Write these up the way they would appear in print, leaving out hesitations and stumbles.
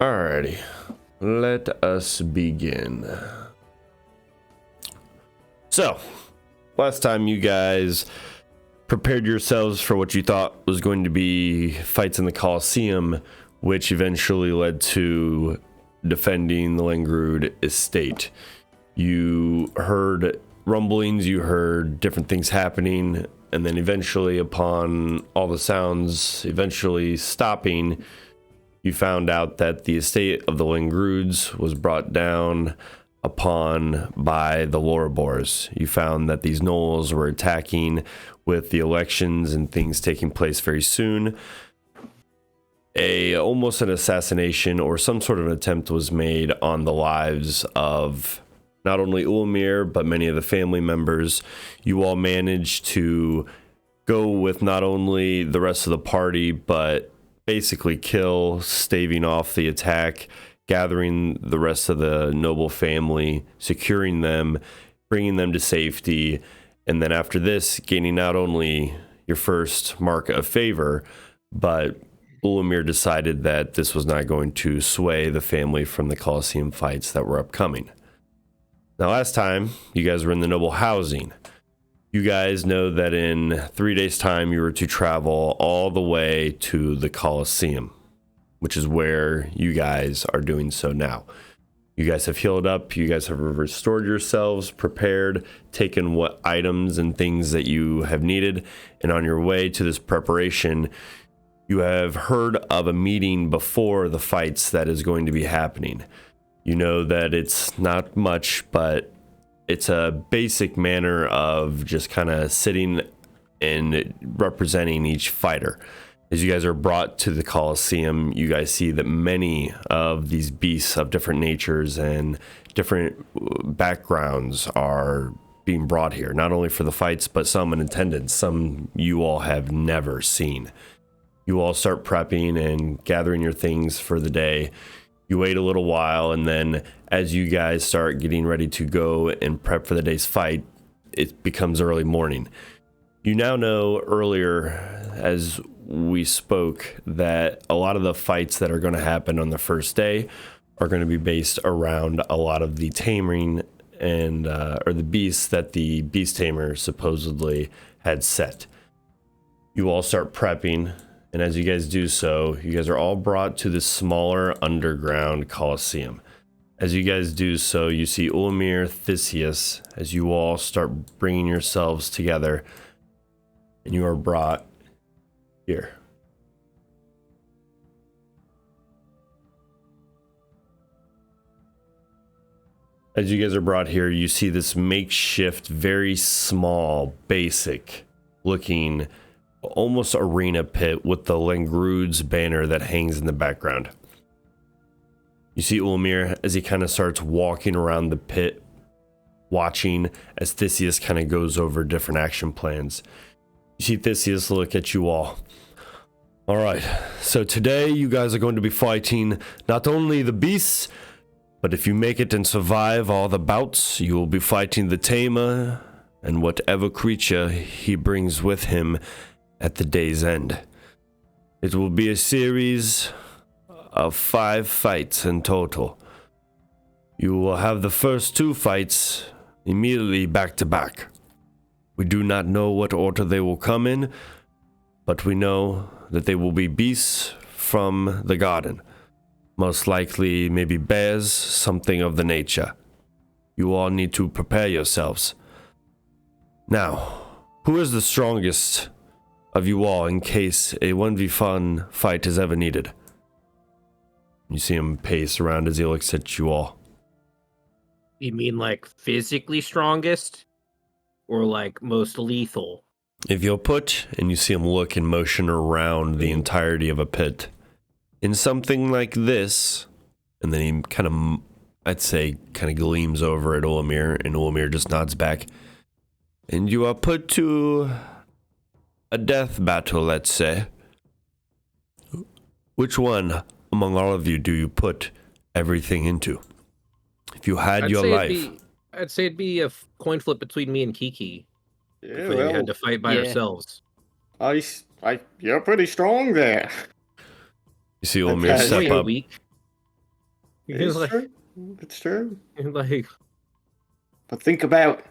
Alrighty, let us begin. So, last time you guys prepared yourselves for what you thought was going to be fights in the Colosseum, which eventually led to defending the Langrud estate. You heard rumblings, you heard different things happening, and then eventually, upon all the sounds eventually stopping, you found out that the estate of the Langruds was brought down upon by the Lorabors. You found that these gnolls were attacking with the elections and things taking place very soon. Almost an assassination or some sort of an attempt was made on the lives of not only Ulmir, but many of the family members. You all managed to go with not only the rest of the party, but basically kill, staving off the attack, gathering the rest of the noble family, securing them, bringing them to safety, and then after this, gaining not only your first mark of favor, but Ulmir decided that this was not going to sway the family from the Colosseum fights that were upcoming. Now, last time, you guys were in the noble housing. You guys know that in 3 days' time, you were to travel all the way to the Colosseum, which is where you guys are doing so now. You guys have healed up, you guys have restored yourselves, prepared, taken what items and things that you have needed, and on your way to this preparation, you have heard of a meeting before the fights that is going to be happening. You know that it's not much, but it's a basic manner of just kind of sitting and representing each fighter. As you guys are brought to the Colosseum, you guys see that many of these beasts of different natures and different backgrounds are being brought here, not only for the fights, but some in attendance, some you all have never seen. You all start prepping and gathering your things for the day. You wait a little while, and then as you guys start getting ready to go and prep for the day's fight, it becomes early morning. You now know earlier, as we spoke, that a lot of the fights that are going to happen on the first day are going to be based around a lot of the taming and or the beasts that the beast tamer supposedly had set. You all start prepping. And as you guys do so, you guys are all brought to this smaller underground Colosseum. As you guys do so, you see Ulmir, Theseus, as you all start bringing yourselves together, and you are brought here. As you guys are brought here, you see this makeshift, very small, basic looking almost arena pit with the Langrud's banner that hangs in the background. You see Ulmir as he kind of starts walking around the pit, watching as Theseus kind of goes over different action plans. You see Theseus look at you all. All right, so today you guys are going to be fighting not only the beasts, but if you make it and survive all the bouts, you will be fighting the tamer and whatever creature he brings with him at the day's end. It will be a series of 5 fights in total. You will have the first 2 fights immediately back to back. We do not know what order they will come in, but we know that they will be beasts from the garden. Most likely maybe bears, something of the nature. You all need to prepare yourselves. Now, who is the strongest of you all in case a 1v1 fight is ever needed? You see him pace around as he looks at you all. You mean like physically strongest? Or like most lethal? If you'll put, and you see him look in motion around the entirety of a pit, in something like this, and then he kind of, I'd say, kind of gleams over at Ulmir, and Ulmir just nods back. And you are put to a death battle, let's say. Which one among all of you do you put everything into? If you had your life. I'd say it'd be a coin flip between me and Kiki. Yeah, If we had to fight by ourselves. You're pretty strong there. You see Ulmir step up. He's like, true. It's true. like, But think about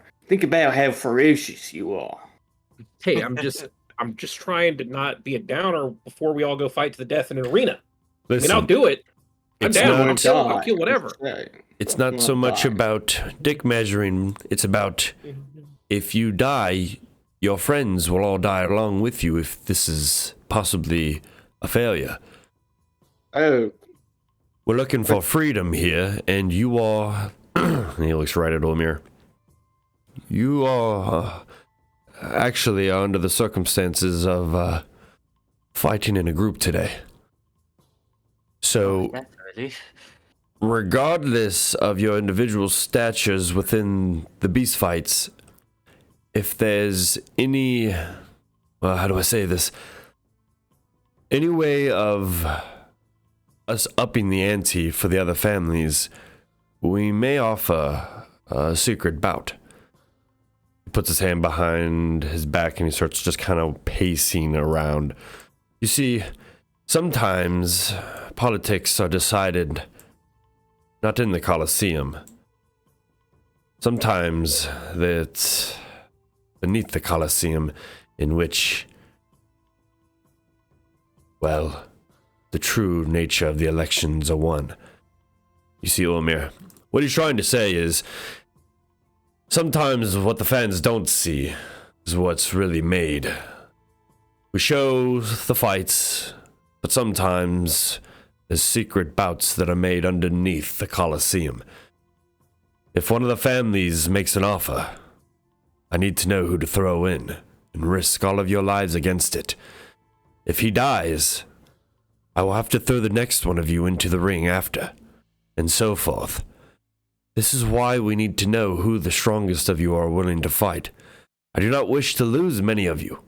how ferocious you are. hey, I'm just trying to not be a downer before we all go fight to the death in an arena. Listen, I mean, I'll do it. I'm it's down. not- I'll kill whatever. it's not so much about dick measuring. It's about if you die, your friends will all die along with you if this is possibly a failure. Oh, We're looking for freedom here, and you are... and he looks right at Ulmir. You are actually under the circumstances of fighting in a group today. So, regardless of your individual statures within the beast fights, if there's any... well, how do I say this? Any way of us upping the ante for the other families, we may offer a secret bout. He puts his hand behind his back and he starts just kind of pacing around. You see, sometimes politics are decided not in the Colosseum. Sometimes it's beneath the Colosseum, in which, well, the true nature of the elections are won. You see, Ulmir, what he's trying to say is, sometimes what the fans don't see is what's really made. We show the fights, but sometimes there's secret bouts that are made underneath the Colosseum. If one of the families makes an offer, I need to know who to throw in and risk all of your lives against it. If he dies, I will have to throw the next one of you into the ring after, and so forth. This is why we need to know who the strongest of you are willing to fight. I do not wish to lose many of you.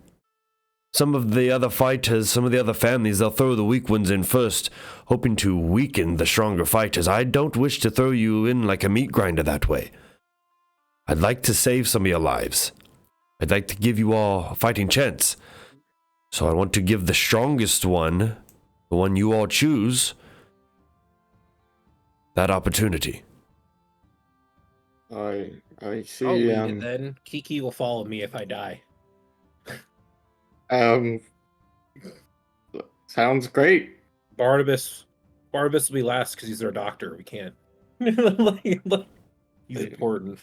Some of the other fighters, some of the other families, they'll throw the weak ones in first, hoping to weaken the stronger fighters. I don't wish to throw you in like a meat grinder that way. I'd like to save some of your lives. I'd like to give you all a fighting chance. So I want to give the strongest one, the one you all choose, that opportunity. I see. I'll lead it then. Kiki will follow me if I die. Sounds great. Barnabas will be last because he's our doctor. We can't. He's important.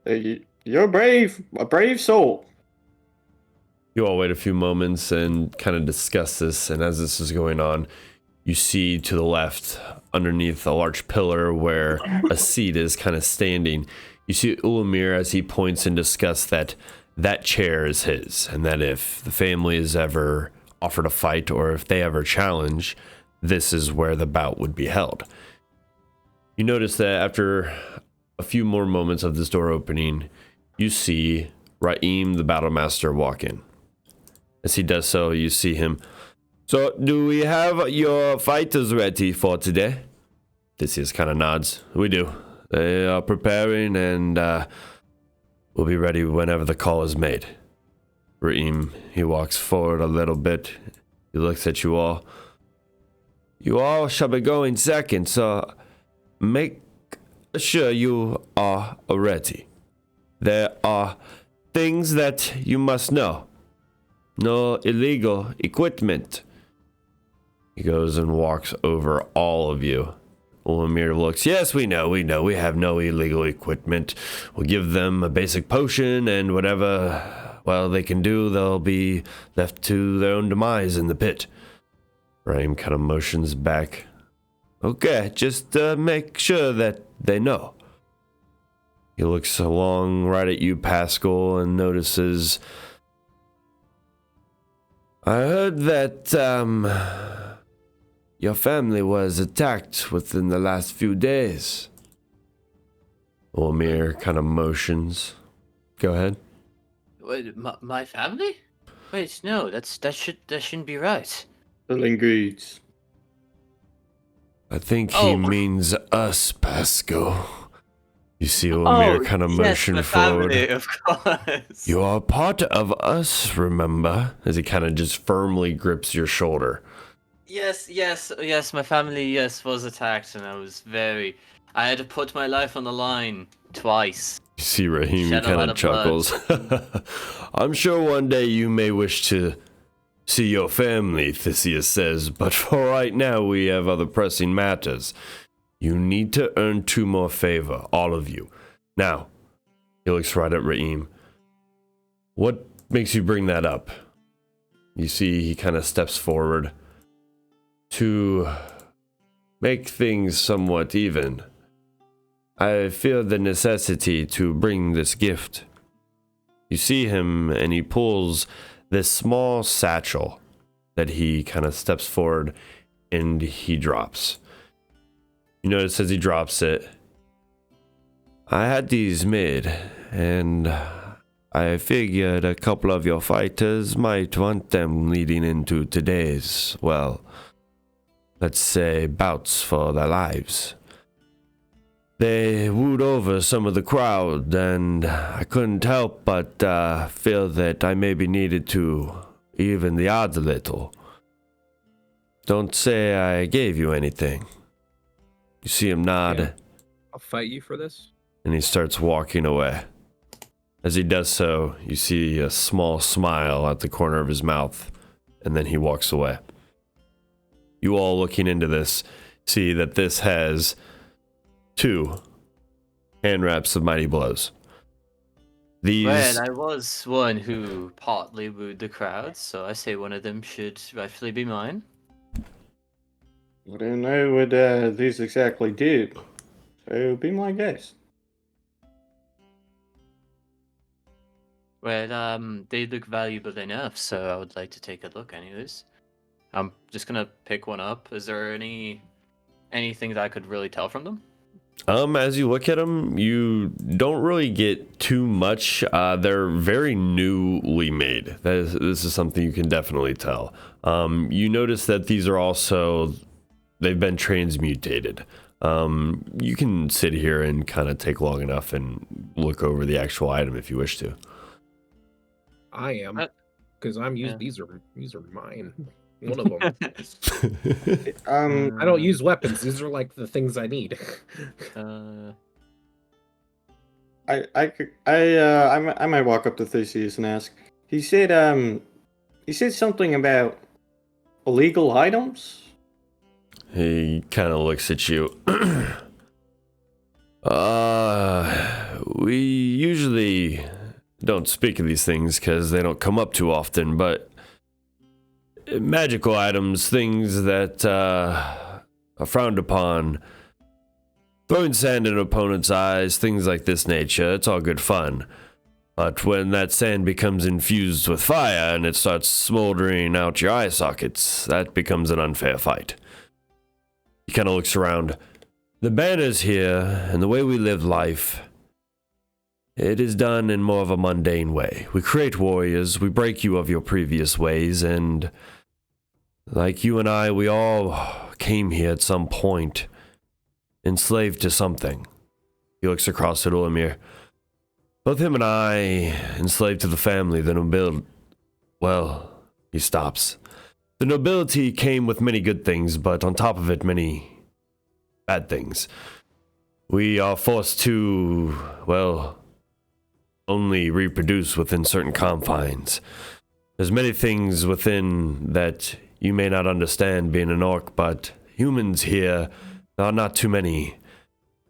You're a brave soul. You all wait a few moments and kind of discuss this, and as this is going on, you see to the left, underneath a large pillar where a seat is kind of standing, you see Ulmir as he points and discuss that chair is his, and that if the family is ever offered a fight or if they ever challenge, this is where the bout would be held. You notice that after a few more moments of this door opening, you see Raim, the Battlemaster, walk in. As he does so, you see him. So, do we have your fighters ready for today? Theseus kind of nods. We do. They are preparing and we'll be ready whenever the call is made. Raim, he walks forward a little bit. He looks at you all. You all shall be going second, so make sure you are ready. There are things that you must know. No illegal equipment. He goes and walks over all of you. Ulmir looks, yes, we know, we have no illegal equipment. We'll give them a basic potion and whatever, well, they can do, they'll be left to their own demise in the pit. Raim kind of motions back. Okay, just make sure that they know. He looks along right at you, Pascal, and notices... I heard that, your family was attacked within the last few days. Ulmir kind of motions. Go ahead. Wait, my family? Wait, no, that shouldn't be right. Linguids. I think he means us, Pascal. You see Ulmir kind of motion forward. Family, of course. You are part of us, remember? As he kind of just firmly grips your shoulder. Yes. My family, yes, was attacked, and I had to put my life on the line twice. You see Raheem, he Shed a kind lot of of blood. chuckles. I'm sure one day you may wish to see your family, Theseus says, but for right now we have other pressing matters. You need to earn 2 more favor, all of you. Now, he looks right at Raheem. What makes you bring that up? You see, he kind of steps forward. To make things somewhat even, I feel the necessity to bring this gift. You see him, and he pulls this small satchel that he kind of steps forward and he drops. You notice as he drops it, I had these made, and I figured a couple of your fighters might want them leading into today's, well, let's say, bouts for their lives. They wooed over some of the crowd, and I couldn't help but feel that I maybe needed to even the odds a little. Don't say I gave you anything. You see him nod, Yeah. I'll fight you for this. and he starts walking away. As he does so, you see a small smile at the corner of his mouth, and then he walks away. You all looking into this see that this has 2 hand wraps of mighty blows. These Well, I was one who partly wooed the crowd, so I say one of them should rightfully be mine. I don't know what these exactly do, so be my guest. Well, they look valuable enough, so I would like to take a look anyways. I'm just gonna pick one up. Is there anything that I could really tell from them? as you look at them, you don't really get too much. They're very newly made. This is something you can definitely tell. You notice that these are also, they've been transmutated. You can sit here and kind of take long enough and look over the actual item if you wish to. I am, because Yeah. these are mine. One of them. Um, I don't use weapons. These are like the things I need. I might walk up to Theseus and ask. He said something about illegal items. He kind of looks at you. We usually don't speak of these things because they don't come up too often, but magical items, things that are frowned upon, throwing sand in an opponent's eyes, things like this nature, it's all good fun. But when that sand becomes infused with fire and it starts smoldering out your eye sockets, that becomes an unfair fight. He kind of looks around. The banners here and the way we live life, it is done in more of a mundane way. We create warriors, we break you of your previous ways, and like you and I, we all came here at some point, enslaved to something. He looks across at Ulamir. Both him and I, enslaved to the family, the nobility. Well, he stops. The nobility came with many good things, but on top of it, many bad things. We are forced to, well, only reproduce within certain confines. There's many things within that you may not understand being an orc, but humans here, there are not too many.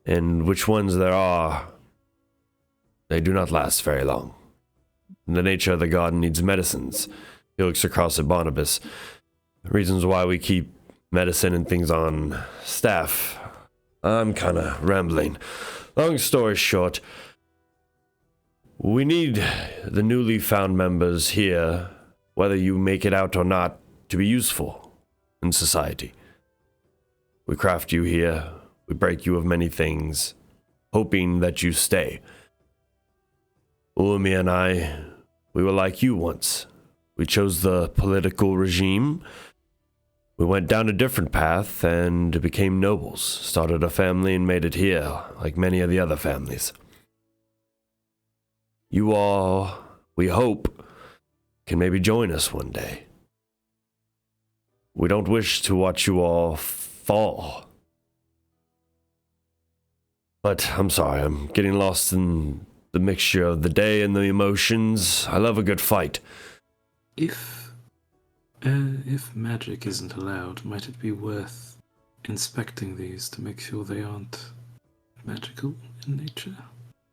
And which ones there are, they do not last very long. The nature of the garden needs medicines. He looks across at Barnabas. Reasons why we keep medicine and things on staff. I'm kind of rambling. Long story short, we need the newly found members here, whether you make it out or not, to be useful in society. We craft you here, we break you of many things, hoping that you stay. Ulumi and I, we were like you once. We chose the political regime. We went down a different path and became nobles, started a family and made it here, like many of the other families. You all, we hope, can maybe join us one day. We don't wish to watch you all fall. But I'm sorry, I'm getting lost in the mixture of the day and the emotions. I love a good fight. If magic isn't allowed, might it be worth inspecting these to make sure they aren't magical in nature?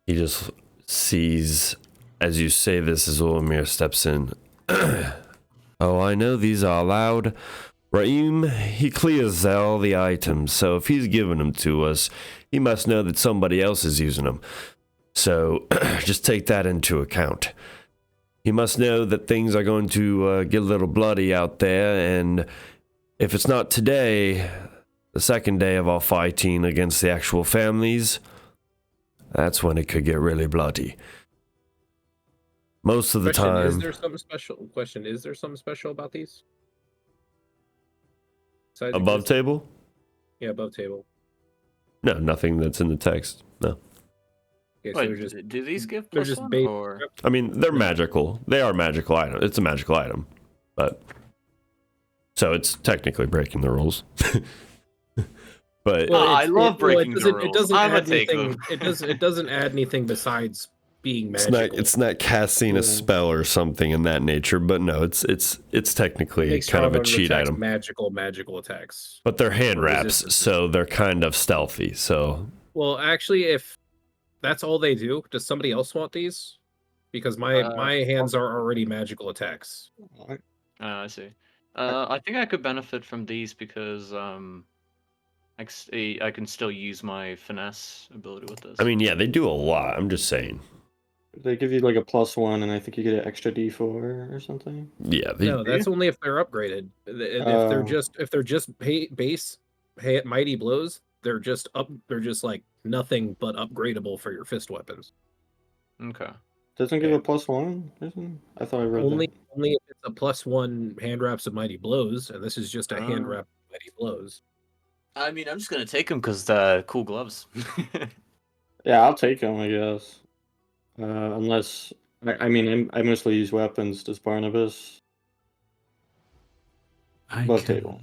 He just sees, as you say this, as Ulmir steps in. Oh, I know these are allowed. Raim, he clears all the items, so if he's giving them to us, he must know that somebody else is using them. So just take that into account. He must know that things are going to get a little bloody out there, and if it's not today, the second day of our fighting against the actual families, that's when it could get really bloody. Most of the time... Is there something special about these? Besides Above just- table? Yeah, above table. No, nothing that's in the text. No. Okay, so Wait, they're just do these give they're plus just one, base. or I mean, they're magical. They are magical items. It's a magical item. But... So it's technically breaking the rules. But... Well, I love breaking the It rules. doesn't I'm add gonna take anything. them. It doesn't add anything besides being It's magical. not casting a spell or something in that nature, but no, it's technically Makes kind of a Stronghold cheat attacks item. magical attacks. But they're hand or wraps, resistances. so they're kind of stealthy. So Well, actually, if that's all they do, does somebody else want these? Because my hands are already magical attacks. I see. I think I could benefit from these because I can still use my finesse ability with this. I mean, yeah, they do a lot. I'm just saying. They give you like a +1, and I think you get an extra D4 or something. Yeah, they, No, that's only if they're upgraded. If they're just base mighty blows, they're just like nothing but upgradable for your fist weapons. Okay. Doesn't give a +1, isn't? I thought I read Only that. if it's a +1 hand wraps of mighty blows, and this is just a hand wrap of mighty blows. I mean, I'm just gonna take them because the cool gloves. Yeah, I'll take them, I guess. Unless I mean, I mostly use weapons. Does Barnabas? Above table.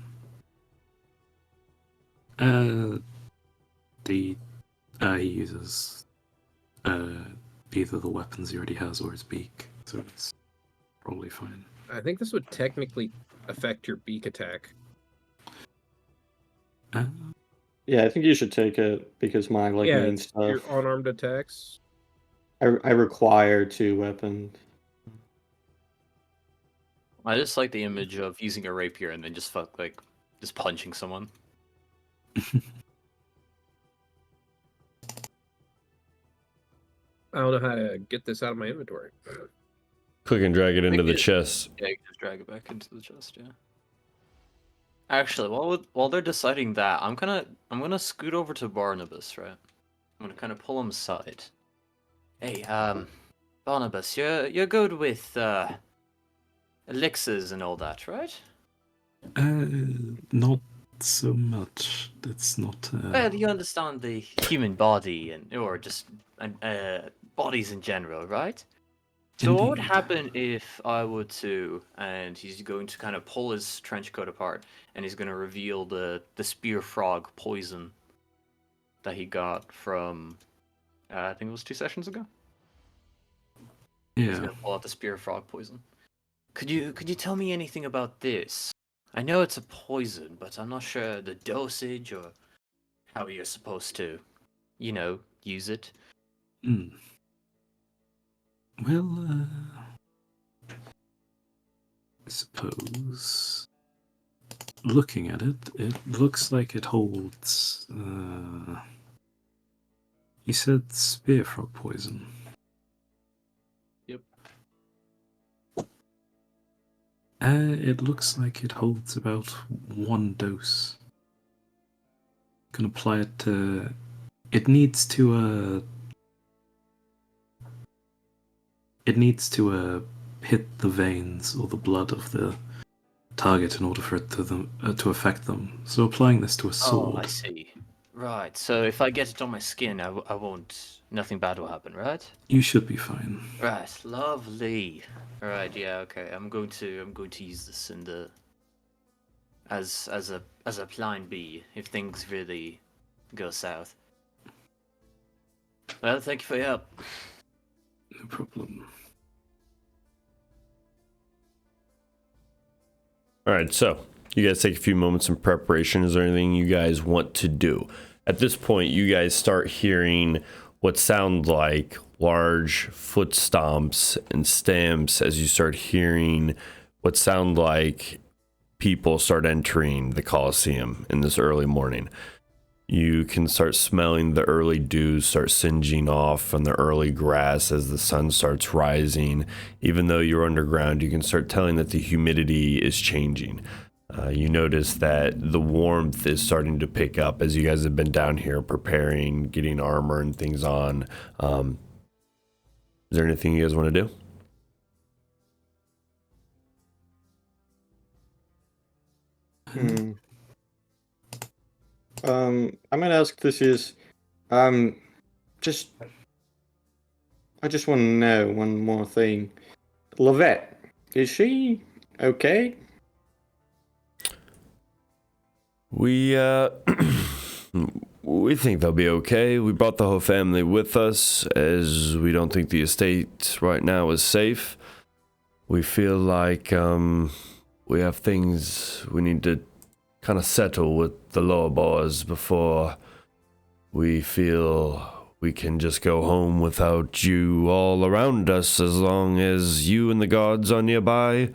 He uses either the weapons he already has or his beak, so it's probably fine. I think this would technically affect your beak attack. Yeah, I think you should take it because my main it's stuff. your unarmed attacks. I require 2 weapons. I just like the image of using a rapier and then just punching someone. I don't know how to get this out of my inventory. click and drag it into the it- chest. Yeah, you can just drag it back into the chest. Yeah. Actually, while they're deciding that, I'm gonna scoot over to Barnabas, right? I'm gonna kind of pull him aside. Hey, Barnabas, you're good with elixirs and all that, right? Not so much. It's not. Well, you understand the human body or just bodies in general, right? So what would Indeed. happen if I were to, and he's going to kind of pull his trench coat apart, and he's going to reveal the spear frog poison that he got from, I think it was 2 sessions ago. He's Yeah. going to pull out the spear frog poison. Could you tell me anything about this? I know it's a poison, but I'm not sure the dosage or how you're supposed to, use it. Hmm. Well, I suppose looking at it, it looks like it holds. You said spear frog poison. Yep. It looks like it holds about 1 dose. Can apply it to. It needs to. It needs to hit the veins or the blood of the target in order for it to affect them. So applying this to a sword. Oh, I see. Right. So if I get it on my skin, I won't. Nothing bad will happen, right? You should be fine. Right. Lovely. Right. Yeah. Okay. I'm going to use this in the as a plan B if things really go south. Well, thank you for your help. No problem. All right, so you guys take a few moments in preparation. Is there anything you guys want to do? At this point, you guys start hearing what sound like large foot stomps and stamps as you start hearing what sound like people start entering the Coliseum in this early morning. You can start smelling the early dew start singeing off on the early grass as the sun starts rising. Even though you're underground, you can start telling that the humidity is changing. You notice that the warmth is starting to pick up as you guys have been down here preparing, getting armor and things on. Is there anything you guys want to do? I'm gonna ask this is, I just want to know one more thing. Lavette, is she okay? We we think they'll be okay. We brought the whole family with us as we don't think the estate right now is safe. We feel like we have things we need to kind of settle with the lower boys before we feel we can just go home without you all around us, as long as you and the guards are nearby.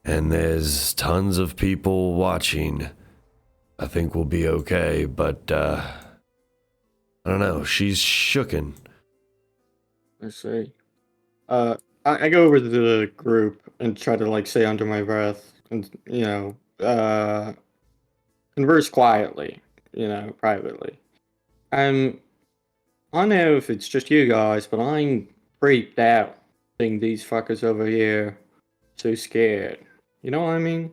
And there's tons of people watching. I think we'll be okay, but I don't know. She's shooken. I see. I go over to the group and try to say under my breath and converse quietly, privately. I don't know if it's just you guys, but I'm freaked out seeing these fuckers over here so scared. You know what I mean?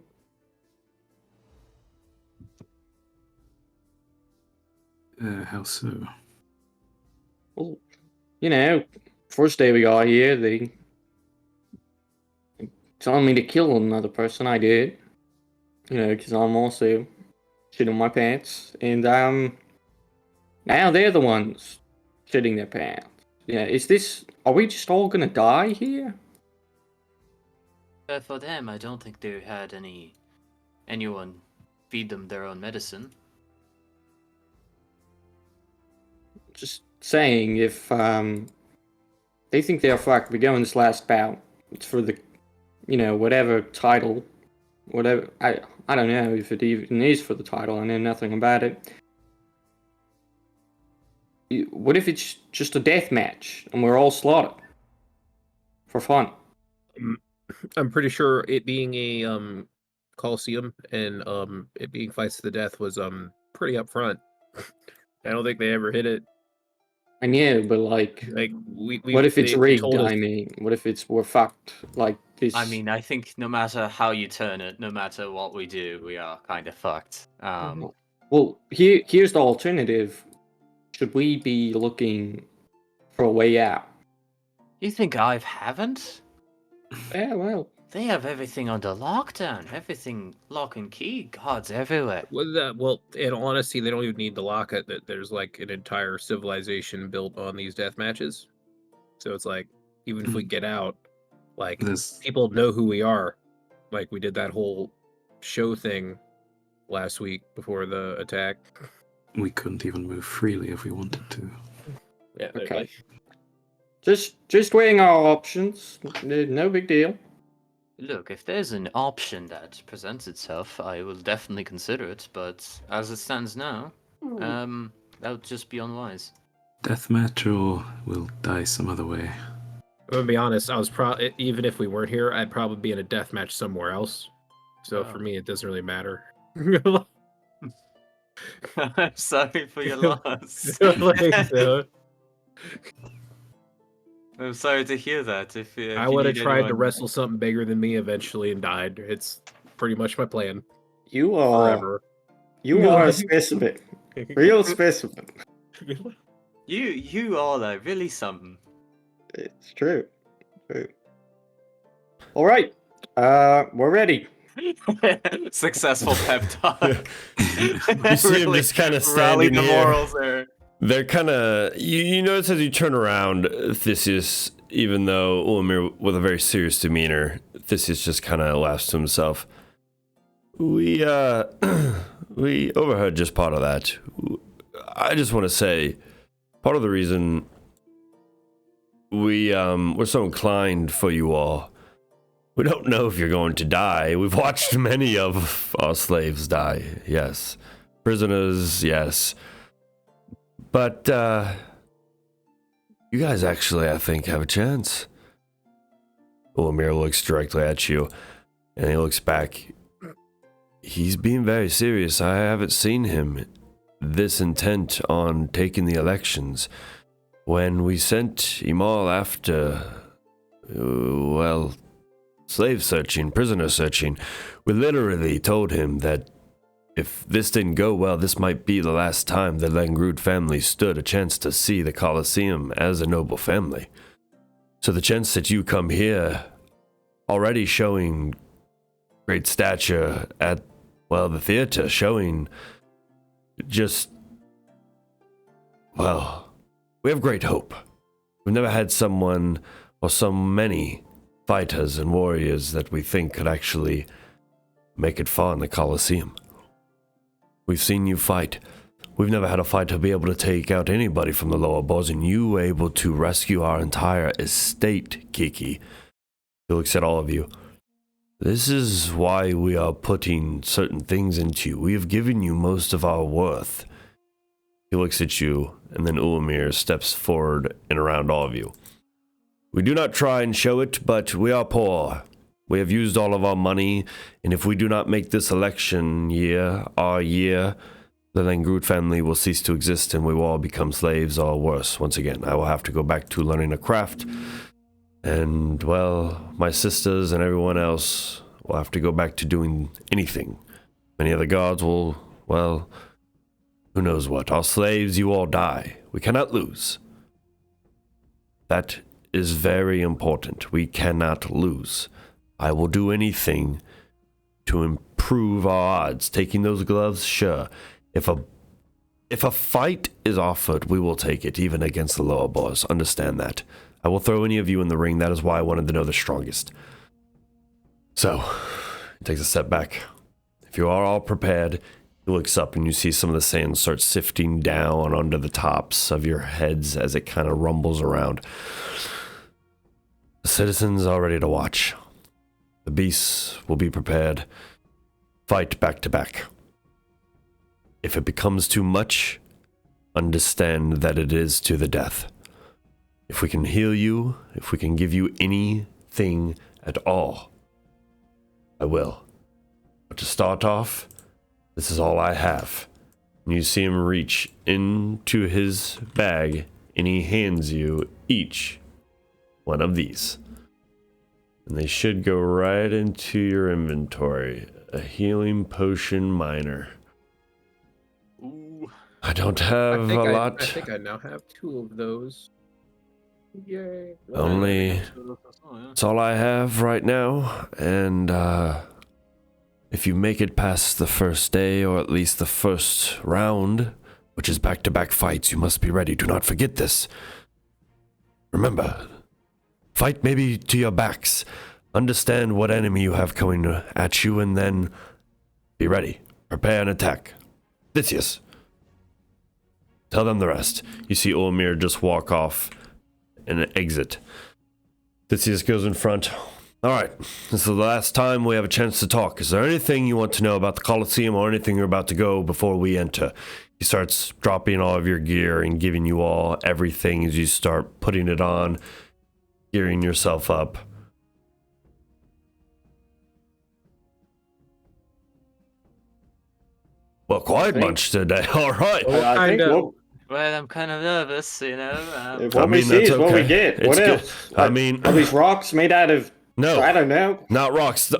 How so? Well, first day we got here, they telling me to kill another person. I did, because I'm also shitting my pants, and now they're the ones shitting their pants. Are we just all gonna die here? For them, I don't think they had anyone feed them their own medicine. Just saying, if they think they're fucked, we go in this last bout. It's for the, whatever title, whatever. I don't know if it even is for the title. I know nothing about it. What if it's just a death match and we're all slaughtered for fun? I'm pretty sure it being a Coliseum and it being fights to the death was pretty upfront. I don't think they ever hit it. I know, but what if it's rigged? I mean, what if we're fucked like this? I mean, I think no matter how you turn it, no matter what we do, we are kind of fucked. Well, here's the alternative. Should we be looking for a way out? You think I haven't? Yeah, well. They have everything under lockdown. Everything lock and key. Guards everywhere. Well, in honesty, they don't even need to lock it. There's an entire civilization built on these death matches. So it's even if we get out, people know who we are. We did that whole show thing last week before the attack. We couldn't even move freely if we wanted to. Yeah. Okay. Just weighing our options. No big deal. Look, if there's an option that presents itself, I will definitely consider it, but as it stands now, that would just be unwise. Deathmatch, or we'll die some other way. I'm gonna be honest, I was even if we weren't here, I'd probably be in a deathmatch somewhere else. So for me, it doesn't really matter. I'm sorry for your loss. I'm sorry to hear that. If I would have tried to wrestle something bigger than me eventually and died. It's pretty much my plan. You are forever. You are a specimen. Real specimen. You are really something. It's true. All right. We're ready. Successful pep talk. You see him just kind of rally standing the here. morals there. They're kind of, you notice as you turn around, Theseus, even though Ulamir with a very serious demeanor, Theseus just kind of laughs to himself. We overheard just part of that. I just want to say, part of the reason we're so inclined for you all, we don't know if you're going to die. We've watched many of our slaves die, yes. Prisoners, yes. But, you guys actually, I think, have a chance. Ulamir looks directly at you, and he looks back. He's being very serious. I haven't seen him this intent on taking the elections. When we sent Imal after, slave searching, prisoner searching, we literally told him that if this didn't go well, this might be the last time the Langrud family stood a chance to see the Colosseum as a noble family. So the chance that you come here, already showing great stature at, the theater, showing just, we have great hope. We've never had someone or so many fighters and warriors that we think could actually make it far in the Colosseum. We've seen you fight. We've never had a fighter be able to take out anybody from the lower boars, and you were able to rescue our entire estate, Kiki. He looks at all of you. This is why we are putting certain things into you. We have given you most of our worth. He looks at you, and then Ulamir steps forward and around all of you. We do not try and show it, but we are poor. We have used all of our money, and if we do not make this election year, our year, the Langrud family will cease to exist and we will all become slaves or worse. Once again, I will have to go back to learning a craft, and, my sisters and everyone else will have to go back to doing anything. Many of the gods will, who knows what. Our slaves, you all die. We cannot lose. That is very important. We cannot lose. I will do anything to improve our odds. Taking those gloves, sure. If a fight is offered, we will take it, even against the lower boars. Understand that. I will throw any of you in the ring. That is why I wanted to know the strongest. So, he takes a step back. If you are all prepared, he looks up and you see some of the sand start sifting down onto the tops of your heads as it kind of rumbles around. The citizens are ready to watch. The beasts will be prepared. Fight back to back. If it becomes too much, understand that it is to the death. If we can heal you, if we can give you anything at all, I will. But to start off, this is all I have. And you see him reach into his bag, and he hands you each one of these. And they should go right into your inventory. A healing potion minor. Ooh. I don't have a lot. I think I now have 2 of those. Yay. It's all I have right now. And if you make it past the first day, or at least the first round, which is back-to-back fights, you must be ready. Do not forget this. Remember, fight maybe to your backs. Understand what enemy you have coming at you, and then be ready. Prepare an attack. Theseus, tell them the rest. You see Ulamir just walk off and exit. Theseus goes in front. All right, this is the last time we have a chance to talk. Is there anything you want to know about the Colosseum or anything you're about to go before we enter? He starts dropping all of your gear and giving you all everything as you start putting it on, gearing yourself up. Well, quiet bunch today. All right. Well, I think Well, I'm kind of nervous, you know. what we see is what we get. What else? I mean, Are these rocks made out of No. I don't know. Not rocks.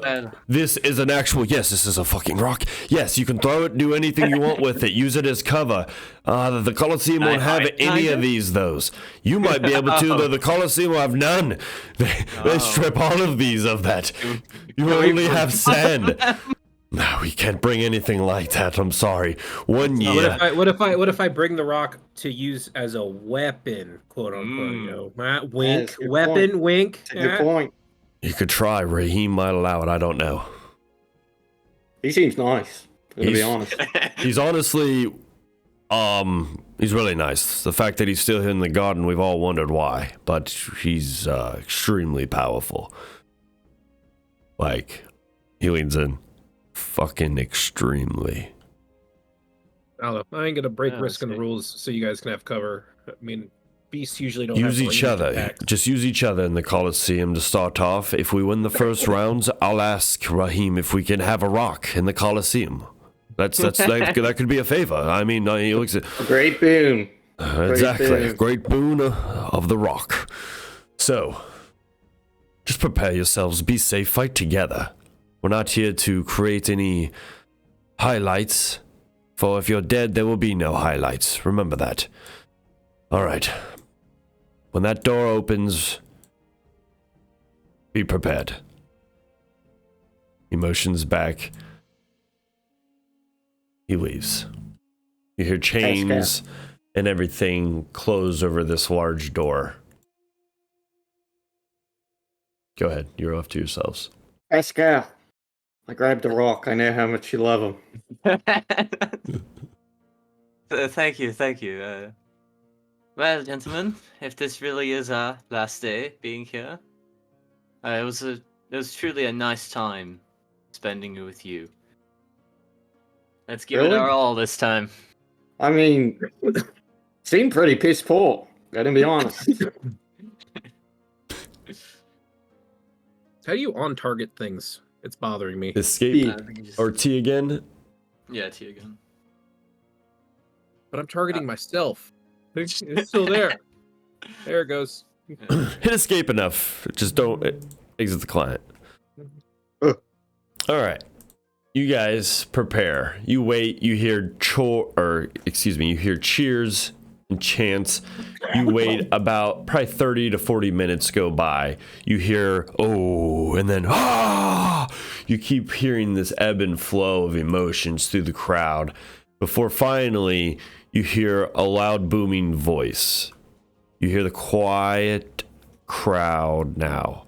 This is an actual. Yes, this is a fucking rock. Yes, you can throw it, do anything you want with it. Use it as cover. The Colosseum won't have any of those. You might be able to, though the Colosseum will have none. They strip all of these of that. You only have sand. No, we can't bring anything like that. I'm sorry. One year. What if I bring the rock to use as a weapon, quote unquote? You know, wink, weapon, point. wink. Good point. You could try. Raheem might allow it. I don't know. He seems nice. To be honest. He's honestly, he's really nice. The fact that he's still here in the garden, we've all wondered why. But he's extremely powerful. Like, he leans in. Fucking extremely. I don't know. I ain't gonna break risk and rules so you guys can have cover. I mean, beasts usually don't use each other. Attacks. Just use each other in the Colosseum to start off. If we win the first rounds, I'll ask Raheem if we can have a rock in the Colosseum. That could be a favor. I mean, he looks at a great boon. Exactly, great boon of the rock. So, just prepare yourselves. Be safe. Fight together. We're not here to create any highlights, for if you're dead, there will be no highlights. Remember that. All right. When that door opens, be prepared. He motions back. He leaves. You hear chains and everything close over this large door. Go ahead. You're off to yourselves. Pascal. I grabbed the rock. I know how much you love him. Thank you. Well, gentlemen, if this really is our last day being here, it was truly a nice time spending it with you. Let's give it our all this time. I mean, seemed pretty piss poor. Gotta be honest. How do you on-target things? It's bothering me. Escape or T again? Yeah, T again. But I'm targeting myself. It's still there. There it goes. Hit escape enough. Just don't exit the client. All right. You guys prepare. You wait. You hear you hear cheers and chants. You wait about probably 30 to 40 minutes go by. You hear, oh, and then, ah! You keep hearing this ebb and flow of emotions through the crowd before finally you hear a loud booming voice. You hear the quiet crowd now,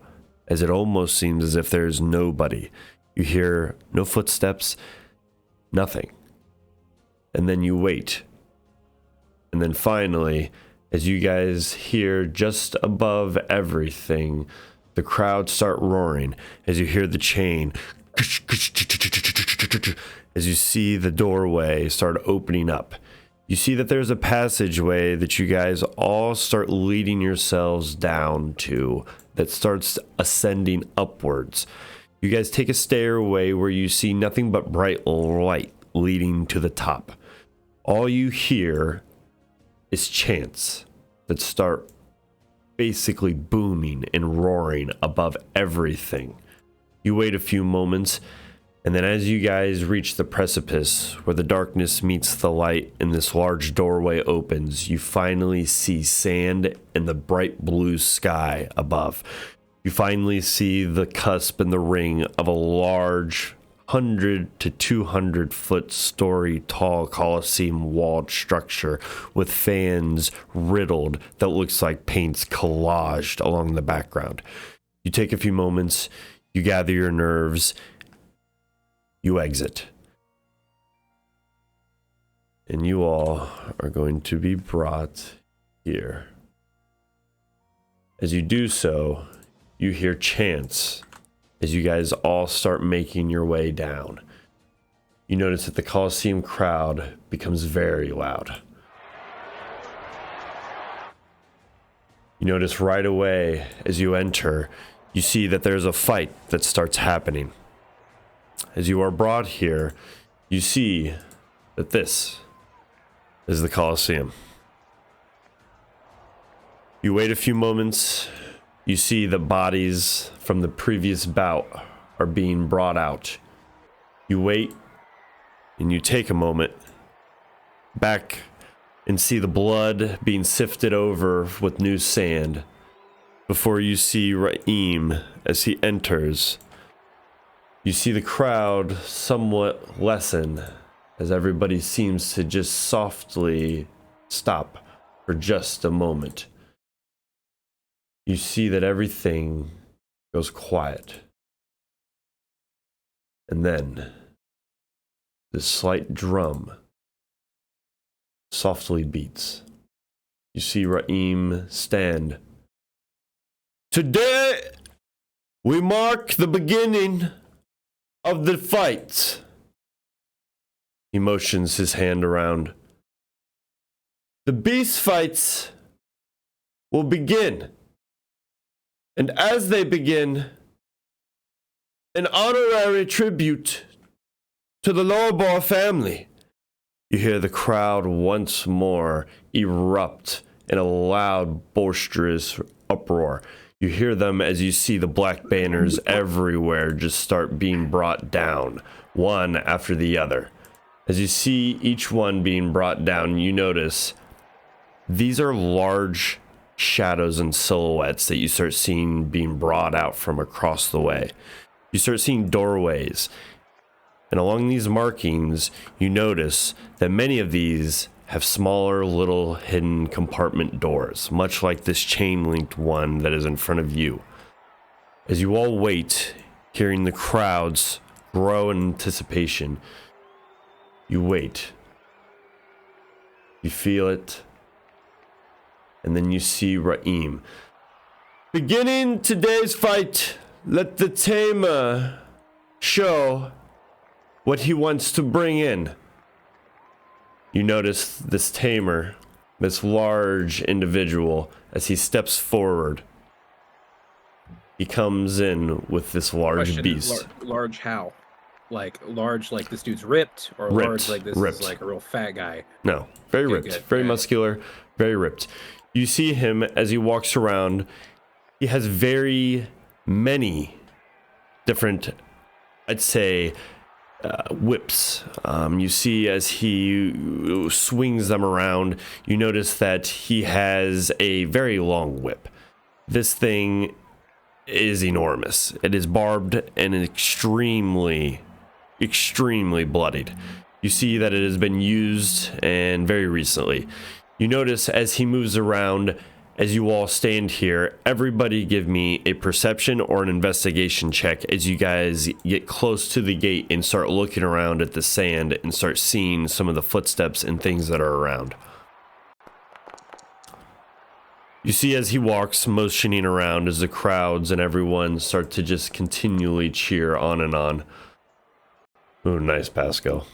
as it almost seems as if there's nobody. You hear no footsteps, nothing. And then you wait. And then finally, as you guys hear just above everything, the crowd start roaring as you hear the chain, as you see the doorway start opening up. You see that there's a passageway that you guys all start leading yourselves down to that starts ascending upwards. You guys take a stairway where you see nothing but bright light leading to the top. All you hear is chants that start basically booming and roaring above everything. You wait a few moments, and then as you guys reach the precipice where the darkness meets the light and this large doorway opens, you finally see sand and the bright blue sky above. You finally see the cusp and the ring of a large 100 to 200 foot story tall Colosseum walled structure with fans riddled that looks like paint's collaged along the background. You take a few moments, you gather your nerves, you exit. And you all are going to be brought here. As you do so, you hear chants as you guys all start making your way down. You notice that the Colosseum crowd becomes very loud. You notice right away as you enter, you see that there's a fight that starts happening. As you are brought here, you see that this is the Colosseum. You wait a few moments, You see the bodies from the previous bout are being brought out. You wait, and you take a moment back and see the blood being sifted over with new sand before you see Raim as he enters. You see the crowd somewhat lessen as everybody seems to just softly stop for just a moment. You see that everything goes quiet. And then the slight drum softly beats. You see Raim stand. Today, we mark the beginning of the fight. He motions his hand around. The beast fights will begin. And as they begin, an honorary tribute to the Lorbar family. You hear the crowd once more erupt in a loud, boisterous uproar. You hear them as you see the black banners everywhere just start being brought down, one after the other. As you see each one being brought down, you notice these are large shadows and silhouettes that you start seeing being brought out from across the way. You start seeing doorways, and along these markings, you notice that many of these have smaller little hidden compartment doors, much like this chain-linked one that is in front of you. As you all wait, hearing the crowds grow in anticipation, you wait. You feel it. And then you see Raim. Beginning today's fight, let the tamer show what he wants to bring in. You notice this tamer, this large individual, as he steps forward. He comes in with this large beast. Large how? Like large, like this dude's ripped, or ripped, large, like this ripped. is like a real fat guy? No, very ripped, good. very muscular, very ripped. You see him as he walks around. He has very many different, I'd say, whips. You see as he swings them around, you notice that he has a very long whip. This thing is enormous. It is barbed and extremely bloodied. You see that it has been used, and very recently. You notice as he moves around, as you all stand here, everybody give me a perception or an investigation check as you guys get close to the gate and start looking around at the sand and start seeing some of the footsteps and things that are around. You see as he walks, motioning around as the crowds and everyone start to just continually cheer on and on. Ooh, nice, Pascal.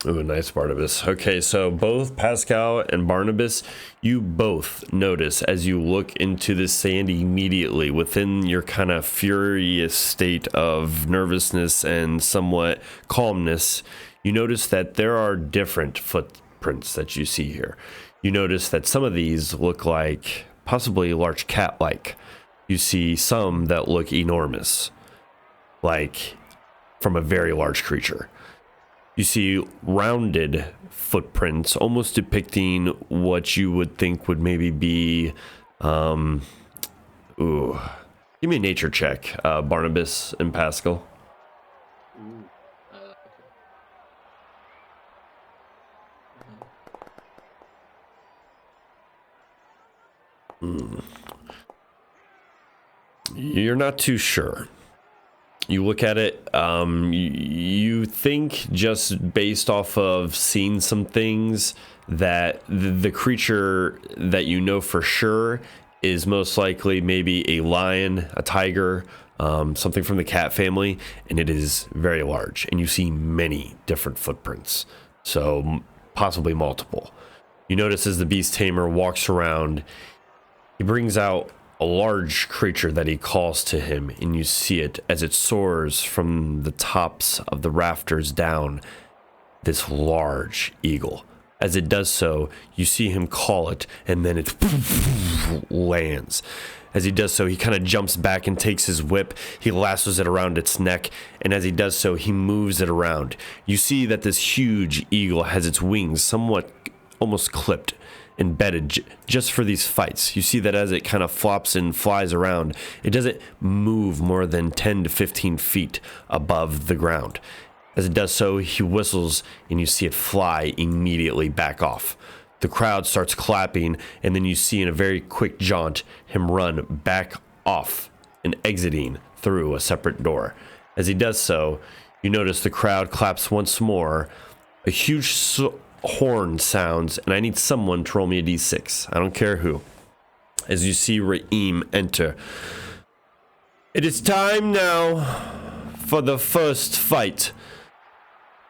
Ooh, nice, Barnabas. Okay, so both Pascal and Barnabas, you both notice as you look into the sand immediately within your kind of furious state of nervousness and somewhat calmness, you notice that there are different footprints that you see here. You notice that some of these look like possibly large cat-like. You see some that look enormous, like from a very large creature. You see rounded footprints, almost depicting what you would think would maybe be, give me a nature check, Barnabas and Pascal. You're not too sure. You look at it, you think just based off of seeing some things that the creature that you know for sure is most likely maybe a lion, a tiger, something from the cat family, and it is very large. And you see many different footprints, so possibly multiple. You notice as the beast tamer walks around, he brings out a large creature that he calls to him, and you see it as it soars from the tops of the rafters down, this large eagle. As it does so, you see him call it, and then it lands. As he does so, he kind of jumps back and takes his whip. He lassos it around its neck, and as he does so, he moves it around. You see that this huge eagle has its wings somewhat almost clipped, embedded just for these fights. You see that as it kind of flops and flies around, it doesn't move more than 10 to 15 feet above the ground. As it does so, he whistles, and you see it fly immediately back off. The crowd starts clapping, and then you see in a very quick jaunt him run back off and exiting through a separate door. As he does so, you notice the crowd claps once more. A huge horn sounds, and I need someone to roll me a d6. I don't care who. As you see Raim enter. It is time now for the first fight.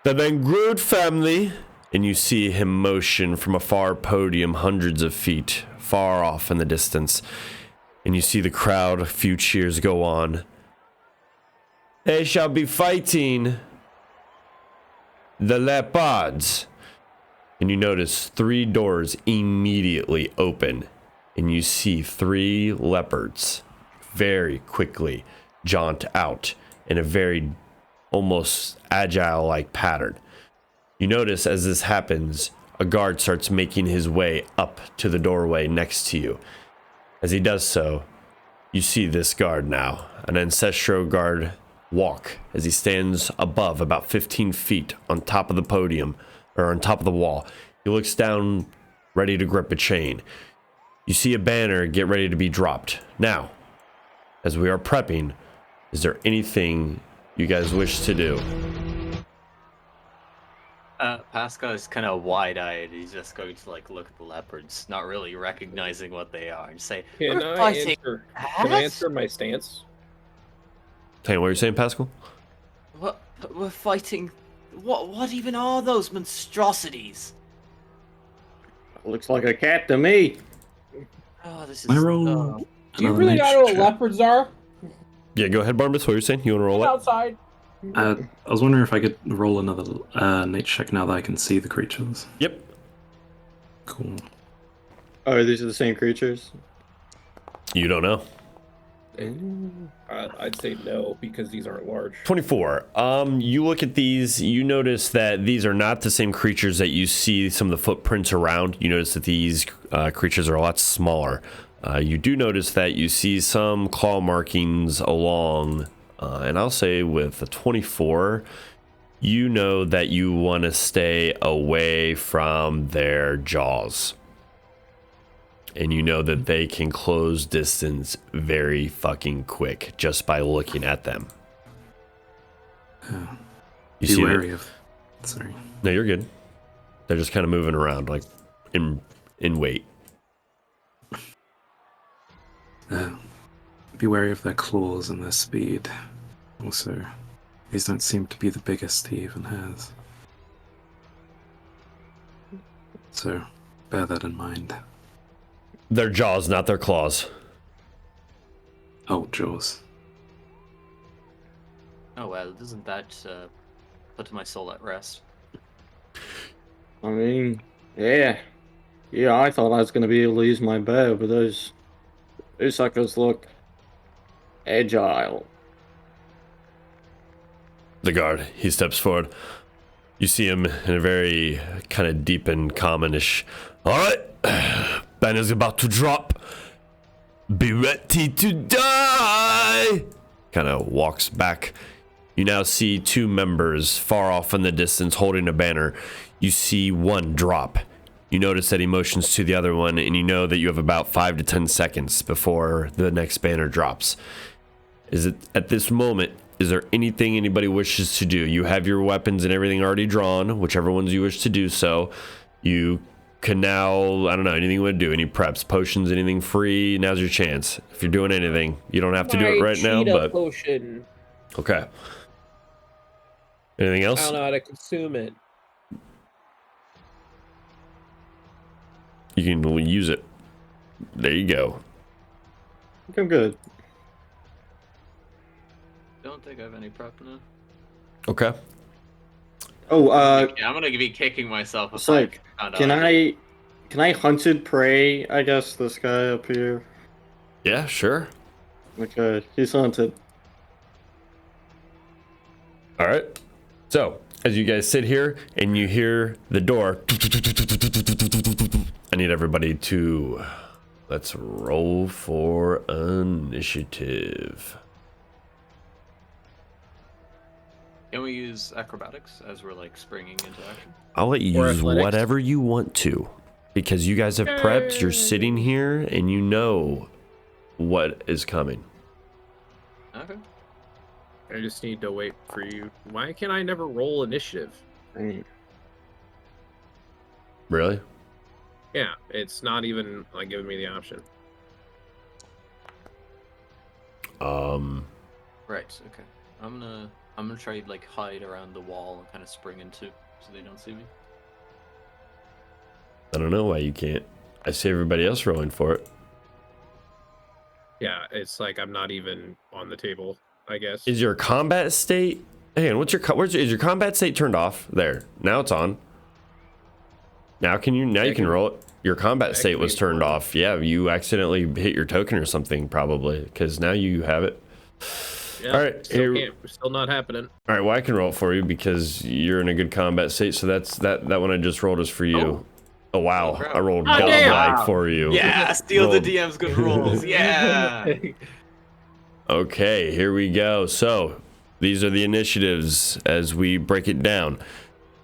The Van Groot family. And you see him motion from a far podium hundreds of feet far off in the distance. And you see the crowd, a few cheers go on. They shall be fighting the leopards. And you notice 3 doors immediately open. And you see 3 leopards very quickly jaunt out in a very almost agile-like pattern. You notice as this happens, a guard starts making his way up to the doorway next to you. As he does so, you see this guard now, an ancestral guard, walk as he stands above about 15 feet on top of the podium, or on top of the wall. He looks down, ready to grip a chain. You see a banner get ready to be dropped. Now, as we are prepping, is there anything you guys wish to do? Pascal is kind of wide-eyed. He's just going to look at the leopards, not really recognizing what they are, and say, Can I answer my stance? Tell you what you're saying, Pascal? What? We're fighting. What even are those monstrosities? Looks like a cat to me. Oh, this is. I roll. Do you really know what leopards are? Yeah, go ahead, Barnabas. What are you saying? You want to roll it? Outside. I was wondering if I could roll another nature check now that I can see the creatures. Yep. Cool. Oh, these are the same creatures? You don't know. I'd say no, because these aren't large. 24. You look at these, you notice that these are not the same creatures that you see some of the footprints around. You notice that these creatures are a lot smaller. You do notice that you see some claw markings along, and I'll say with a 24, you know that you want to stay away from their jaws. And you know that they can close distance very fucking quick just by looking at them. You Be see wary that? of. Sorry. No, you're good. They're just kind of moving around, like in wait. Be wary of their claws and their speed. Also, these don't seem to be the biggest he even has. So, bear that in mind. Their jaws, not their claws. Oh, jaws. Oh well, doesn't that put my soul at rest? I mean, yeah. Yeah, I thought I was going to be able to use my bow, but those suckers look agile. The guard, he steps forward. You see him in a very kind of deep and commonish. All right, banner's about to drop. Be ready to die. Kind of walks back. You now see 2 members far off in the distance holding a banner. You see one drop. You notice that he motions to the other one, and you know that you have about 5 to 10 seconds before the next banner drops. Is it at this moment? Is there anything anybody wishes to do? You have your weapons and everything already drawn, whichever ones you wish to do so. You can now, I don't know, anything you want to do, any preps, potions, anything free, now's your chance. If you're doing anything, you don't have to do it right now, but... Potion. Okay. Anything else? I don't know how to consume it. You can use it. There you go. I think I'm good. Don't think I have any prep now. Okay. Oh, Yeah, I'm gonna be kicking myself. it's like, can I hunted prey? I guess this guy up here. Yeah, sure. Okay, he's hunted. All right. So, as you guys sit here and you hear the door, I need everybody to let's roll for initiative. Can we use acrobatics as we're like springing into action? I'll let you Or use athletics. whatever you want to because you guys have prepped. You're sitting here and you know what is coming. Okay. I just need to wait for you. Why can I never roll initiative? Really? Yeah, it's not even like giving me the option. Right. Okay. I'm gonna try to like hide around the wall and kind of spring into so they don't see me. I don't know why you can't. I see everybody else rolling for it. Yeah, it's like I'm not even on the table, I guess. Is your combat state? Hang on, is your combat state turned off? There. Now it's on. Now you can roll it. Your combat state was turned off. Yeah, you accidentally hit your token or something probably because now you have it. Yeah, All right, still not happening. All right, well I can roll it for you because you're in a good combat state. So that one I just rolled is for you. Oh wow, I rolled godlike for you. Yeah, steal the DM's good rolls. Yeah. Okay, here we go. So these are the initiatives as we break it down.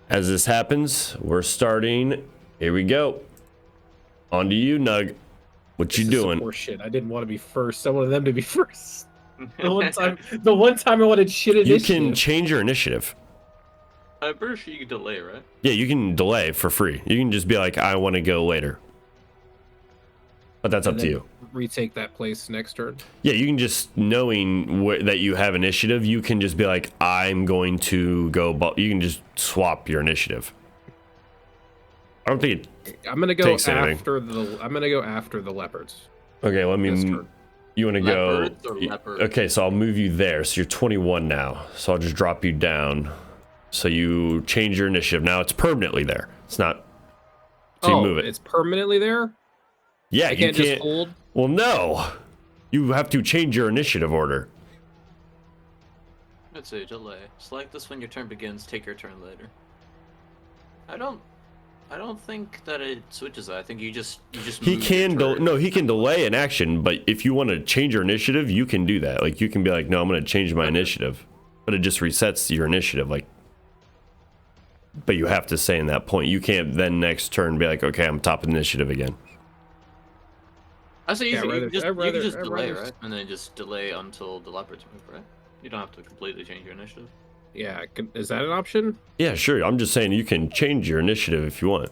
As this happens, we're starting. Here we go. On to you, Nug. What you doing? More shit. I didn't want to be first. I wanted them to be first. The one time I wanted shit initiative. You can change your initiative. I'm pretty sure you can delay, right? Yeah, you can delay for free. You can just be like, I want to go later. But that's up to you. Retake that place next turn. Yeah, you can just, knowing that you have initiative, you can just be like, I'm going to go, you can just swap your initiative. I don't think I'm gonna go takes anything. I'm gonna go after the leopards. Okay, let me. You want to go? Leopards or leopards? Okay, so I'll move you there. So you're 21 now. So I'll just drop you down. So you change your initiative. Now it's permanently there. It's not. So you move it. It's permanently there? Yeah, I can't just hold? Well, no. You have to change your initiative order. Let's say delay. Select this when your turn begins. Take your turn later. I don't think that it switches that. I think you just. He can he can delay an action, but if you want to change your initiative, you can do that. Like you can be like, no, I'm going to change my initiative, but it just resets your initiative. Like, but you have to say in that point. You can't then next turn be like, okay, I'm top initiative again. I say you can just delay, right? And then just delay until the leopards move, right? You don't have to completely change your initiative. Yeah, is that an option? Yeah, sure. I'm just saying you can change your initiative if you want.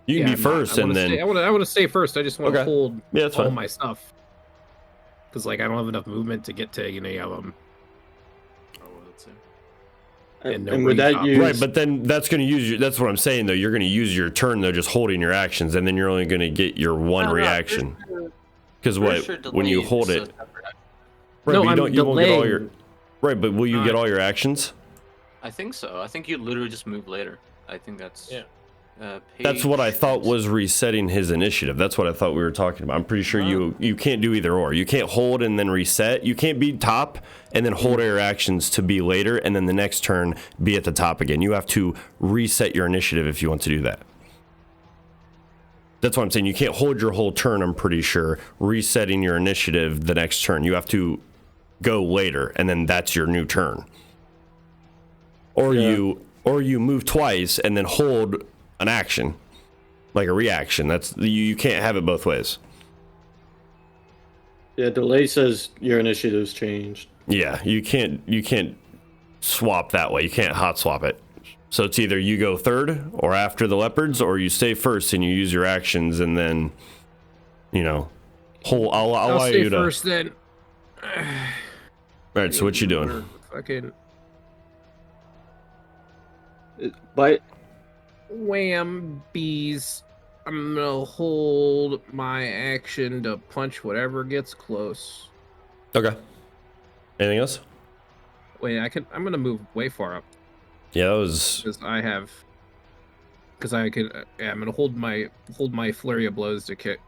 You can be first and then... I want to stay first. I just want to hold all my stuff. Because, like, I don't have enough movement to get to any of them. Oh, well, that's it. And would that use... Right, but then that's going to use your... That's what I'm saying, though. You're going to use your turn, though, just holding your actions, and then you're only going to get your one reaction. Because when you hold it... Right, no, but you won't get all your... Right, but will you get all your actions? I think so. I think you literally just move later. I think that's... Yeah. That's what I thought was resetting his initiative. That's what I thought we were talking about. I'm pretty sure you can't do either or. You can't hold and then reset. You can't be top and then hold your actions to be later and then the next turn be at the top again. You have to reset your initiative if you want to do that. That's what I'm saying. You can't hold your whole turn, I'm pretty sure, resetting your initiative the next turn. You have to go later and then that's your new turn. Or you move twice and then hold an action, like a reaction. That's you can't have it both ways. Yeah, delay says your initiative's changed. Yeah, you can't swap that way. You can't hot swap it. So it's either you go third or after the leopards, or you stay first and you use your actions and then, I'll allow stay you to first then. All right, so what you doing? Fucking But wham bees. I'm gonna hold my action to punch whatever gets close. Okay. Anything else? Wait, I'm gonna move way far up. Yeah, that was. Because I could. Yeah, I'm gonna hold my flurry of blows to kick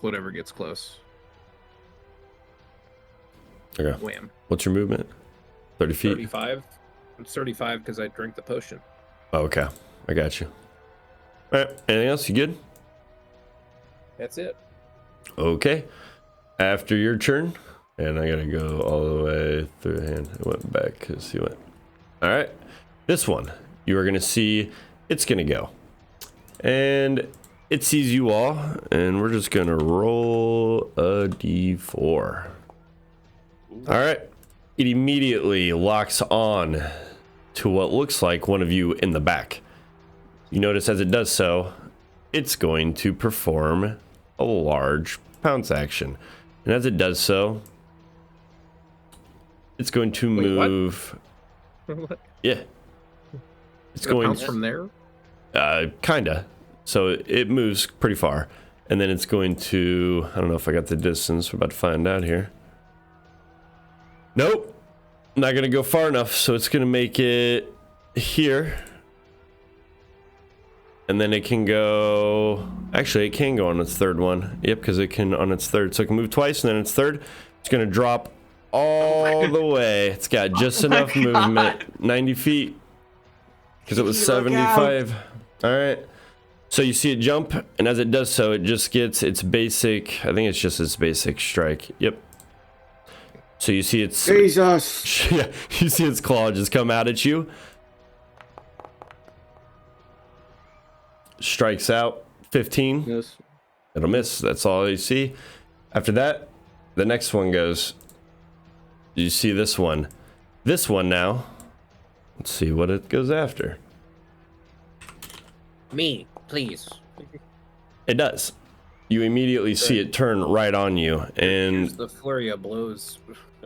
whatever gets close. Okay. Wham. What's your movement? 30 feet? 35. It's 35 because I drank the potion. Oh, okay. I got you. All right. Anything else? You good? That's it. Okay. After your turn, and I gotta go all the way through the hand. It went back because he went. All right. This one, you are gonna see it's gonna go. And it sees you all, and we're just gonna roll a d4. All right. It immediately locks on to what looks like one of you in the back. You notice as it does so, it's going to perform a large pounce action. And as it does so, it's going to move. What? Yeah. It's Gonna going bounce from there? Kinda. So it moves pretty far. And then it's going to, I don't know if I got the distance. We're about to find out here. Nope. Not going to go far enough. So it's going to make it here. And then it can go, actually it can go on its third one. Yep, because it can on its third. So it can move twice and then its third. It's going to drop all the way. It's got just enough movement. 90 feet. Because it was 75. All right. So you see it jump, and as it does so, it just gets its basic, I think it's just its basic strike. Yep. So you see its... Jesus! Yeah, you see its claw just come out at you. Strikes out. 15. Yes. It'll miss. That's all you see. After that, the next one goes. You see this one. This one now. Let's see what it goes after. Me, please. It does. You immediately see it turn right on you, and Here's the flurry of blows.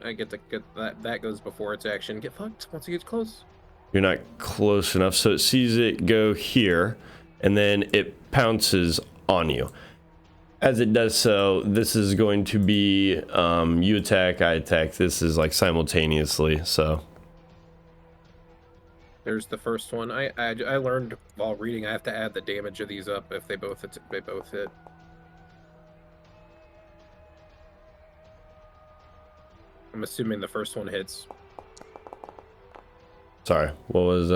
I get to get that. That goes before its action. Get fucked once it gets close. you're not close enough. So it sees it go here, and then it pounces on you. As it does so, this is going to be you attack, I attack. This is like simultaneously. So There's the first one. I learned while reading I have to add the damage of these up if they both hit. I'm assuming the first one hits. sorry, what was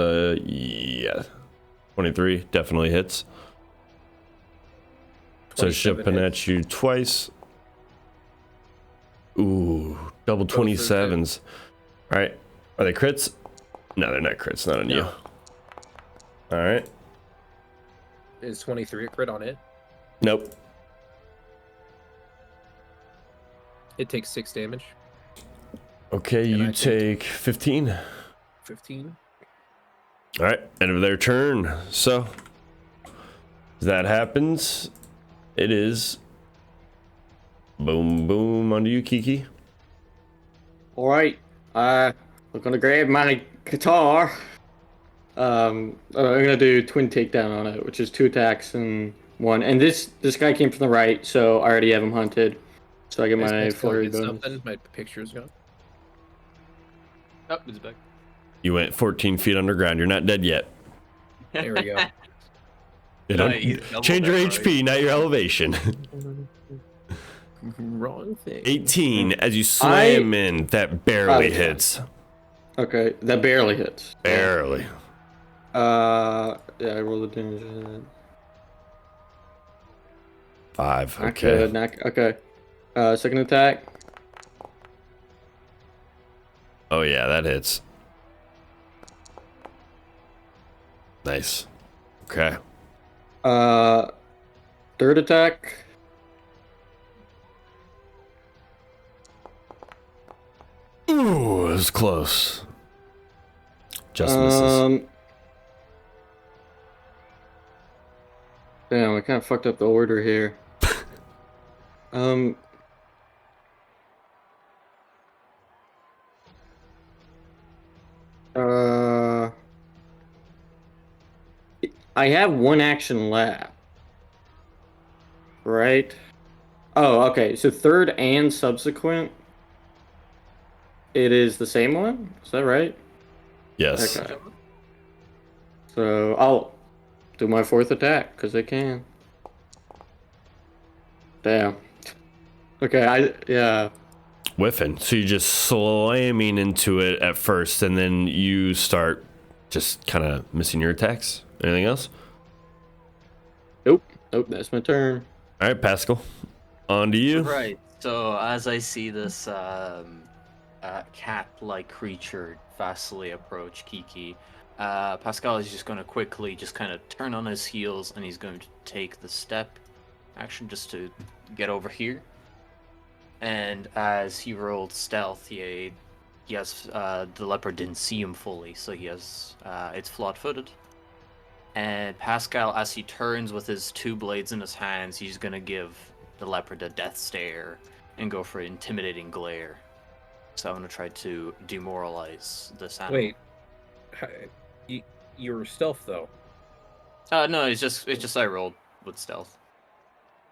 yeah, 23 definitely hits. So 27 shipping hits. at you twice. Ooh, double 27s. All right, are they crits? No, they're not crits. Not on you. All right. Is 23 a crit on it? Nope. It takes 6 damage. Okay, And you I take 15. 15. All right, end of their turn. So as that happens, it is boom, boom onto you, Kiki. All right. We're gonna grab my guitar. I'm gonna do twin takedown on it, which is 2 attacks and 1. And this guy came from the right, so I already have him hunted. So I get my flurry bonus. Something. My picture's gone. Oh, it's back. You went 14 feet underground. You're not dead yet. There we go. You don't- Nice, double change your that, HP, not your elevation. Wrong thing. 18 as you slam in. That barely hits. Okay, that barely hits. Barely. Yeah, I roll the damage. 5. Not Okay. good, okay. Second attack. Oh yeah, that hits. Nice. Okay. Third attack. Ooh, it was close. Just misses. Damn, I kind of fucked up the order here. I have 1 action left. Right? Oh, okay. So third and subsequent, it is the same one? Is that right? Yes. Okay. So I'll do my 4th attack because I can. Damn. Okay, yeah. Whiffing. So you're just slamming into it at first, and then you start just kind of missing your attacks. Anything else? Nope, that's my turn. All right, Pascal. On to you. Right. So as I see this cat-like creature vastly approach Kiki, Pascal is just going to quickly just kind of turn on his heels, and he's going to take the step action just to get over here. And as he rolled stealth, he has the leopard didn't see him fully, so he has it's flat-footed. And Pascal, as he turns with his 2 blades in his hands, he's gonna give the leopard a death stare and go for intimidating glare. So I'm gonna try to demoralize this animal. Wait, you're stealth though. No, it's just I rolled with stealth.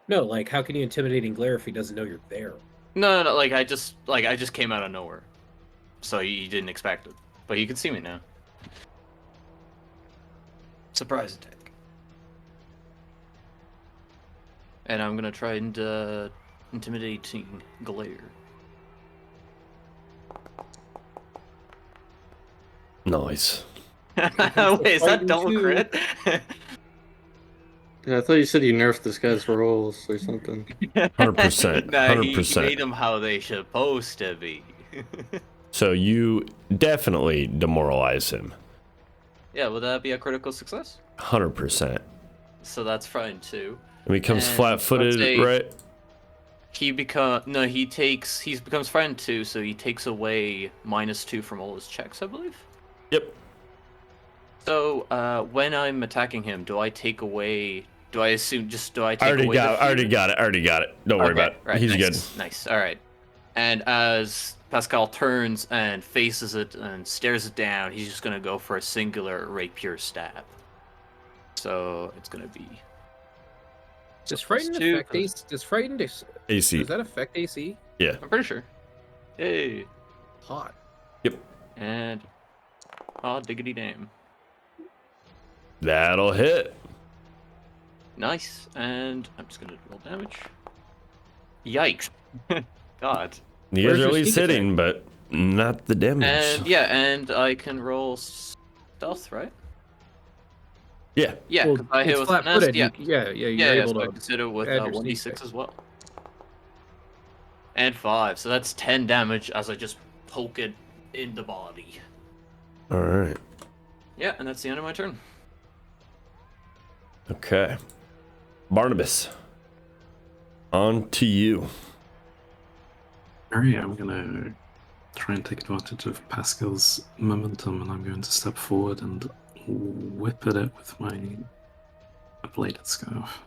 No, like how can you intimidate and glare if he doesn't know you're there? No, like I just came out of nowhere, so you didn't expect it, but you can see me now. Surprise attack. And I'm gonna try and intimidating glare. Nice. Wait, is that double crit? Yeah, I thought you said you nerfed this guy's rolls or something. 100%. Nah, he 100%. made them how they supposed to be. So you definitely demoralize him. Yeah, would that be a critical success? 100%. So that's fine too. And becomes And flat-footed, let's say- right? He becomes frightened too, so he takes away -2 from all his checks, I believe. Yep. So when I'm attacking him, do I take away? Do I assume do I take I already away? got it. Don't worry about it. Right, He's nice, good. Nice. All right. And as Pascal turns and faces it and stares it down, he's just gonna go for a singular rapier stab. So it's gonna be. Does frightened +2, affect AC? Does frightened AC. does that affect AC? Yeah. I'm pretty sure. Hey. Hot. And oh, diggity damn. That'll hit. Nice. And I'm just gonna roll damage. Yikes. God. You Where's guys are your at least sneak hitting, but not the damage. And yeah, and I can roll stealth, right? Yeah. Yeah, Well, 'cause I hit it's with flat-footed. finesse, You're Yeah, able so I to. consider with add your 1d6 sneak as well. And 5, so that's 10 damage as I just poke it in the body. All right. Yeah, and that's the end of my turn. Okay. Barnabas. On to you. Alright, I'm gonna try and take advantage of Pascal's momentum, and I'm going to step forward and whip at it with my bladed scarf.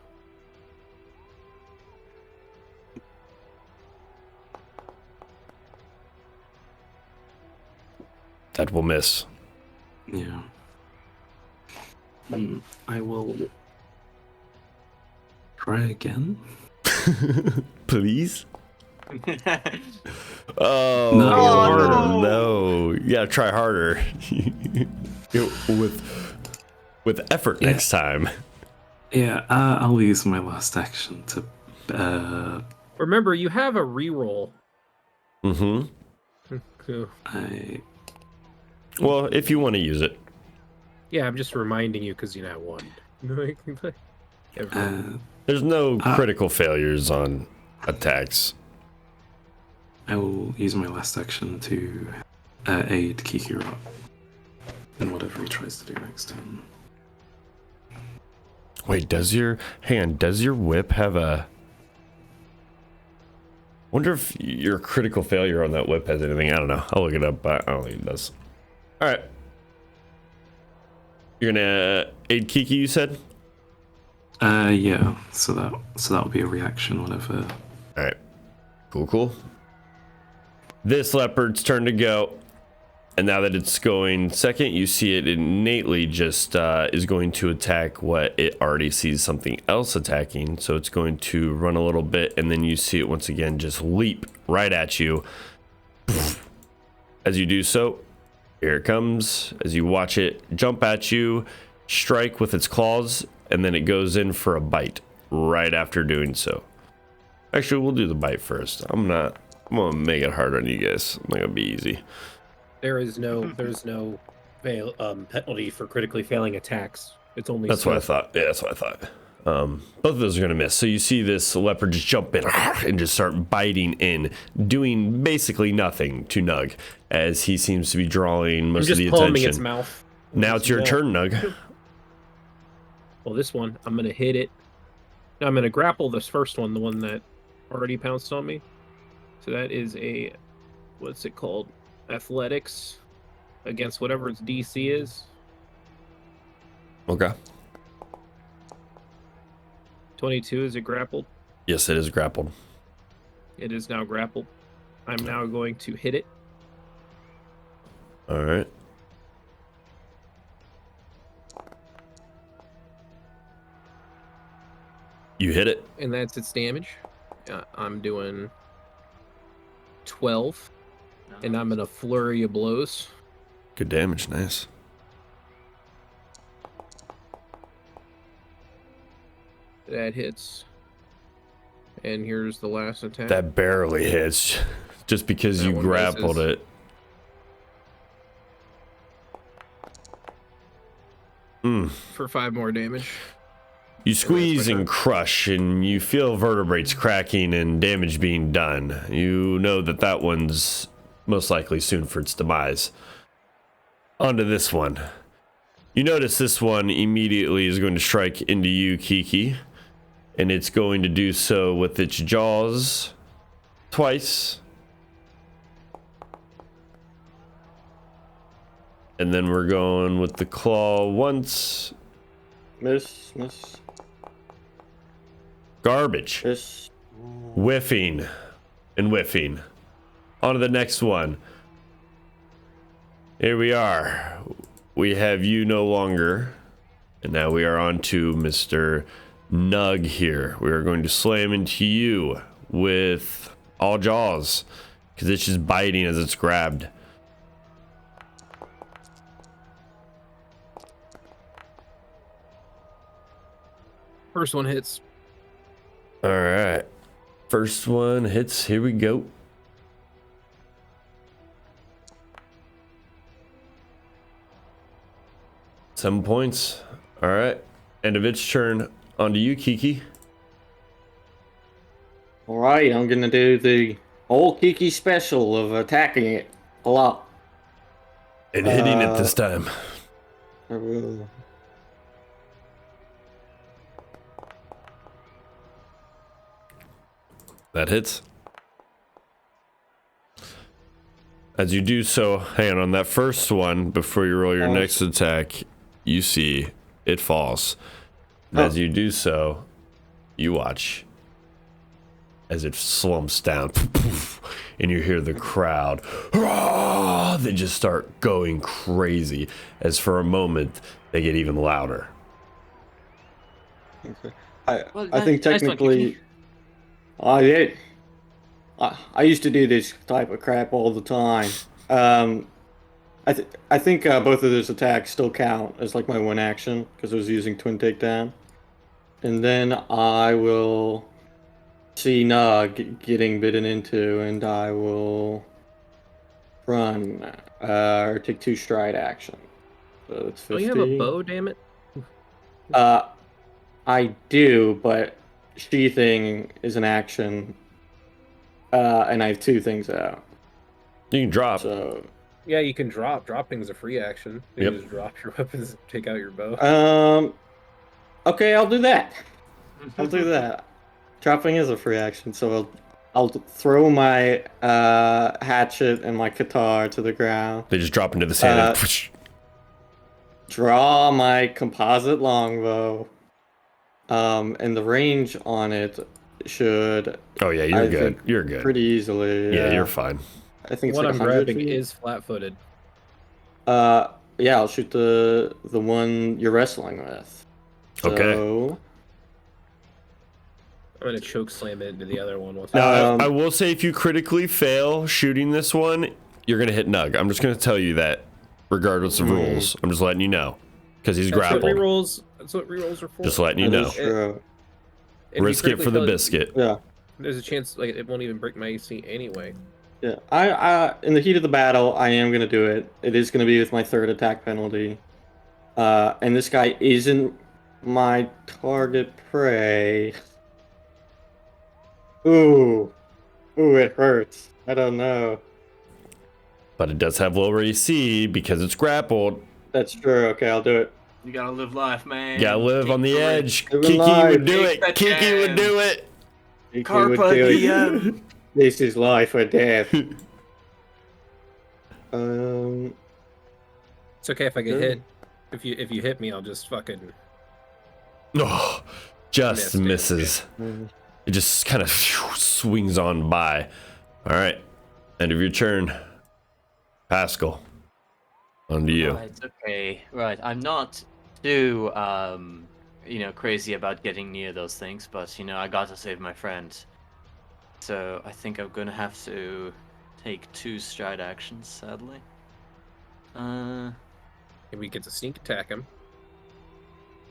That will miss. Yeah. I will try again. Please? Oh, No. no. You gotta try harder. with effort Yeah. next time. Yeah, I'll use my last action to. Remember, you have a reroll. Mm-hmm. Cool. Well, if you want to use it. Yeah, I'm just reminding you because you now won. There's no critical failures on attacks. I will use my last action to aid Kikiro in whatever he tries to do next turn. Wait, does your whip have a... Wonder if your critical failure on that whip has anything. I don't know. I'll look it up, but I don't think it does. All right. You're gonna aid Kiki, you said? Yeah. So that'll be a reaction whenever. All right. Cool. This leopard's turn to go. And now that it's going second, you see it innately just is going to attack what it already sees something else attacking. So it's going to run a little bit, and then you see it once again just leap right at you. As you do so, here it comes. As you watch it jump at you, strike with its claws, and then it goes in for a bite right after doing so. Actually, we'll do the bite first. I'm gonna make it hard on you guys. I'm not gonna be easy. There's no penalty for critically failing attacks. It's only That's what I thought. Yeah, that's what I thought. Both of those are gonna miss. So you see this leopard just jump in and just start biting in, doing basically nothing to Nug, as he seems to be drawing most of the attention. Its mouth. Now it's your turn, Nug. Well, this one, I'm gonna hit it. No, I'm gonna grapple this first one, the one that already pounced on me. So that is a, what's it called? Athletics against whatever its DC is. Okay. 22, is it grappled? Yes, it is grappled. It is now grappled. I'm now going to hit it. All right. You hit it. And that's its damage. I'm doing 12. And I'm in a flurry of blows. Good damage, nice. That hits. And here's the last attack. That barely hits, just because you grappled it. For 5 more damage. You squeeze and crush, and you feel vertebrates cracking and damage being done. You know that one's most likely soon for its demise. Onto this one. You notice this one immediately is going to strike into you, Kiki. And it's going to do so with its jaws twice. And then we're going with the claw once. Miss. Garbage. Miss. Whiffing and whiffing. On to the next one. Here we are. We have you no longer. And now we are on to Mr. Nug here. We are going to slam into you with all jaws, because it's just biting as it's grabbed. First one hits. All right. First one hits. Here we go. Seven points. All right. End of its turn. On to you, Kiki. Alright, I'm gonna do the old Kiki special of attacking it a lot. And hitting it this time. I will. That hits. As you do so, hang on that first one, before you roll your next attack, you see it falls. And as you do so, you watch as it slumps down, and you hear the crowd. They just start going crazy, as for a moment, they get even louder. Okay. I think technically, I used to do this type of crap all the time. I think both of those attacks still count as like my one action, because I was using twin takedown. And then I will see Nug getting bitten into, and I will run or take 2 stride action. So it's 50. Oh, you have a bow, damn it? I do, but sheathing is an action, and I have 2 things out. You can drop. So Yeah, you can drop. Dropping is a free action. You Yep. just drop your weapons and take out your bow. Okay, I'll do that. I'll do that. Dropping is a free action, so I'll throw my hatchet and my guitar to the ground. They just drop into the sand. And Draw my composite longbow. And the range on it should. oh yeah, you're good. You're good. Pretty easily. Yeah, you're fine. I think it's What like I'm 100 grabbing feet. is flat-footed. Yeah, I'll shoot the one you're wrestling with. Okay. So, I'm gonna choke slam it into the other one. Now, I will say, if you critically fail shooting this one, you're gonna hit Nug. I'm just gonna tell you that, regardless of rules. I'm just letting you know, because he's That's what grappled. rerolls are for. Just letting you know. True. If you Risk it for the critically fail, biscuit. Yeah. There's a chance like it won't even break my AC anyway. Yeah. I in the heat of the battle, I am gonna do it. It is gonna be with my 3rd attack penalty. And this guy isn't my target prey. Ooh, it hurts. I don't know. But it does have lower AC because it's grappled. That's true. Okay, I'll do it. You gotta live life, man. You gotta live Take on the edge. Live Kiki alive. would do Take it. that Kiki would chance. do it. He would Carpa do it. diem. This is life or death. It's okay if I get hit. If you hit me, I'll just fucking. Oh, just Missed it. misses. It just kind of swings on by. All right. End of your turn. Pascal. On to you. Right, okay. Right. I'm not too crazy about getting near those things, but I got to save my friend. So I think I'm gonna have to take 2 stride actions, sadly. Maybe we get to sneak attack him.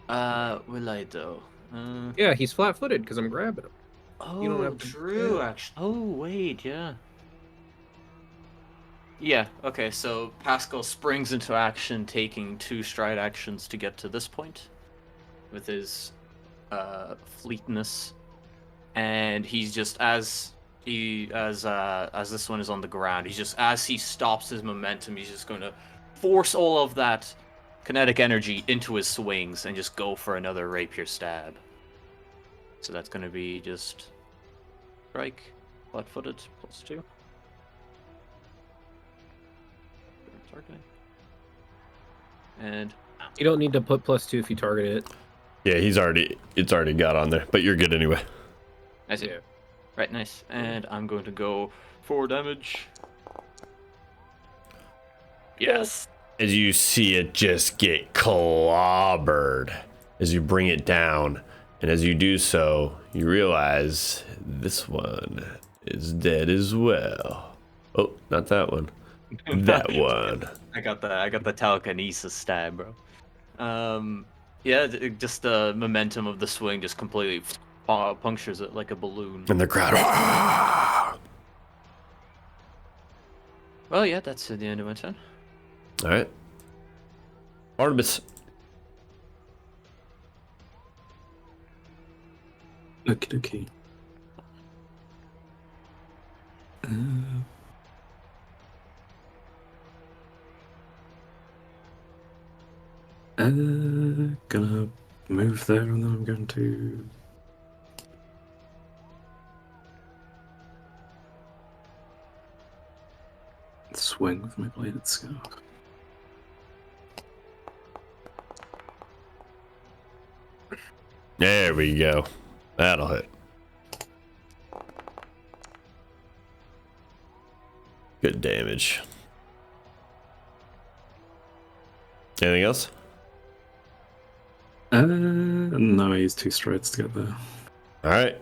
Will I though? Yeah, he's flat-footed because I'm grabbing him. Oh, You don't have to- true. Actually. Oh, wait. Yeah. Yeah. Okay. So Pascal springs into action, taking 2 stride actions to get to this point, with his fleetness, and he's just as this one is on the ground. He's just as he stops his momentum, he's just going to force all of that kinetic energy into his swings and just go for another rapier stab. So that's going to be just strike, flat-footed, +2. Targeting. And You don't need to put +2 if you target it. Yeah, it's already got on there, but you're good anyway. I see. Yeah. Right, nice. And I'm going to go 4 damage. Yes. As you see it just get clobbered as you bring it down. And as you do so, you realize this one is dead as well. Oh, not that one. That one. I got the telekinesis stab, bro. Yeah, just the momentum of the swing just completely punctures it like a balloon. And the crowd. "Ah!" Well, yeah, that's the end of my turn. All right. Artemis. Okie dokie. Gonna move there, and then I'm going to swing with my bladed scarf. There we go. That'll hit. Good damage. Anything else? No, I used 2 strides to get there. All right.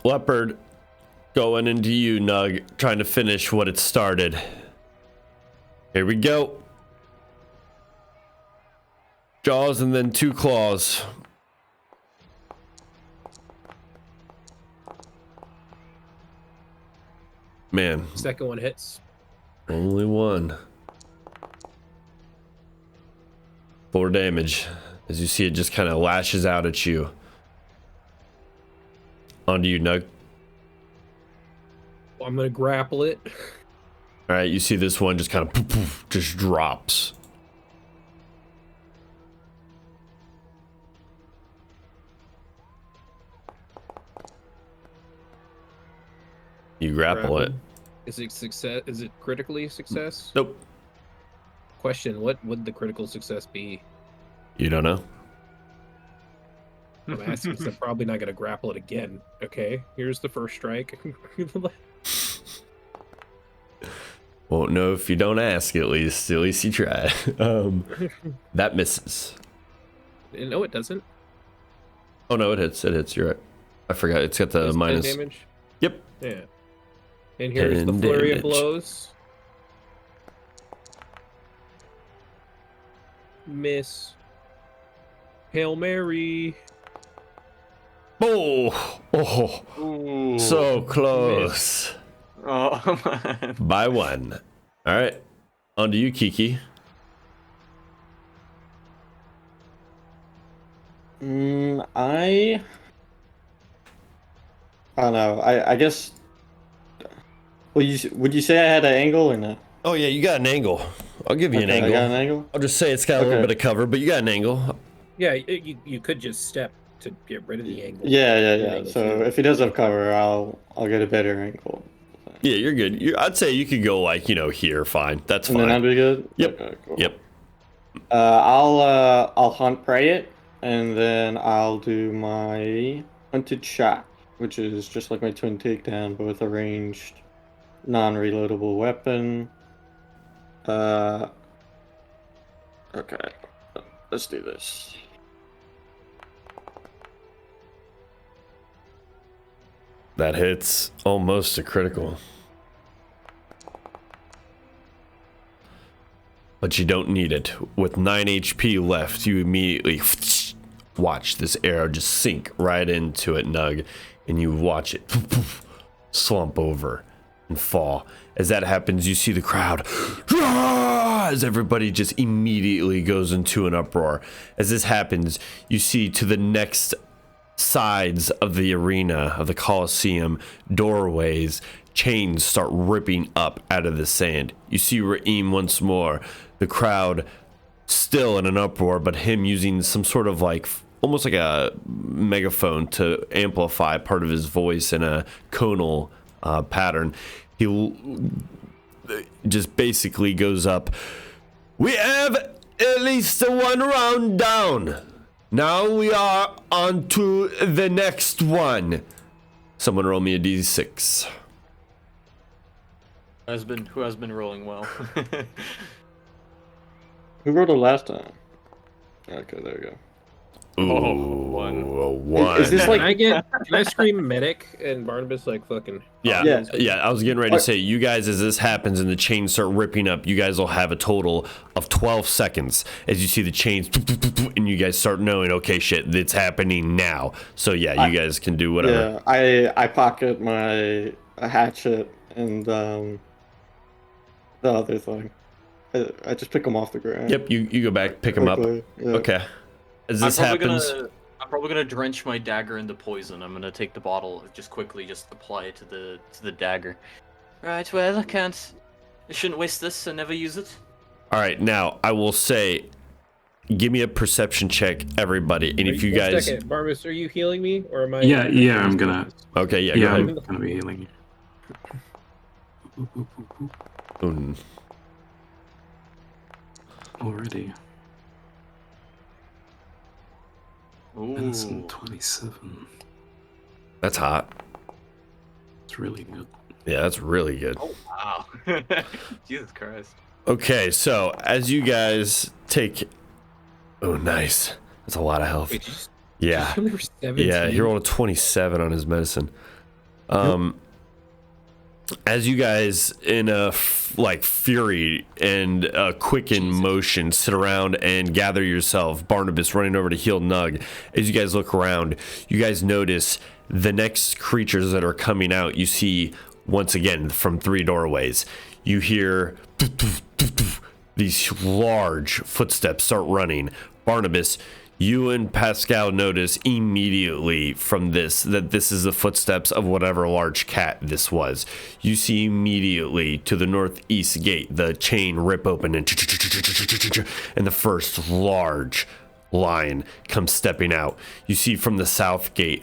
Leopard going into you, Nug, trying to finish what it started. Here we go. Jaws and then 2 claws. Man, Second one hits. only 1. 4 damage as you see it just kind of lashes out at you. Onto you, Nug. I'm gonna grapple it. All right, you see this one just kind of poof, poof, just drops. You grapple it. Is it success? Is it critically success? Nope. Question: what would the critical success be? You don't know. I'm asking because I'm probably not gonna grapple it again. Okay, here's the first strike. Won't know if you don't ask. At least you try. That misses. No, it doesn't. Oh no, it hits. It hits. You're right. I forgot. It's got the It's 10 minus. damage. Yep. Yeah. And here's the 10 flurry of damage. blows. miss. Hail Mary. Oh, Ooh. so close. Oh, man. By one. All right. On to you, Kiki. I don't know. I guess. Well, would you say I had an angle or no? Oh, yeah, you got an angle. I'll give you an Okay, angle. I got an angle. I'll just say it's got a little Okay. bit of cover, but you got an angle. Yeah, you could just step to get rid of the angle. Yeah. So if he does have cover, I'll get a better angle. Yeah, you're good. I'd say you could go like, here, fine. That's And fine. then I'd be good. Yep. Okay, cool. Yep. I'll hunt prey it, and then I'll do my hunted shot, which is just like my twin takedown, but with a ranged, non-reloadable weapon. Okay, let's do this. That hits almost a critical. But you don't need it. With 9 HP left, you immediately watch this arrow just sink right into it, Nug, and you watch it slump over and fall. As that happens, you see the crowd as everybody just immediately goes into an uproar. As this happens, you see to the next sides of the arena, of the Colosseum, doorways, chains start ripping up out of the sand. You see Raim once more, the crowd still in an uproar, but him using some sort of like almost like a megaphone to amplify part of his voice in a conal pattern. He just basically goes up, "We have at least one round down. Now we are on to the next one." Someone roll me a d6. Who has been rolling well? Who rolled it last time? Okay, there we go. Ooh, Oh, one. a one. Is this like- Can I scream medic and Barnabas like fucking? Yeah. I was getting ready to say, you guys, as this happens and the chains start ripping up, you guys will have a total of 12 seconds as you see the chains, and you guys start knowing, okay, shit, it's happening now. So yeah, you guys can do whatever. Yeah, I pocket my hatchet and the other thing. I just pick them off the ground. Yep, you go back, pick them up. Quickly, yeah. Okay. As this happens, I'm probably gonna drench my dagger in the poison. I'm gonna take the bottle, just quickly, just apply it to the dagger. Right. Well, I shouldn't waste this and never use it. all right, now I will say, give me a perception check, everybody. And if you One guys, second. Barnabas, are you healing me or am I? Yeah, I'm gonna. okay, yeah, Yeah, go I'm ahead. gonna be healing you. Already. Ooh. Innocent 27. That's hot. It's really good. Yeah, that's really good. Oh wow. Jesus Christ. Okay, so as you guys take, oh, nice. That's a lot of health. Wait, did you Yeah. only were 17? Yeah, he rolled a 27 on his medicine. As you guys, in a fury and a quicken motion, sit around and gather yourself, Barnabas running over to heal Nug. As you guys look around, you guys notice the next creatures that are coming out. You see, once again, from 3 doorways. You hear these large footsteps start running. Barnabas, you and Pascal notice immediately from this that this is the footsteps of whatever large cat this was. You see immediately to the northeast gate the chain rip open and the first large lion comes stepping out. You see from the south gate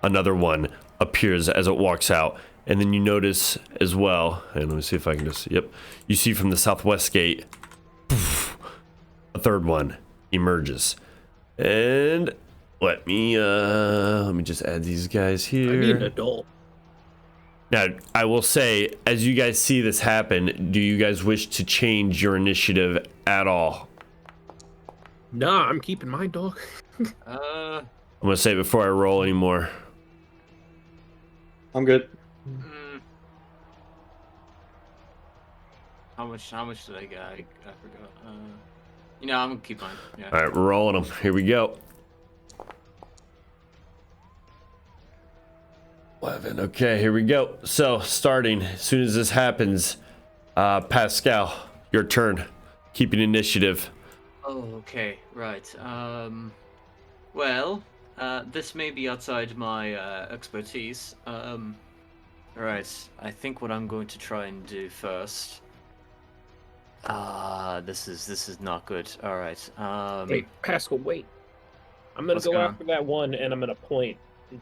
another one appears as it walks out. And then you notice as well, and let me see if I can just, yep. You see from the southwest gate, a third one emerges. And let me just add these guys here. I need an adult. Now, I will say, as you guys see this happen, do you guys wish to change your initiative at all? Nah, I'm keeping my dog. I'm gonna say it before I roll anymore. I'm good. How much did I get? I forgot. I'm gonna keep mine. Yeah. All right, we're rolling them. Here we go. 11. Okay, here we go. So, starting as soon as this happens, Pascal, your turn. Keeping initiative. Oh, okay, right. Well, this may be outside my expertise. Right. I think what I'm going to try and do first. This is not good. All right. Wait, Pascal, wait. I'm gonna go after that one, and I'm gonna point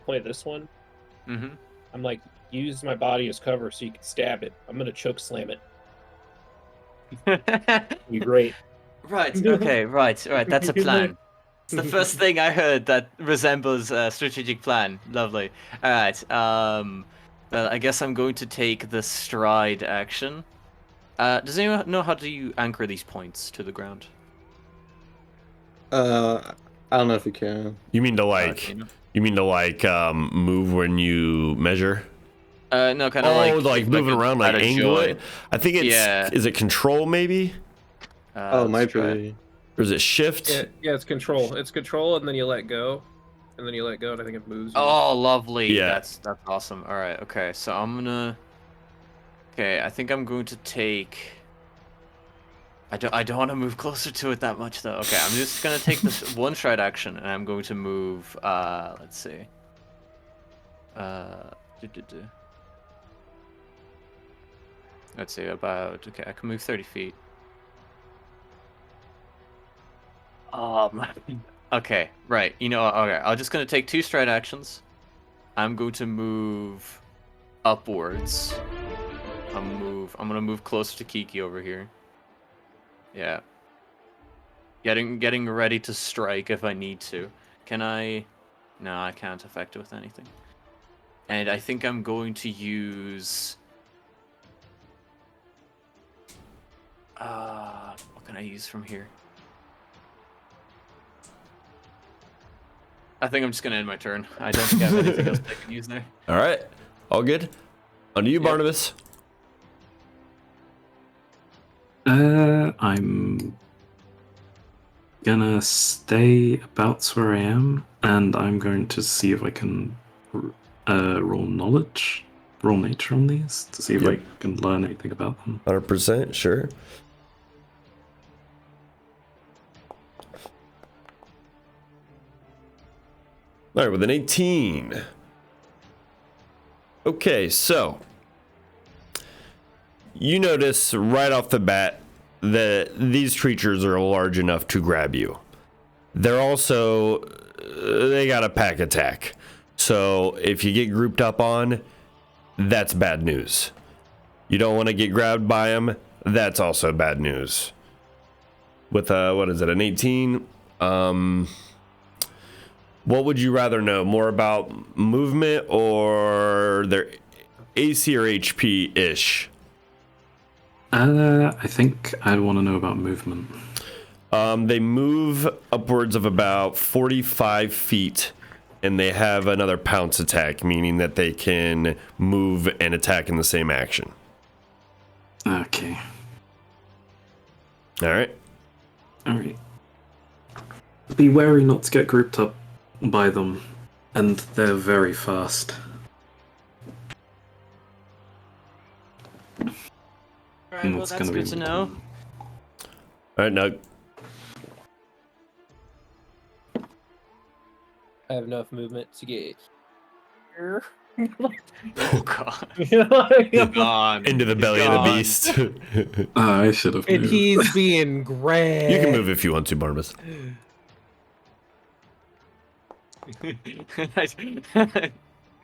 this one. Mm-hmm. I'm like, use my body as cover so you can stab it. I'm gonna choke slam it. Be great. Right. Okay. Right. That's a plan. It's the first thing I heard that resembles a strategic plan. Lovely. All right. Well, I guess I'm going to take the stride action. Does anyone know how do you anchor these points to the ground? I don't know if you can. You mean to move when you measure? No, kind of like moving around, like angle it. I think it's is it control maybe? Might be. Or is it shift? Yeah, it's control. It's control, and then you let go, and then you let go, and I think it moves. Oh, lovely. Yeah. That's awesome. All right. Okay. So I'm gonna. Okay. I think I'm going to take. I don't want to move closer to it that much though. Okay. I'm just gonna take this one stride action, and I'm going to move. Let's see. Let's see about. Okay, I can move 30 feet. Okay, right. Okay. I'm just gonna take 2 stride actions. I'm going to move upwards. I'm gonna move closer to Kiki over here. Yeah. Getting ready to strike if I need to. Can I? No, I can't affect it with anything. And I think I'm going to use. What can I use from here? I think I'm just gonna end my turn. I don't think I have anything else I can use there. All right, all good. On to you, Barnabas. I'm gonna stay about where I am, and I'm going to see if I can roll nature on these to see if I can learn anything about them. 100%, sure. All right, with an 18. Okay, so you notice right off the bat that these creatures are large enough to grab you. They're also, they got a pack attack. So if you get grouped up on, that's bad news. You don't want to get grabbed by them, that's also bad news. With what is it, an 18? What would you rather know? More about movement or their AC or HP-ish? I think I'd want to know about movement. They move upwards of about 45 feet, and they have another pounce attack, meaning that they can move and attack in the same action. Okay. All right. Be wary not to get grouped up by them, and they're very fast. Alright, well, that's good to know. All right, Nug. I have enough movement to get here. Oh god. Gone. Into the belly of the beast. I should have And moved. he's being grabbed. You can move if you want to, Barnabas.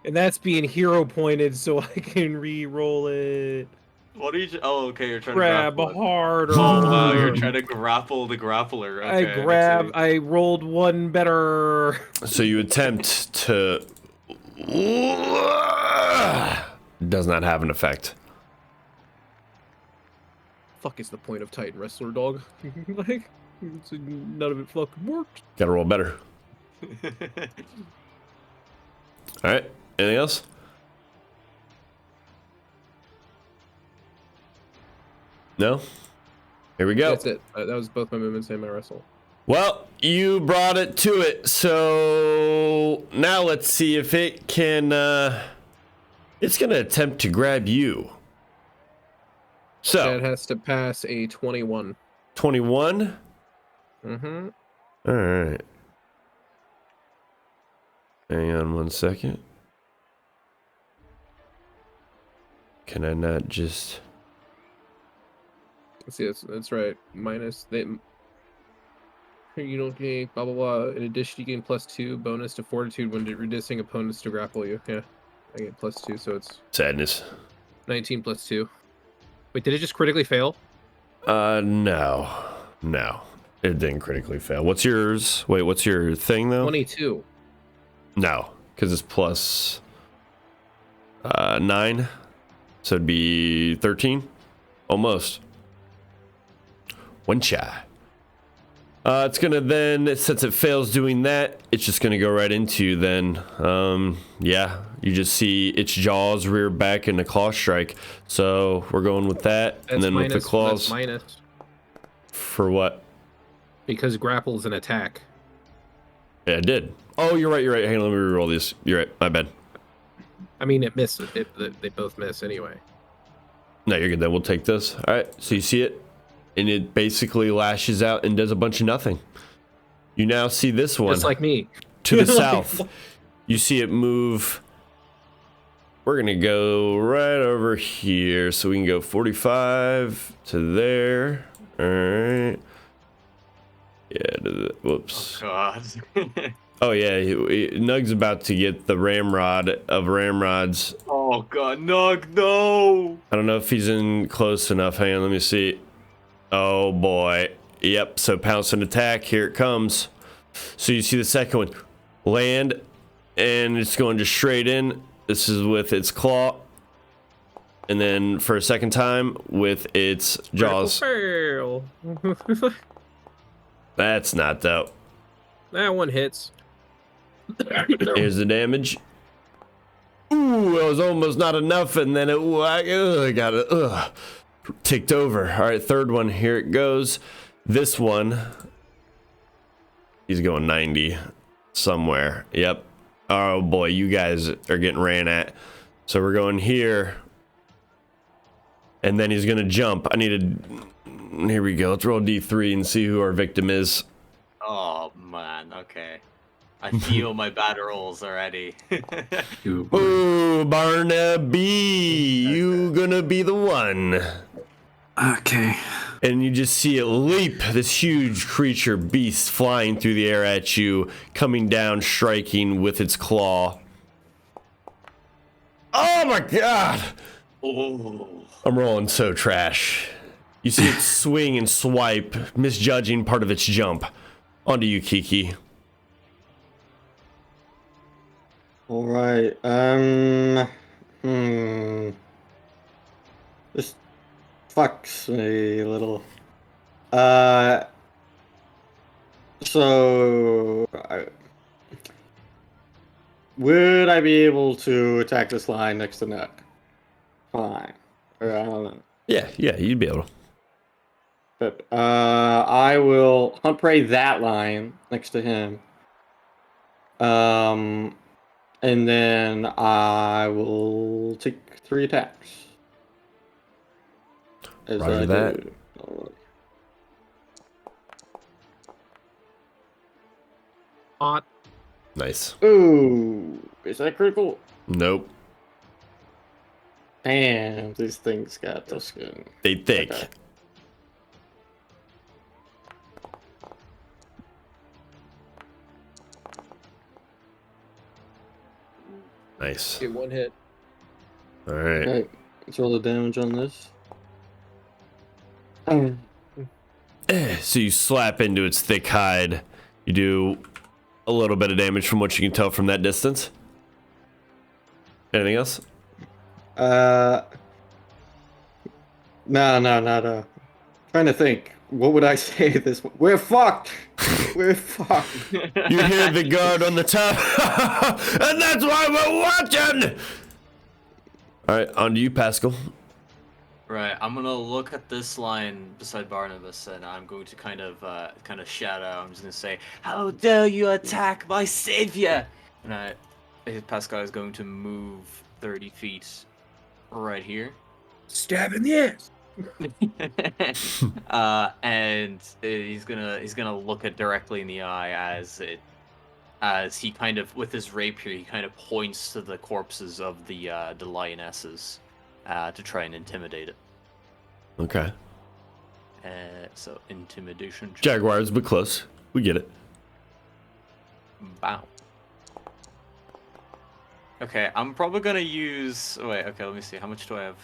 And that's being hero pointed, so I can re-roll it. What are you? Oh, okay. You're trying Grab to grapple. harder. Oh wow, you're trying to grapple the grappler. Okay, I rolled one better. So you attempt to. Does not have an effect. Fuck is the point of Titan Wrestler, dog? Like, none of it fucking worked. Gotta roll better. All right. Anything else? No? Here we go. That's it. That was both my movements and my wrestle. Well, you brought it to it, so now let's see if it can, it's going to attempt to grab you. So. It has to pass a 21. 21? Mm-hmm. All right. Hang on 1 second. Can I not just... Let's see, that's right. Minus... You don't gain blah blah blah. In addition, you gain +2 bonus to fortitude when reducing opponents to grapple you. Yeah, I get +2, so it's Sadness. 19 +2. Wait, did it just critically fail? No. It didn't critically fail. What's yours? Wait, what's your thing though? 22. No, because it's plus 9, so it'd be 13, almost. One shy. It's gonna then, since it fails doing that, it's just gonna go right into you then. Yeah, you just see its jaws rear back in a claw strike. So we're going with that, That's and then minus, with the claws. that's minus. For what? Because grapple is an attack. Yeah, it did. Oh, you're right. Hang on, let me reroll these. You're right. My bad. I mean, it missed. They both miss anyway. No, you're good. Then we'll take this. All right. So you see it, and it basically lashes out and does a bunch of nothing. You now see this one. Just like me. To the south. You see it move. We're going to go right over here. So we can go 45 to there. All right. Yeah. Whoops. Oh, God. Oh, yeah. Nug's about to get the ramrod of ramrods. Oh, God. Nug, no. I don't know if he's in close enough. Hang on. Let me see. Oh, boy. Yep. So pounce and attack. Here it comes. So you see the second one land, and it's going just straight in. This is with its claw, and then for a second time with its jaws. That's not dope. That one hits. Here's the damage. Ooh, it was almost not enough, and then it got it ticked over. All right, third one. Here it goes. This one, he's going 90 somewhere. Yep. Oh boy, you guys are getting ran at. So we're going here, and then he's gonna jump. Here we go. Let's roll D3 and see who our victim is. Oh, man. Okay. I feel my bad rolls already. Ooh, Barnaby, you gonna be the one. Okay. And you just see it leap, this huge creature, beast, flying through the air at you, coming down, striking with its claw. Oh my god! Oh. I'm rolling so trash. You see it swing and swipe, misjudging part of its jump. Onto you, Kiki. All right. This fucks me a little. Would I be able to attack this line next to Nuck? Fine. Or I don't know. Yeah, you'd be able to. But I will hunt prey that line next to him. And then I will take 3 attacks. As Roger I that. do. Hot. Nice. Ooh, is that critical? Nope. Damn, these things got the skin. They thick. Okay. Nice. Get one hit. All right. Okay, let's roll the damage on this. So you slap into its thick hide. You do a little bit of damage from what you can tell from that distance. Anything else? No. Trying to think. What would I say to this one? We're fucked! We're fucked. You hear the guard on the top. And that's why we're watching! Alright, on to you, Pascal. Right, I'm gonna look at this line beside Barnabas, and I'm going to kind of shout out. I'm just gonna say, "How dare you attack my savior!" And Pascal is going to move 30 feet right here. Stab in the ass. And he's gonna look it directly in the eye as he kind of, with his rapier, he kind of points to the corpses of the lionesses to try and intimidate it. Okay. So intimidation check. Jaguars, but close. We get it. Bow. Okay, I'm probably gonna use. Wait, okay, let me see. How much do I have?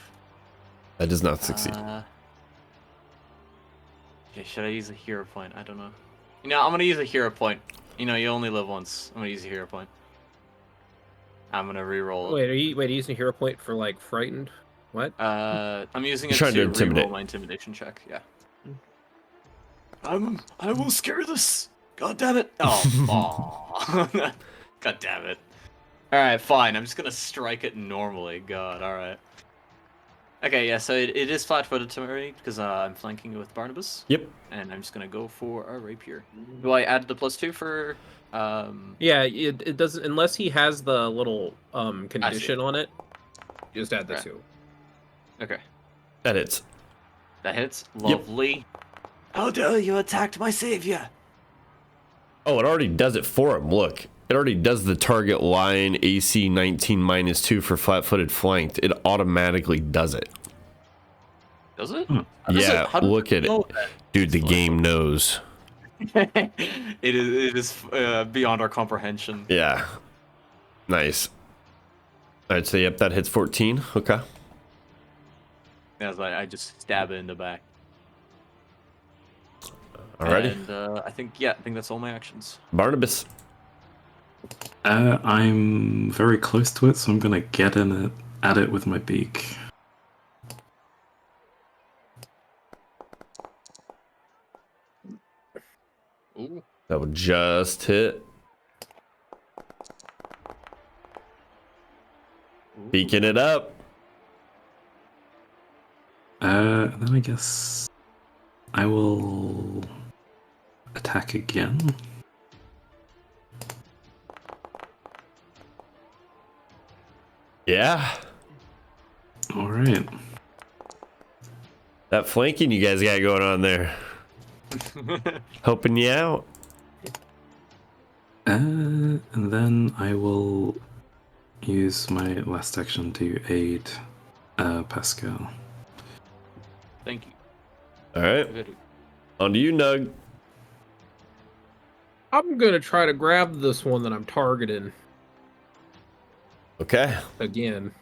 That does not succeed. Okay, should I use a hero point? I don't know. You know, I'm gonna use a hero point. You know, you only live once. I'm gonna use a hero point. I'm gonna reroll it. Wait, are you using a hero point for like frightened? What? I'm using it Trying to intimidate. reroll my intimidation check. Yeah. I will scare this. God damn it. Oh. God damn it. All right, fine. I'm just gonna strike it normally. God. All right. Okay, yeah. So it is flat-footed to me because I'm flanking it with Barnabas. Yep. And I'm just gonna go for a rapier. Do I add the +2 for? Yeah, it doesn't unless he has the little condition on it. Just add the 2. Okay. That hits. That hits. Lovely. Yep. How dare you attacked my savior? Oh, it already does it for him. Look. It already does the target line AC 19 -2 for flat-footed flanked. It automatically does it. Does it? Yeah, look at it. Dude, the game knows. It is beyond our comprehension. Yeah. Nice. Alright, so yep, that hits 14. Okay. Yeah, I just stab it in the back. Alrighty. And I think that's all my actions. Barnabas. I'm very close to it, so I'm gonna get in at it with my beak. Ooh. That would just hit. Beaking it up. Then I guess I will attack again. Yeah. All right. That flanking you guys got going on there. Helping you out. And then I will use my last action to aid Pascal. Thank you. All right. On to you, Nug. I'm gonna try to grab this one that I'm targeting Okay. again.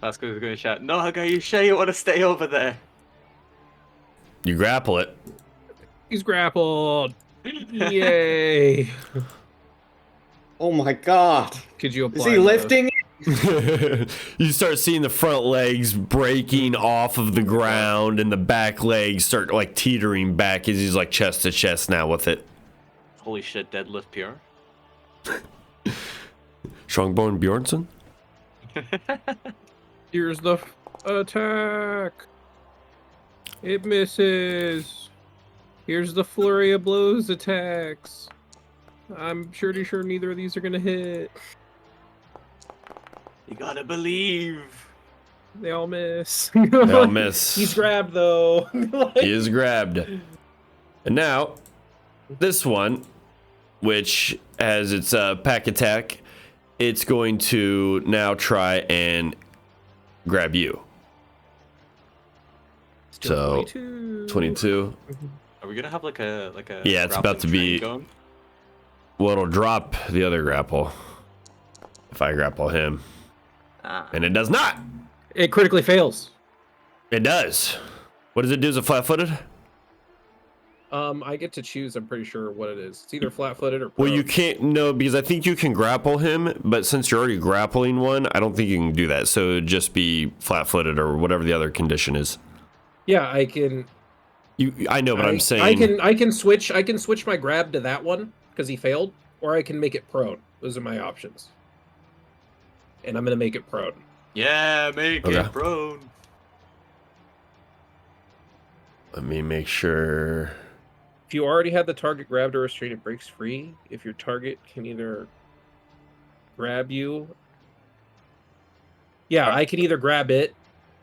Pascal's going to shout, "No, are you sure you want to stay over there?" You grapple it. He's grappled. Yay! Oh my god. Could you apply? Is he lifting? You start seeing the front legs breaking off of the ground and the back legs start like teetering back as he's like chest to chest now with it. Holy shit, deadlift PR. Strongbone Bjornsson? Here's the attack. It misses. Here's the flurry of blows attacks. I'm pretty sure neither of these are gonna hit. You gotta believe. They all miss. They all miss. He's grabbed though. He is grabbed. And now, this one, which has its pack attack, it's going to now try and grab you. Still So 22. Are we gonna have like a Yeah, it's about to be. going? Well, it'll drop the other grapple if I grapple him, and it does not. It critically fails. It does. What does it do? Is it flat-footed? I get to choose. I'm pretty sure what it is. It's either flat-footed or. Well, prone. you can't. No, because I think you can grapple him, but since you're already grappling one, I don't think you can do that. So it'd just be flat-footed or whatever the other condition is. Yeah, I can. I know, but I'm saying I can switch my grab to that one because he failed, or I can make it prone. Those are my options. And I'm gonna make it prone. Yeah, make Okay. it prone. Let me make sure. If you already had the target grabbed or restrained, it breaks free. If your target can either grab you. Yeah, I can either grab it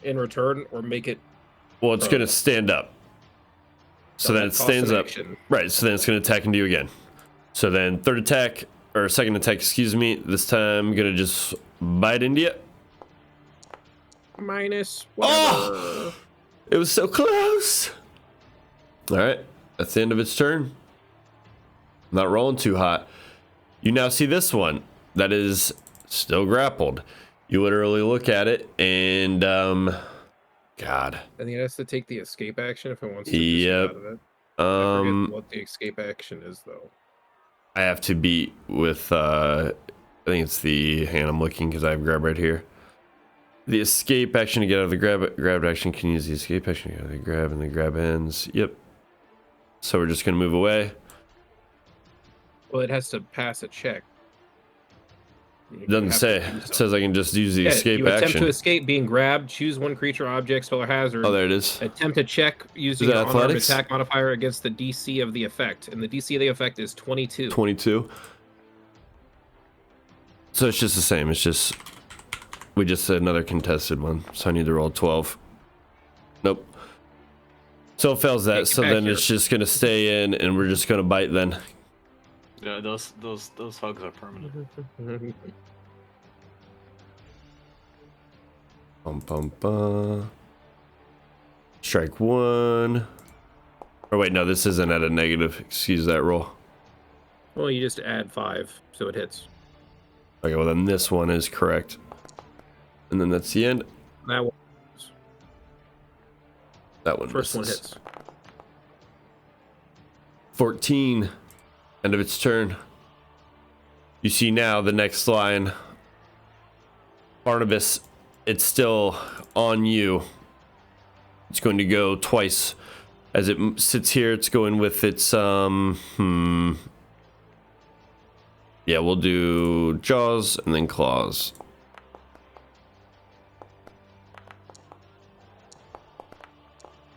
in return or make it. Well, it's going to stand up. So then it stands up. Right, so then it's going to attack into you again. So then third attack, or second attack, excuse me. This time I'm going to just bite into you. Minus whatever. Oh! It was so close. All right, that's the end of its turn. Not rolling too hot. You now see this one that is still grappled. You literally look at it and, God. I think it has to take the escape action if it wants to Yep. get out of it. I forget what the escape action is, though. I have to beat with, I think it's the hand I'm looking because I have grab right here. The escape action to get out of the grab action can use the escape action to get out of the grab, and the grab ends. Yep. So we're just going to move away. Well, it has to pass a check. It doesn't say. It says I can just use the escape you attempt action. to escape being grabbed. Choose one creature, object, spell, or hazard. Oh, there it is. Attempt to check using an unarmed athletics? attack modifier against the DC of the effect. And the DC of the effect is 22. 22. So it's just the same. It's just... We just said another contested one. So I need to roll 12. Nope. So it fails that. So then it's just going to stay in, and we're just going to bite then. Yeah, those hugs are permanent. Bum, bum, bum. Strike one. Or wait, no, this isn't at a negative. Excuse that roll. Well, you just add 5, so it hits. Okay, well then this one is correct. And then that's the end. That one. That one First one misses. hits. 14. End of its turn. You see now the next line. Barnabas, it's still on you. It's going to go twice. As it sits here, it's going with its, Yeah, we'll do jaws and then claws.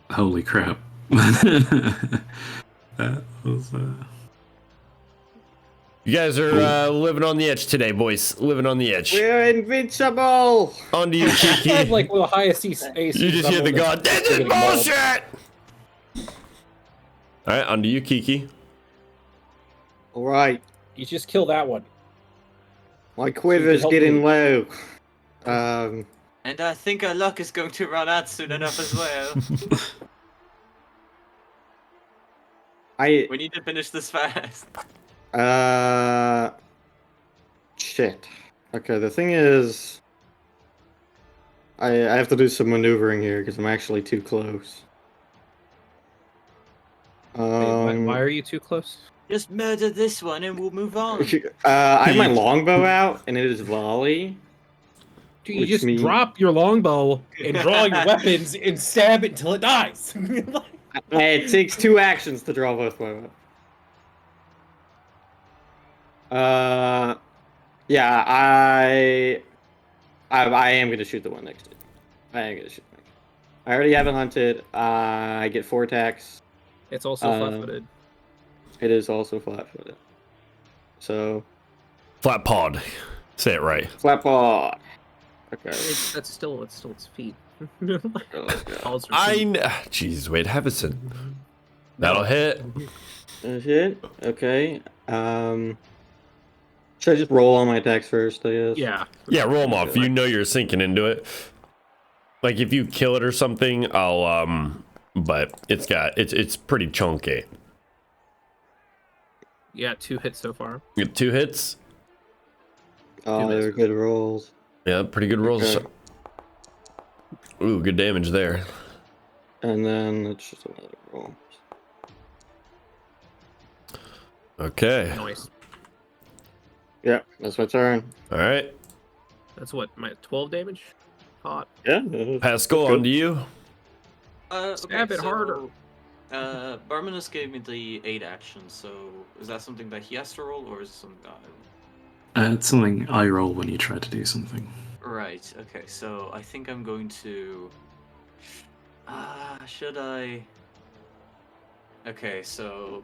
Holy crap. That was... You guys are living on the edge today, boys. Living on the edge. We're invincible! On to you, Kiki. I have like the highest AC. You just hear the god, this is bullshit! Alright, on to you, Kiki. Alright, You just kill that one. my quiver's help getting me. low. And I think our luck is going to run out soon enough as well. We need to finish this fast. Shit. Okay, the thing is... I have to do some maneuvering here, because I'm actually too close. Why are you too close? Just murder this one and we'll move on. I have my longbow out, and it is volley. Dude, you just drop your longbow and draw your weapons and stab it until it dies. It takes 2 actions to draw both my weapons. Yeah, I am gonna shoot the one next to it. I am gonna shoot the next. I already have it hunted. I get 4 attacks. It's also flat-footed. It is also flat-footed. So. Flat pawed. Say it right. Flat paw. Okay. That's still its feet. Jeez, wait, have it. That'll hit. That's it. Okay. Should I just roll all my attacks first, I guess? Yeah. Yeah, roll them off. You know you're sinking into it. Like if you kill it or something, I'll but it's pretty chunky. Yeah, 2 hits so far. You get 2 hits. Oh, they were good rolls. Yeah, pretty good rolls. Okay. Ooh, good damage there. And then it's just another roll. Okay. Nice. Yeah, that's my turn. All right. That's what, my 12 damage? Hot. Yeah. Pascal, on to you. Stab it harder. Barmanus gave me the 8 actions, so is that something that he has to roll, or is it something that I roll? It's something I roll when you try to do something. Right, okay, so I think I'm going to... should I... Okay, so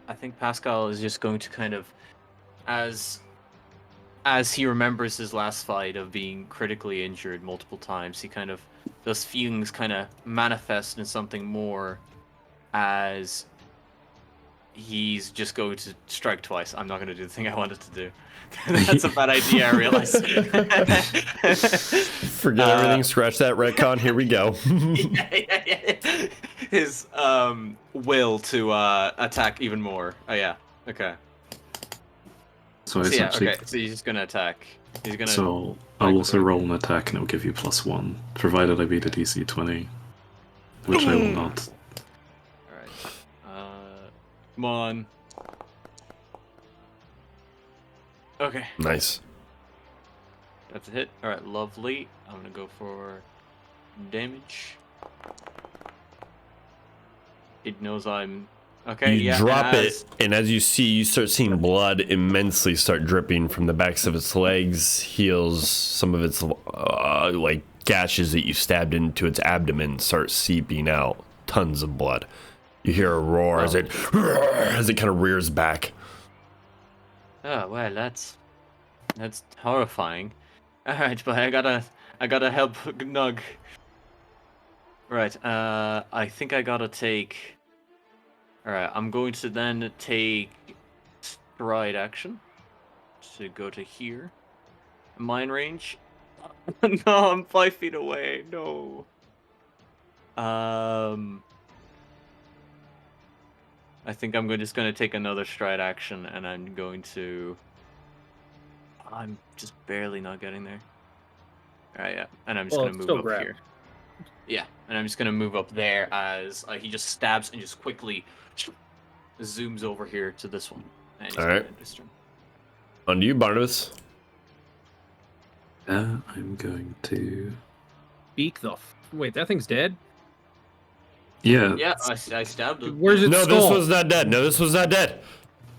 I think Pascal is just going to kind of, as he remembers his last fight of being critically injured multiple times, he kind of, those feelings kind of manifest in something more, as he's just going to strike twice. I'm not going to do the thing I wanted to do. That's a bad idea, I realize. Forget everything, scratch that retcon, here we go. Yeah. His will to attack even more. Oh yeah, okay. So So, it's yeah, actually. okay, so he's just gonna attack. He's gonna... So I'll also roll an attack and it'll give you +1, provided I beat a DC 20, which I will not. Alright. Come on. Okay, Nice. that's a hit. Alright, lovely. I'm gonna go for damage. It knows I'm... Okay, You yeah. drop and it, and as you see, you start seeing blood immensely start dripping from the backs of its legs, heels, some of its like gashes that you stabbed into its abdomen start seeping out. Tons of blood. You hear a roar as it kind of rears back. Oh well, that's horrifying. All right, but I gotta help Nug. Right. I think I gotta take. All right, I'm going to then take stride action to go to here. Mine range. No, I'm 5 feet away. No. I think I'm just going to take another stride action, and I'm going to... I'm just barely not getting there. Alright, yeah. And I'm just going to move up here. Yeah, and I'm just going to move up there as he just stabs and just quickly zooms over here to this one. Alright. On to you, Barnabas. I'm going to... Beak the... Wait, that thing's dead? Yeah. Yeah, I stabbed it. Where's its No, skull? this was not dead. No, this was not dead.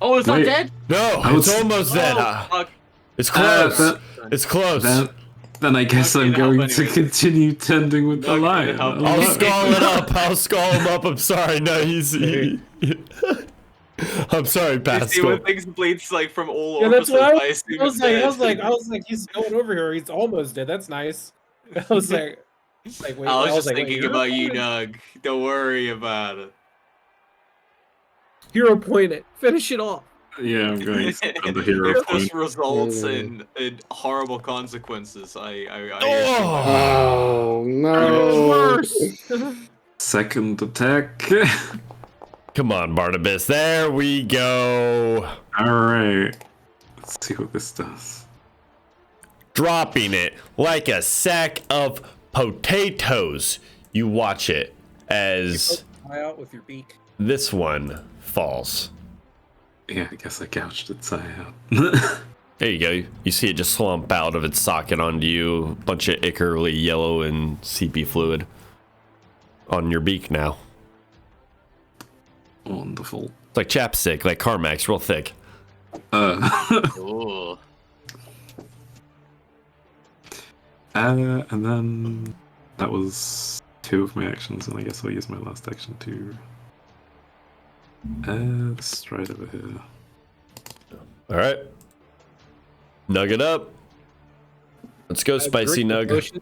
Oh, it's not Wait. dead? No, I was- it's almost dead. Fuck. It's close. that- It's close. Then I guess Okay, I'm now help going to anyway. continue tending with the Okay, lion. help. I'll Hello. skull it up. I'll skull him up. I'm sorry. No, I'm sorry, You see Pascal. when things bleeds like from all Yeah, that's orifices, what I assume was it's like. dead. I was like, he's going over here. He's almost dead. That's nice. I was like, wait. I was just like, thinking wait, about you, alive? Nug. Don't worry about it. Hero point it. Finish it off. Yeah, I'm going to spend the hero If point. this results in horrible consequences, Oh no! Worse. Second attack. Come on, Barnabas. There we go. Alright. Let's see what this does. Dropping it like a sack of potatoes. You watch it as Fly out with your beak. this one falls. Yeah, I guess I gouged its eye out. There you go. You see it just slump out of its socket onto you. A bunch of ickerly yellow and seepy fluid on your beak now. Wonderful. It's like chapstick, like Carmax, real thick. Ooh. And then that was 2 of my actions, and I guess I'll use my last action to stride over here. All right. Nug it up. Let's go, Spicy Nug.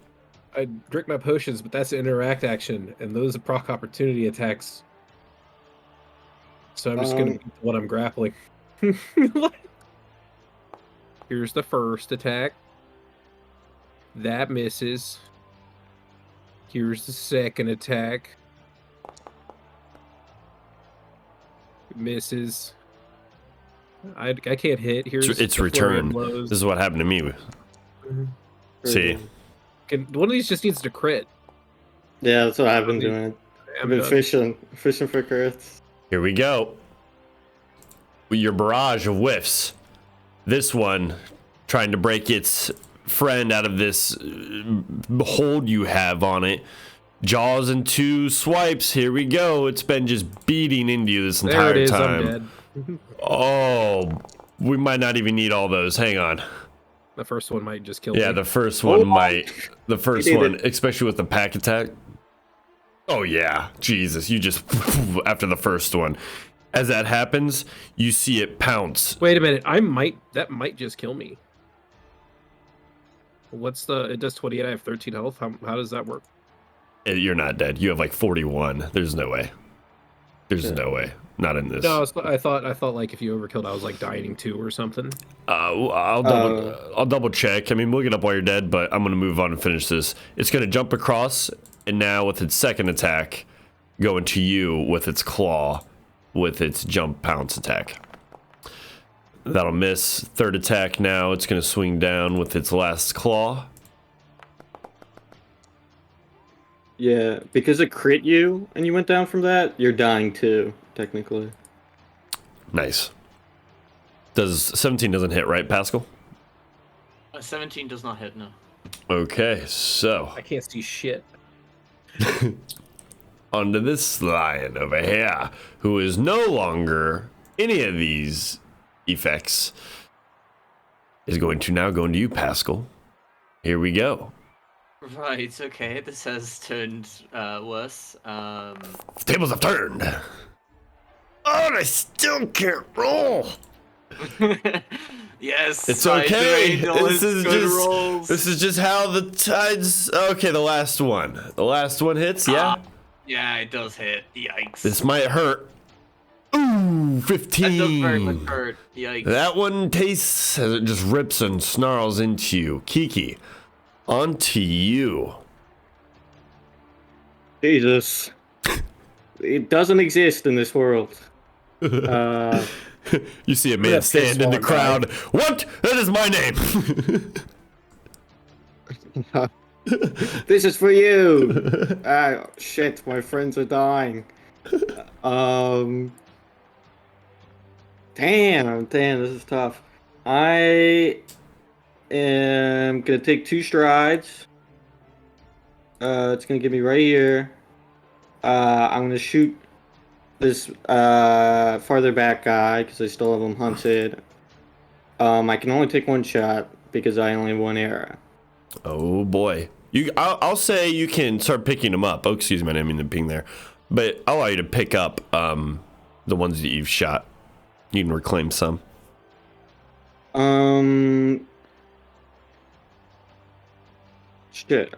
I drink my potions, but that's an interact action, and those are proc opportunity attacks. So I'm just gonna beat what I'm grappling. Here's the first attack. That misses. Here's the second attack. It misses. I can't hit. Here's It's the flurry of return. blows. This is what happened to me. See, One of these just needs to crit. Yeah, that's what I've been doing. I've I'm been done. fishing for crits. here we go. Your barrage of whiffs. This one trying to break its friend out of this hold you have on it. Jaws and 2 swipes. Here we go. It's been just beating into you this There entire it is. time. I'm dead. Oh, we might not even need all those. Hang on. The first one might just kill Yeah, me. the first one Oh, might. The first did one, it. especially with the pack attack. Oh yeah, Jesus! You just after the first one. As that happens, you see it pounce. Wait a minute. That might just kill me. It does 28. I have 13 health. How does that work? You're not dead. You have like 41. There's no way. There's no way. Not in this. No, I thought like if you overkilled, I was like dying too or something. I'll double check. I mean, we'll get up while you're dead, but I'm gonna move on and finish this. It's gonna jump across, and now with its second attack, go into you with its claw, with its jump pounce attack. That'll miss. Third attack now. It's gonna swing down with its last claw. Yeah, because it crit you and you went down from that, you're dying too, technically. Nice. 17 doesn't hit, right, Pascal? 17 does not hit, no. Okay, so I can't see shit. onto this lion over here, who is no longer any of these effects, is going to now go into you, Pascal. Here we go. Right, okay, this has turned worse. The tables have turned. Oh, and I still can't roll. Yes, It's okay. This this is just how the tides. Okay, the last one. The last one hits. Yeah. Yeah, it does hit. Yikes. This might hurt. Ooh, 15. That does very much hurt. Yikes. That one tastes as it just rips and snarls into you. Kiki, onto you. Jesus. It doesn't exist in this world. You see a man stand in the crowd. What? That is my name. This is for you. Shit, my friends are dying. Damn, this is tough. I am gonna take 2 strides. It's gonna get me right here. I'm gonna shoot this farther back guy because I still have him hunted. I can only take 1 shot because I only have 1 arrow. Oh boy. I'll say you can start picking them up. Oh, excuse me, I didn't mean to ping there. But I'll allow you to pick up the ones that you've shot. You can reclaim some. Shit.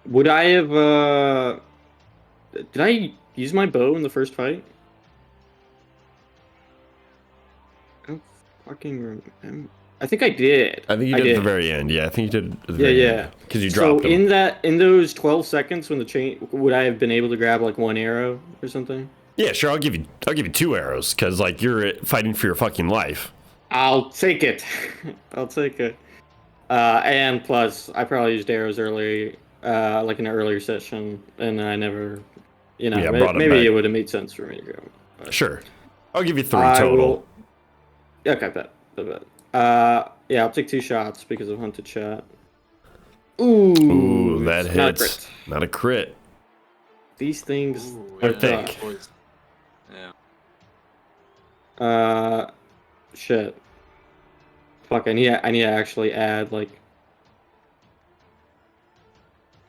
Would I have did I use my bow in the first fight? I don't fucking remember. I think I did. I think you did at the very end. Yeah, I think you did at the very end. Because you dropped them. In those 12 seconds when the chain, would I have been able to grab like 1 arrow or something? Yeah, sure. I'll give you 2 arrows because like you're fighting for your fucking life. I'll take it. I'll take it. And plus, I probably used arrows earlier, like in an earlier session, and I never, maybe it would have made sense for me to go. But sure. I'll give you 3 total. Okay, bet. Yeah, I'll take 2 shots because of hunted shot. Ooh, that hits. Not a crit. These things I think. Yeah. Shit. Fuck, I need to actually add like.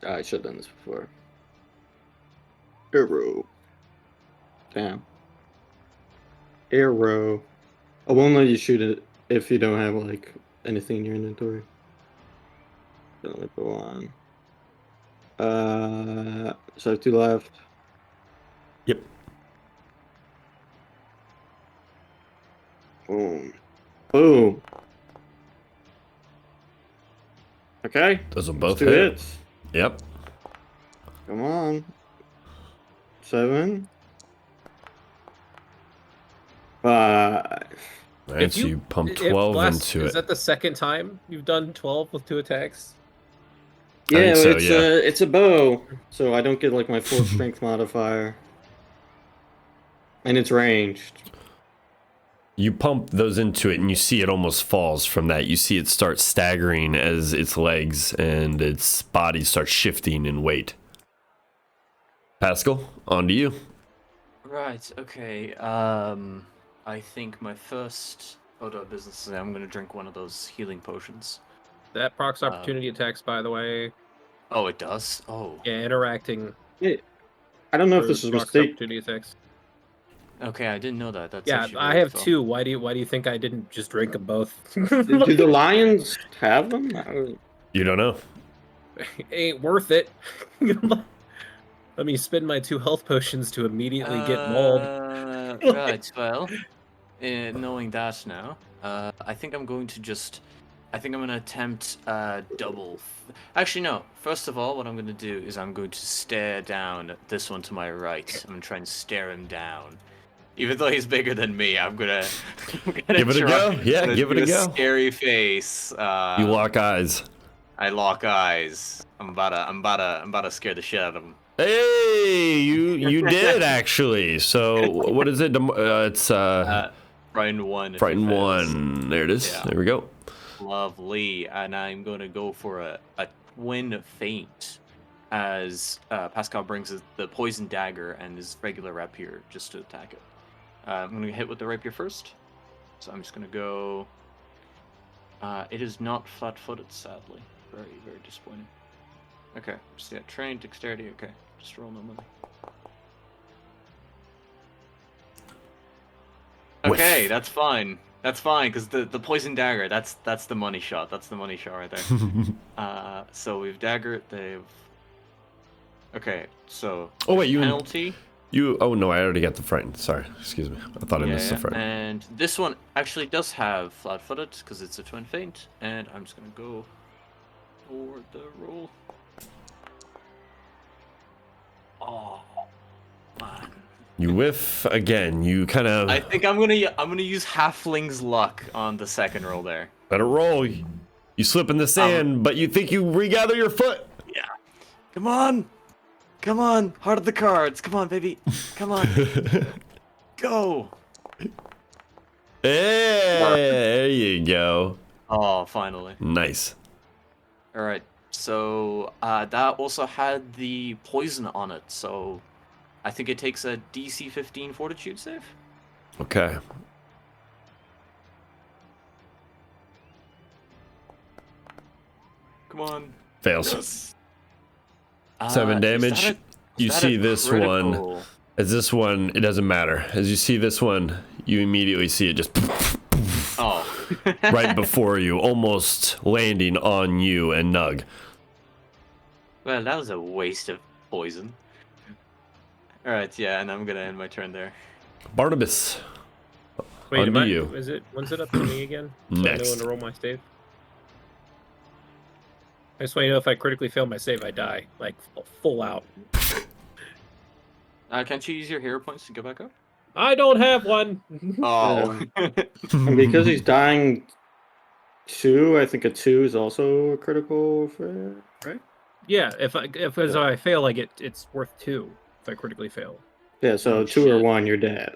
I should have done this before. Arrow. Damn. Arrow. I won't let you shoot it if you don't have like anything in your inventory. Then let go on. So I have 2 left. Yep. Boom. Boom. Okay. Those will both 2 hit. hits. Yep. Come on. 7. 5. Alright, so you pump 12 into it. Is that the second time you've done 12 with 2 attacks? Yeah, so, it's a bow, so I don't get like my full strength modifier. And it's ranged. You pump those into it and you see it almost falls from that. You see it start staggering as its legs and its body starts shifting in weight. Pascal, on to you. Right, okay. I think my first order of business is I'm going to drink one of those healing potions. That procs opportunity attacks, by the way. Oh, it does? Oh. Yeah, interacting. I don't know if for this is a Brock's mistake. opportunity effects. Okay, I didn't know that. That's Yeah, actually I very have thought- 2. Why do you think I didn't just drink them both? Do the lions have them? You don't know. Ain't worth it. Let me spend my 2 health potions to immediately get mauled. Right, well, knowing that now, I think I'm going to just... I think I'm going to attempt double... Actually, no. First of all, what I'm going to do is I'm going to stare down at this one to my right. I'm going to try and stare him down. Even though he's bigger than me, I'm gonna Give it a go. Yeah, gonna give it do a go. Scary face. You lock eyes. I lock eyes. I'm about to scare the shit out of him. Hey, you did actually. So what is it? It's Frightened 1. Frightened 1. There it is. Yeah. There we go. Lovely. And I'm gonna go for a twin feint as Pascal brings the poison dagger and his regular rapier just to attack it. I'm gonna hit with the rapier first. So I'm just gonna go. It is not flat-footed, sadly. Very, very disappointing. Okay, just trained dexterity. Okay, just roll normally. Okay, that's fine. That's fine, because the poison dagger, that's the money shot. That's the money shot right there. So we've daggered. They've. Okay, so. Oh wait, you penalty. Oh no, I already got the frightened. Sorry, excuse me. I thought I missed the frightened. And this one actually does have flat-footed because it's a twin feint, and I'm just gonna go for the roll. Oh man. You whiff again. You kind of. I think I'm gonna use halfling's luck on the second roll there. Better roll. You slip in the sand, but you think you regather your foot. Yeah. Come on. Come on. Heart of the cards. Come on, baby. Come on. Go. Hey, there you go. Oh, finally. Nice. All right. So that also had the poison on it. So I think it takes a DC 15 Fortitude save. Okay. Come on. Fails. Yes. 7 damage. You is that see a this critical? one. As this one, it doesn't matter. As you see this one, you immediately see it just Oh. right before you, almost landing on you and Nug. Well, that was a waste of poison. All right, yeah, and I'm gonna end my turn there. Barnabas. Wait, Onto you. When's it up to me again? So I know Next. when to roll my save. I just want to know if I critically fail my save, I die. Like, full out. Can't you use your hero points to go back up? I don't have one! Oh. And because he's dying 2, I think a 2 is also a critical fail, right? Yeah, if I fail, I get it's worth 2 if I critically fail. Yeah, so Oh, 2 or shit. 1, you're dead.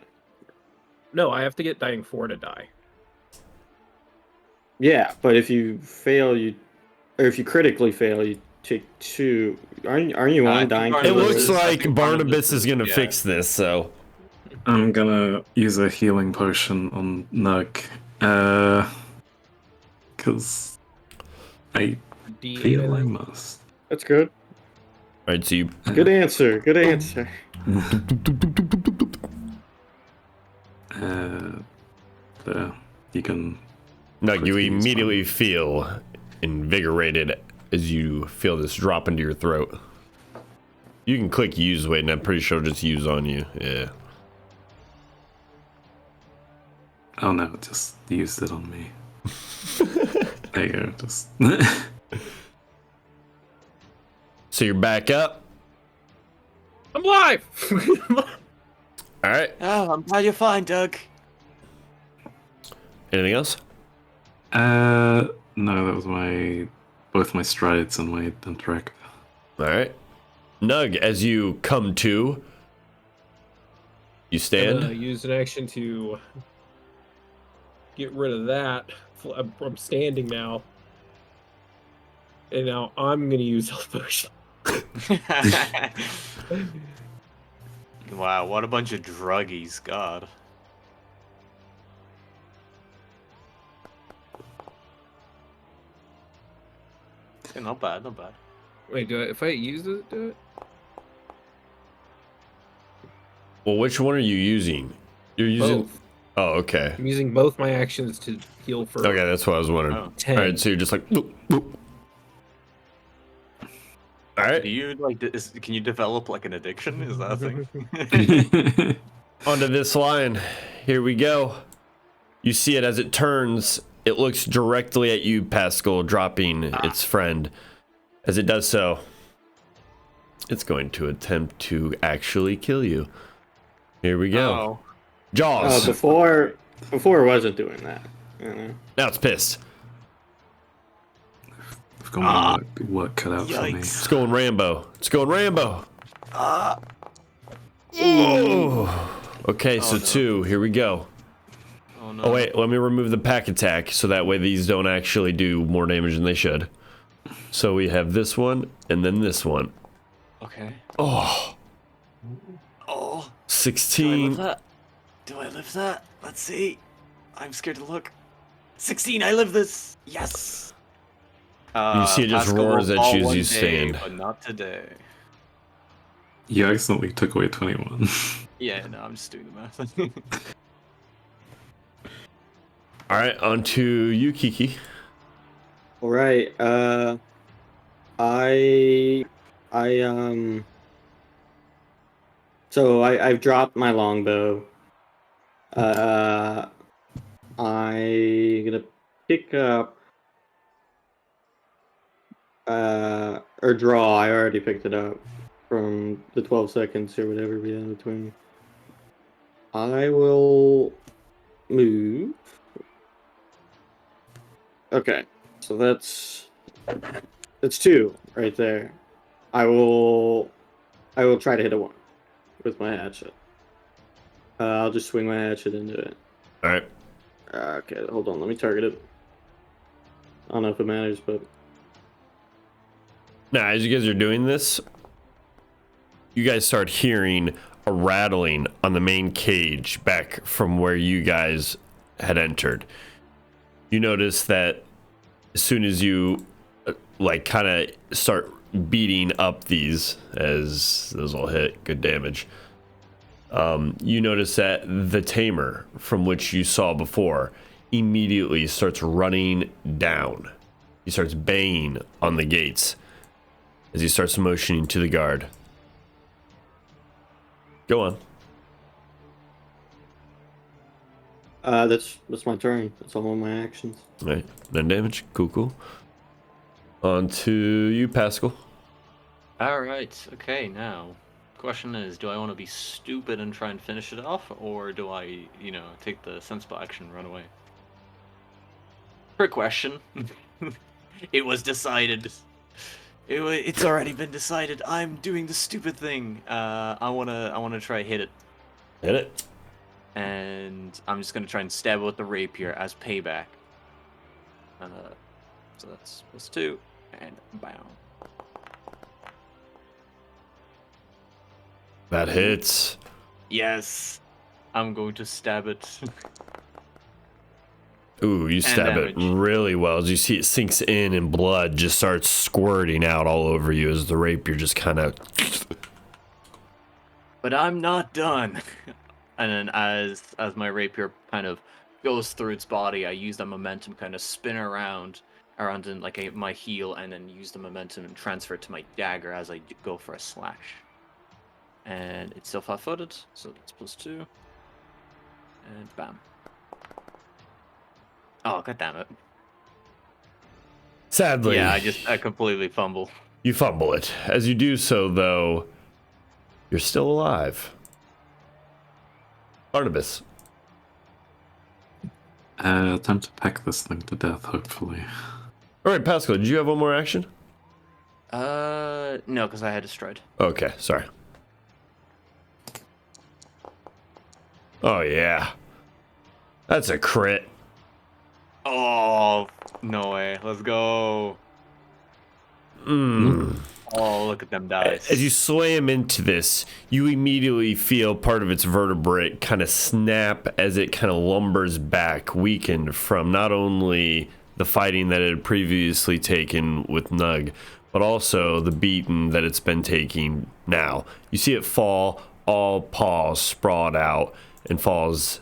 No, I have to get dying 4 to die. Yeah, but if you fail, or if you critically fail, you take 2. Aren't you I on think dying? Barnabas It looks is- I like think Barnabas is going to yeah. fix this, so. I'm gonna use a healing potion on Nug. Because I D8, feel I I think. must. That's good. Alright, so you. Good answer. Good answer. There. You can. Nug, you quickly use immediately feel invigorated as you feel this drop into your throat. You can click use weight, and I'm pretty sure it'll just use on you. Yeah. Oh no, it just used it on me. There you go. Just. So you're back up. I'm live! Alright. Oh, I'm glad you're fine, Doug. Anything else? No, that was both my strides and my interact. Alright. Nug, as you come to, you stand. Use an action to get rid of that. I'm standing now. And now I'm going to use health potion. Wow, what a bunch of druggies, God. Yeah, not bad, not bad. Wait, if I use it, do it? Well, which one are you using? You're using. Both. Oh, okay. I'm using both my actions to heal for. Okay, that's what I was wondering. Oh. 10. All right, so you're just like. Boop, boop. All right. Do you like? Can you develop like an addiction? Is that a thing? Onto this line. Here we go. You see it as it turns. It looks directly at you, Pascal, dropping its friend. As it does so, it's going to attempt to actually kill you. Here we go. Oh. Jaws. Before it wasn't doing that. You know? Now it's pissed. I've got my work cut out for me. It's going Rambo. It's going Rambo. Ah. Oh. Okay, so no. 2. Here we go. Oh no. Oh wait, let me remove the pack attack so that way these don't actually do more damage than they should. So we have this one and then this one. Okay. Oh, Oh. 16. Do I live that? Let's see. I'm scared to look. 16. I live this. Yes. You see it just Pascal roars will at fall you as one you day, stand. but not today. You accidentally took away 21. Yeah, no, I'm just doing the math. All right, on to you, Kiki. All right. So I've dropped my longbow. I'm gonna pick up or draw. I already picked it up from the 12 seconds or whatever we had in between. I will move. Okay, so that's 2 right there. I will try to hit a 1 with my hatchet. I'll just swing my hatchet into it. All right. Okay, hold on. Let me target it. I don't know if it matters, but Now, as you guys are doing this, you guys start hearing a rattling on the main cage back from where you guys had entered. You notice that as soon as you like kind of start beating up these, as those will hit good damage, you notice that the tamer from which you saw before immediately starts running down. He starts banging on the gates as he starts motioning to the guard. Go on. that's my turn. That's all of my actions. All right, 9 damage. Cool. On to you, Pascal. All right. Okay. Now, question is, do I want to be stupid and try and finish it off, or do I, take the sensible action and run away? Trick question. It was decided. It's already been decided. I'm doing the stupid thing. I wanna try hit it, Hit it. and I'm just gonna try and stab it with the rapier as payback. So that's +2, and bam. That hits. Yes, I'm going to stab it. Ooh, you stab it damage. really well as you see it sinks in and blood just starts squirting out all over you as the rapier just kind of... But I'm not done. And then as my rapier kind of goes through its body, I use the momentum kind of spin around in like my heel, and then use the momentum and transfer it to my dagger as I go for a slash. And it's still flat-footed, so that's +2. And bam. Oh, god damn it. Sadly, Yeah, I completely fumble. you fumble it. As you do so, though, you're still alive. Barnabas. Time to peck this thing to death, hopefully. All right, Pascal, did you have one more action? No, because I had a stride. Okay, sorry. Oh, yeah. That's a crit. Oh, no way. Let's go. Mm. Oh, look at them dice. As you slam into this, you immediately feel part of its vertebrae kind of snap as it kind of lumbers back, weakened from not only the fighting that it had previously taken with Nug, but also the beating that it's been taking now. You see it fall, all paws sprawled out, and falls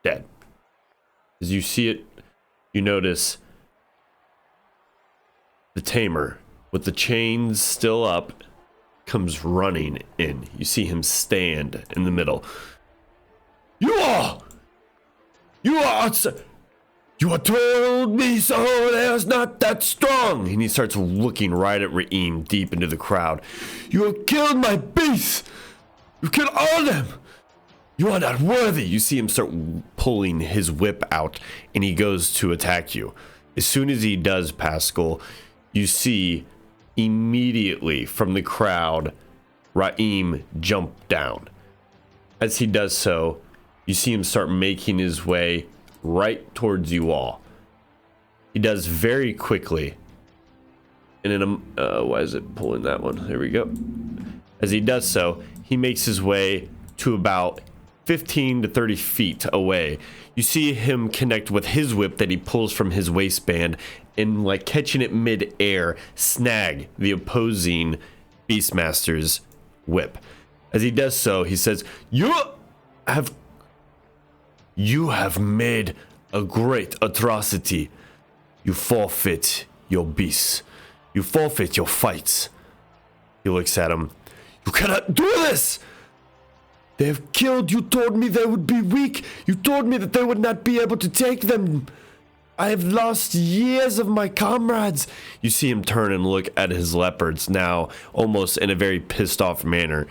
dead. As you see it, you notice the tamer, with the chains still up, comes running in. You see him stand in the middle. You are told me so, there's not that strong. And he starts looking right at Raim deep into the crowd. You have killed my beasts. You killed all of them. You are not worthy. You see him start pulling his whip out, and he goes to attack you. As soon as he does, Pascal, you see immediately from the crowd, Raim jump down. As he does so, you see him start making his way right towards you all. He does very quickly. And in a, why is it pulling that one? There we go. As he does so, he makes his way to about 15 to 30 feet away. You see him connect with his whip that he pulls from his waistband and, like catching it mid-air, snag the opposing Beastmaster's whip. As he does so, he says, You have made a great atrocity. You forfeit your beasts. You forfeit your fights. He looks at him. You cannot do this! They have killed. You told me they would be weak. You told me that they would not be able to take them. I have lost years of my comrades. You see him turn and look at his leopards now, almost in a very pissed off manner.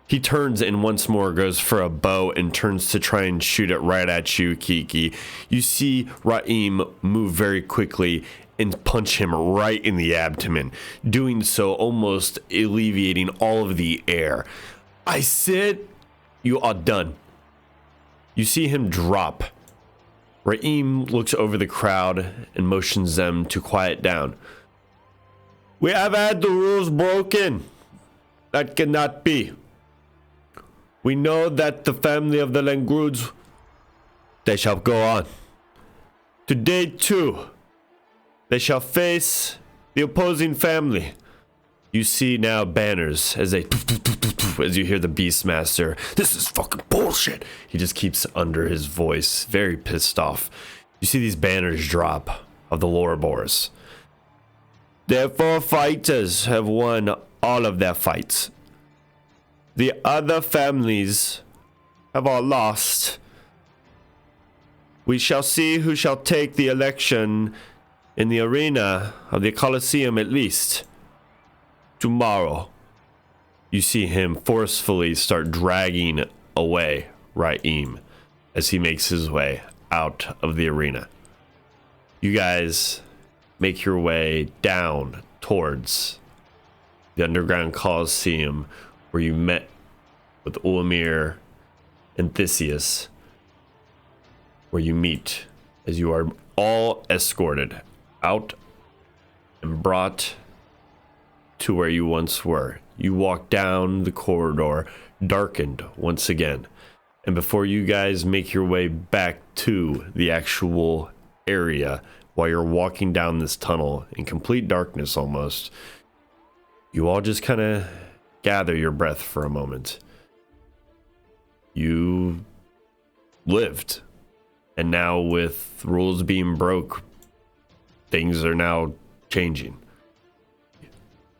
He turns and once more goes for a bow and turns to try and shoot it right at you, Kiki. You see Raim move very quickly and punch him right in the abdomen, doing so almost alleviating all of the air. I said, you are done. You see him drop. Raim looks over the crowd and motions them to quiet down. We have had the rules broken. That cannot be. We know that the family of the Langruds, they shall go on. Today too, they shall face the opposing family. You see now banners as they, as you hear the Beastmaster, this is fucking bullshit. He just keeps under his voice, very pissed off. You see these banners drop of the Lorabors. Their 4 fighters have won all of their fights. The other families have all lost. We shall see who shall take the election in the arena of the Colosseum at least. Tomorrow, you see him forcefully start dragging away Raim as he makes his way out of the arena. You guys make your way down towards the underground Colosseum where you met with Ulamir and Theseus, where you meet as you are all escorted out and brought to where you once were. You walk down the corridor, darkened once again. And before you guys make your way back to the actual area, while you're walking down this tunnel in complete darkness almost, you all just kind of gather your breath for a moment. You lived. And now with rules being broke, things are now changing.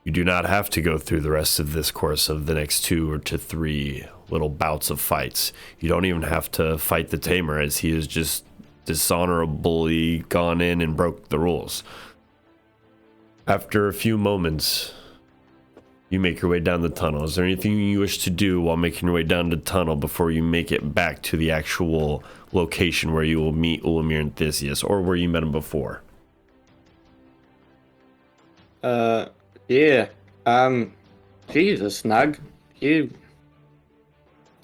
You do not have to go through the rest of this course of the next 2 to 3 little bouts of fights. You don't even have to fight the Tamer, as he has just dishonorably gone in and broke the rules. After a few moments, you make your way down the tunnel. Is there anything you wish to do while making your way down the tunnel before you make it back to the actual location where you will meet Ulamir and Theseus, or where you met him before? Yeah. Jesus, Snug. You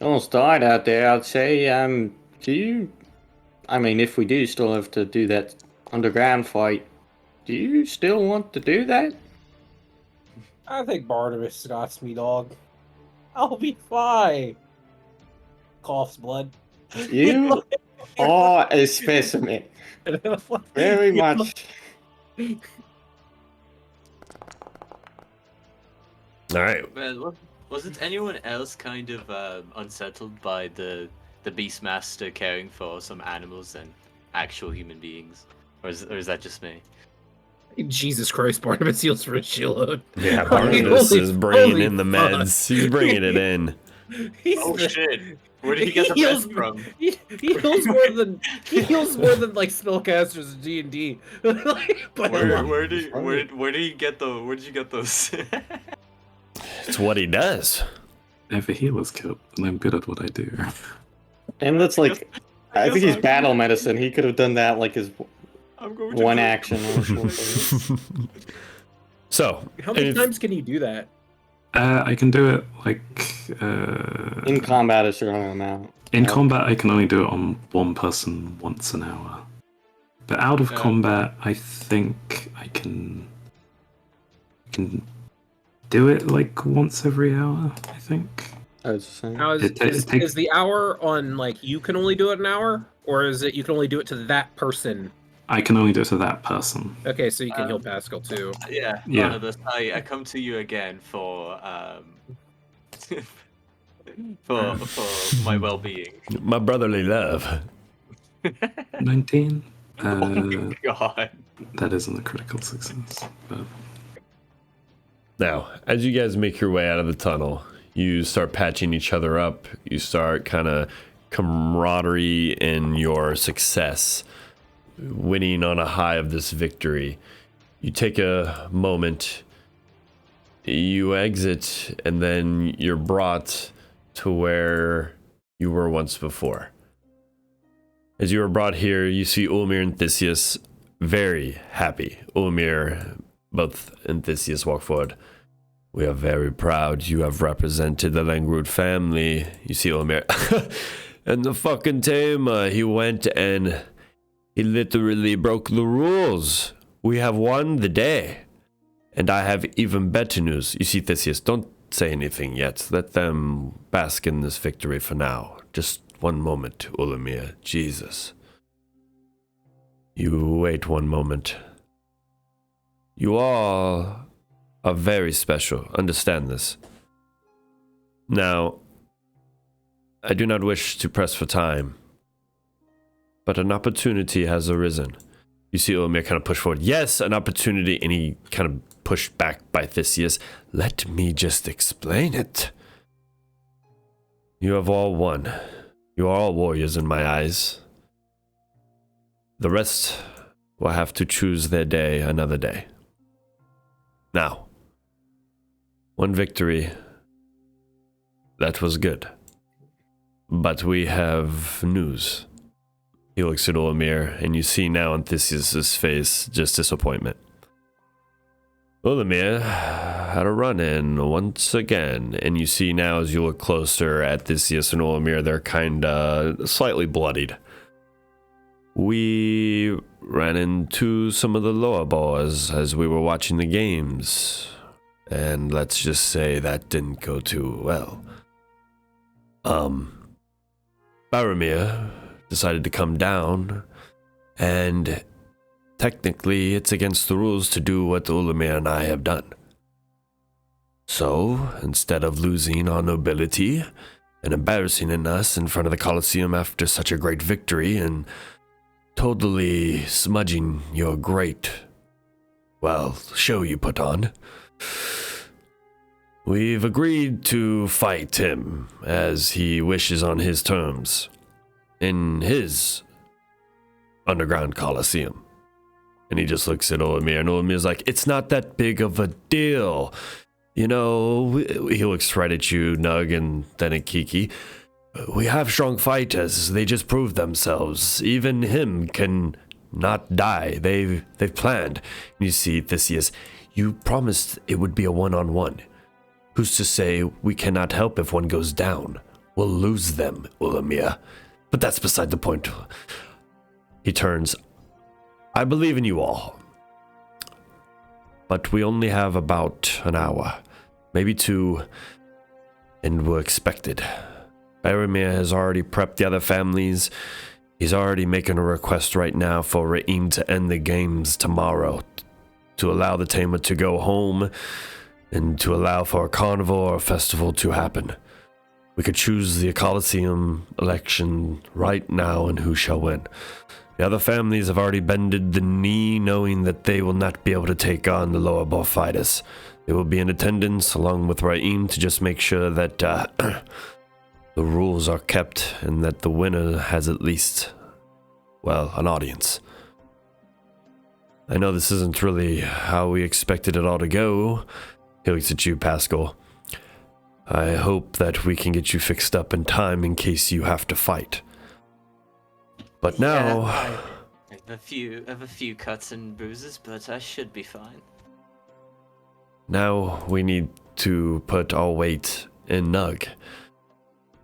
almost died out there, I'd say. Do you... I mean, if we do still have to do that underground fight, do you still want to do that? I think Barnabas got me, dog. I'll be fine. Coughs blood. You are a specimen. Very much. All right. Well, wasn't anyone else kind of unsettled by the Beastmaster caring for some animals and actual human beings, or is that just me? Jesus Christ, Barnabas heals for a shitload. Yeah, Barnabas is bringing holy in the fuck. meds. He's bringing it in. Shit! Where did he get the heals meds from? He heals more than like spellcasters in D&D. Where did you get those? It's what he does. If a healer's kit, and I'm good at what I do. And that's like, I think he's battle medicine. He could have done that like his one action or something. So, How many times can you do that? I can do it like In combat, a certain amount. in combat. I can only do it on one person once an hour. But out of combat, I think I can do it like once every hour. I think. I was just saying. How is the hour on like you can only do it an hour, or is it you can only do it to that person? I can only do it to that person. Okay, so you can heal Pascal too. Yeah. Barnabas, I come to you again for for my well-being. My brotherly love. 19. Oh my god. That isn't a critical success. But Now, as you guys make your way out of the tunnel, you start patching each other up. You start kind of camaraderie in your success, winning on a high of this victory. You take a moment, you exit, and then you're brought to where you were once before. As you are brought here, you see Ulmir and Theseus very happy. Ulmir, both and Theseus walk forward. We are very proud you have represented the Langrud family. You see Ulmir. And the fucking tamer, he went and he literally broke the rules. We have won the day. And I have even better news. You see, Theseus, don't say anything yet. Let them bask in this victory for now. Just one moment, Ulmir. Jesus. You wait one moment. You all are very special. Understand this. Now, I do not wish to press for time, but an opportunity has arisen. You see Ulmir kind of push forward. Yes, an opportunity, and he kind of pushed back by Theseus. Let me just explain it. You have all won. You are all warriors in my eyes. The rest will have to choose their day another day. Now, one victory, that was good. But we have news. He looks at Ulmir, and you see now on Theseus' face just disappointment. Ulmir had a run-in once again, and you see now as you look closer at Theseus and Ulmir, they're kinda slightly bloodied. We ran into some of the lower boys as we were watching the games, and let's just say that didn't go too well. Baromir decided to come down, and technically it's against the rules to do what Ulmir and I have done. So, instead of losing our nobility and embarrassing us in front of the Colosseum after such a great victory and totally smudging your great, show you put on, we've agreed to fight him as he wishes on his terms in his underground Colosseum. And he just looks at Ulmir, and Ulmir's like, it's not that big of a deal. You know, he looks right at you, Nug, and then at Kiki. We have strong fighters. They just proved themselves. Even him can not die. They've planned. And you see, Theseus, you promised it would be a one-on-one. Who's to say we cannot help if one goes down? We'll lose them, Ulmir. But that's beside the point. He turns. I believe in you all. But we only have about an hour, maybe two, and we're expected. Baromir has already prepped the other families. He's already making a request right now for Ra'im to end the games tomorrow, to allow the tamer to go home and to allow for a carnival or a festival to happen. We could choose the Coliseum election right now and who shall win. The other families have already bended the knee, knowing that they will not be able to take on the lower ball fighters. They will be in attendance along with Raim to just make sure that the rules are kept and that the winner has at least, well, an audience. I know this isn't really how we expected it all to go. He looks at you, Pascal. I hope that we can get you fixed up in time in case you have to fight. But now... Yeah, I have a few cuts and bruises, but I should be fine. Now we need to put our weight in Nug.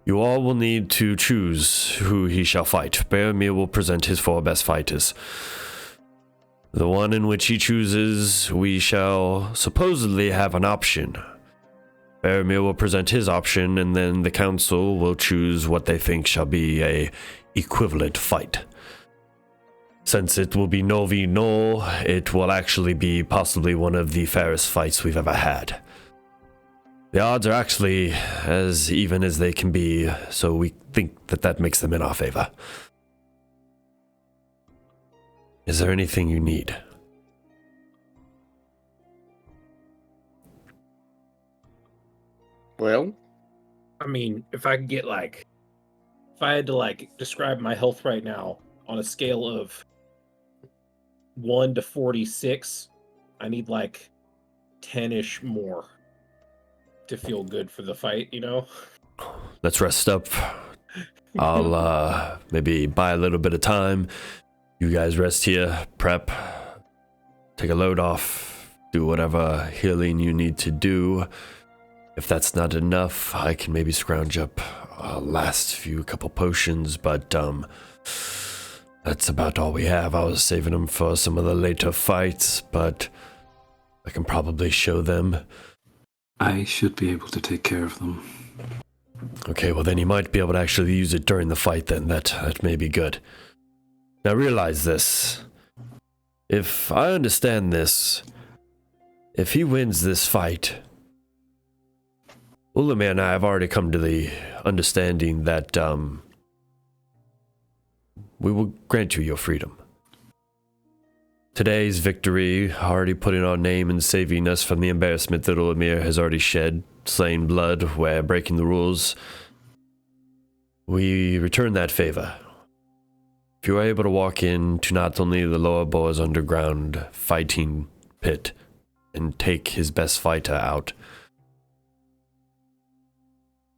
You all will need to choose who he shall fight. Baromir will present his 4 best fighters. The one in which he chooses, we shall supposedly have an option. Baromir will present his option, and then the council will choose what they think shall be a equivalent fight. Since it will be null v null, it will actually be possibly one of the fairest fights we've ever had. The odds are actually as even as they can be, so we think that that makes them in our favor. Is there anything you need? Well, I mean, if I could get if I had to describe my health right now on a scale of 1 to 46, I need 10-ish more to feel good for the fight, you know? Let's rest up. I'll maybe buy a little bit of time. You guys rest here, prep, take a load off, do whatever healing you need to do. If that's not enough, I can maybe scrounge up last couple potions, but that's about all we have. I was saving them for some of the later fights, but I can probably show them. I should be able to take care of them. Okay, well then you might be able to actually use it during the fight then. That may be good. Now realize this. If I understand this, if he wins this fight, Ulamir and I have already come to the understanding that we will grant you your freedom. Today's victory, already putting our name and saving us from the embarrassment that Ulamir has already shed, slaying blood, where breaking the rules, we return that favor. If you are able to walk into not only the lower boar's underground fighting pit and take his best fighter out,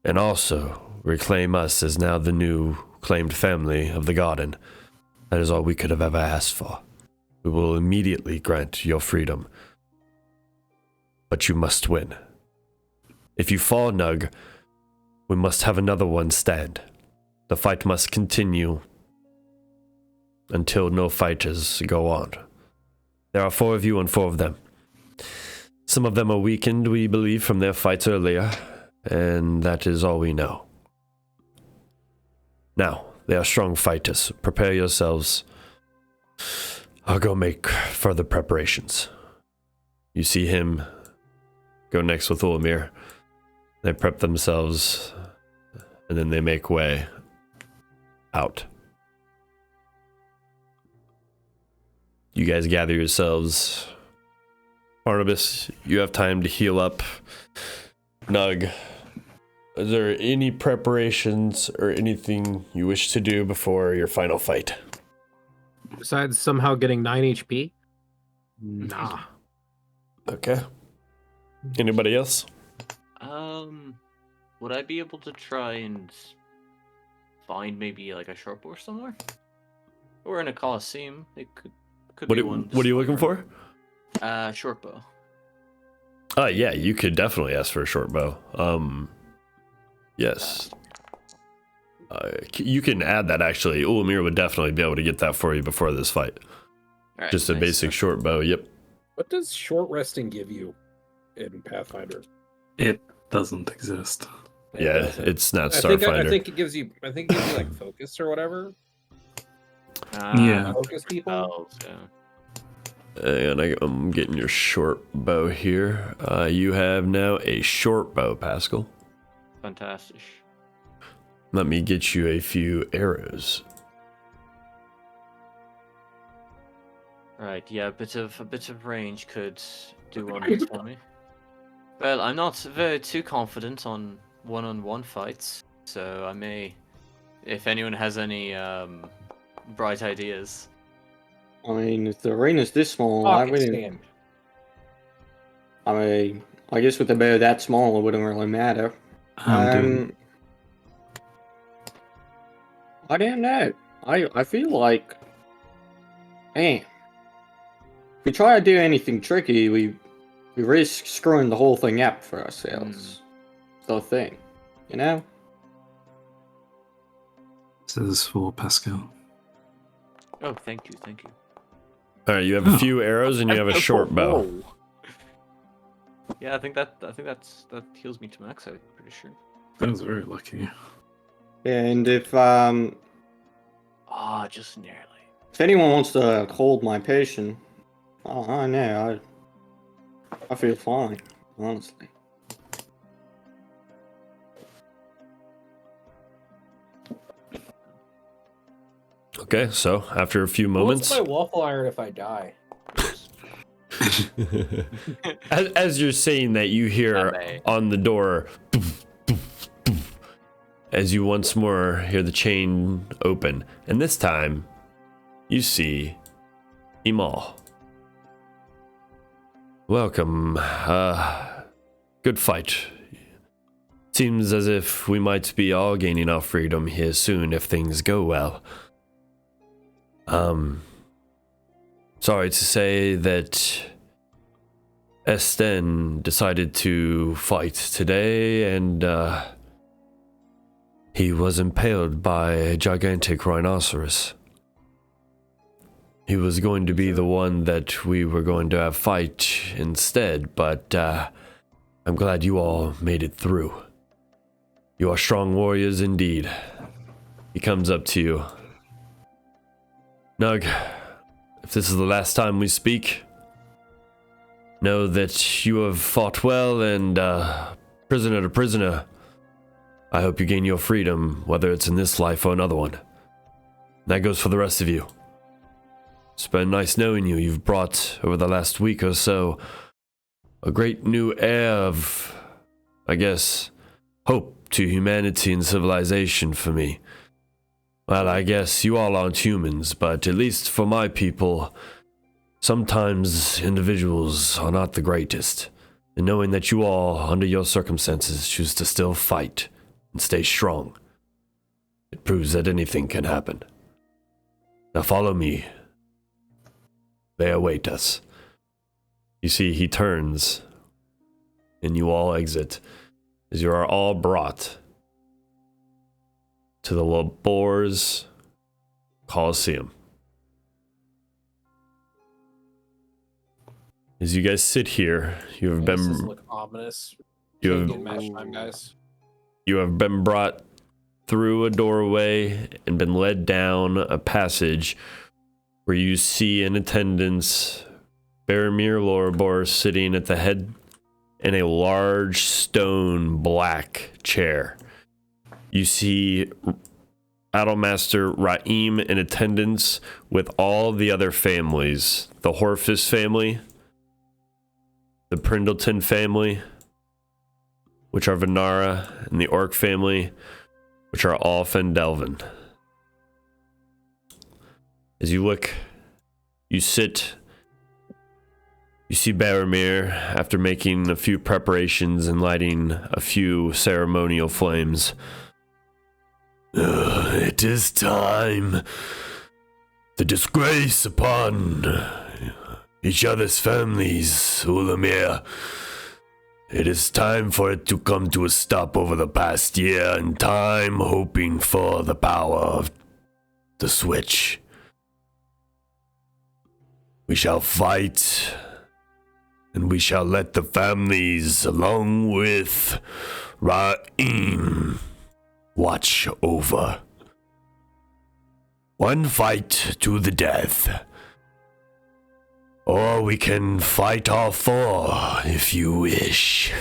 and also reclaim us as now the new claimed family of the garden, that is all we could have ever asked for. We will immediately grant your freedom. But you must win. If you fall, Nug, we must have another one stand. The fight must continue until no fighters go on. There are 4 of you and 4 of them. Some of them are weakened, we believe, from their fights earlier, and that is all we know. Now, they are strong fighters. Prepare yourselves. I'll go make further preparations. You see him go next with Ulamir. They prep themselves, and then they make way out. You guys gather yourselves. Barnabas, you have time to heal up. Nug, is there any preparations or anything you wish to do before your final fight? Besides somehow getting 9 HP? Nah. Okay. Anybody else? Would I be able to try and find maybe a short bow somewhere? Or in a coliseum? It could be one. What are you looking for? Short bow. Yeah, you could definitely ask for a short bow. Yes. You can add that actually. Ulamir would definitely be able to get that for you before this fight. Right, just a nice. basic short bow, yep. What does short resting give you in Pathfinder? It doesn't exist. Yeah, it's not I think Starfinder. I think it gives you focus or whatever. Yeah. Focus people. Yeah. And I'm getting your short bow here. You have now a short bow, Pascal. Fantastic. Let me get you a few arrows. Right, yeah, a bit of range could do wonders for me. Well, I'm not very too confident on one-on-one fights, so I may, if anyone has any bright ideas. I mean, if the arena's this small, Pocket stand. I mean, I guess with the bow that small, it wouldn't really matter. I don't know. I feel like, man, if we try to do anything tricky, we risk screwing the whole thing up for ourselves. The thing, you know? This is for Pascal. Oh, thank you. All right, you have a few arrows and you have a short bow. Whoa. Yeah, I think that heals me to max. I'm pretty sure. That was very lucky. And if just nearly. if anyone wants to hold my patient, I know I feel fine, honestly. Okay, so after a few moments, What's my waffle iron if I die? as you're saying that, you hear on the door as you once more hear the chain open, and this time you see Imal. Welcome. Good fight. Seems as if we might be all gaining our freedom here soon if things go well. Sorry to say that Esten decided to fight today, and he was impaled by a gigantic rhinoceros. He was going to be the one that we were going to have fight instead, but I'm glad you all made it through. You are strong warriors indeed. He comes up to you. Nug, if this is the last time we speak, know that you have fought well, and prisoner to prisoner, I hope you gain your freedom, whether it's in this life or another one. That goes for the rest of you. It's been nice knowing you. You've brought, over the last week or so, a great new air of, I guess, hope to humanity and civilization for me. Well, I guess you all aren't humans, but at least for my people, sometimes individuals are not the greatest. And knowing that you all, under your circumstances, choose to still fight and stay strong, it proves that anything can happen. Now follow me. They await us. You see, he turns, and you all exit, as you are all brought to the Labors Coliseum. As you guys sit here, you have This been look ominous. you Can't have get match time, guys. you have been brought through a doorway and been led down a passage where you see in attendance Baromir Lorabor sitting at the head in a large stone black chair. You see Idolmaster Raim in attendance with all the other families. The Horfus family, the Prindleton family, which are Venara, and the Orc family, which are all Fendelvin. As you look, you sit, you see Baromir, after making a few preparations and lighting a few ceremonial flames. It is time. The disgrace upon each other's families, Ulamir. It is time for it to come to a stop over the past year, and time hoping for the power of the switch. We shall fight, and we shall let the families, along with Raim, watch over. One fight to the death. Or we can fight all four if you wish.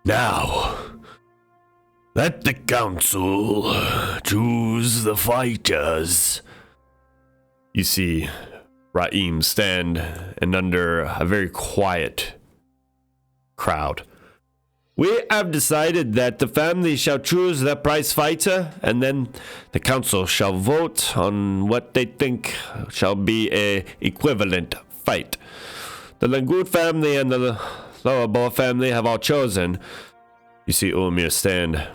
Now, let the council choose the fighters. You see Raim stand and under a very quiet crowd. We have decided that the family shall choose their prize fighter, and then the council shall vote on what they think shall be a equivalent fight. The Langoot family and the Lowerbow family have all chosen. You see Ulmir stand.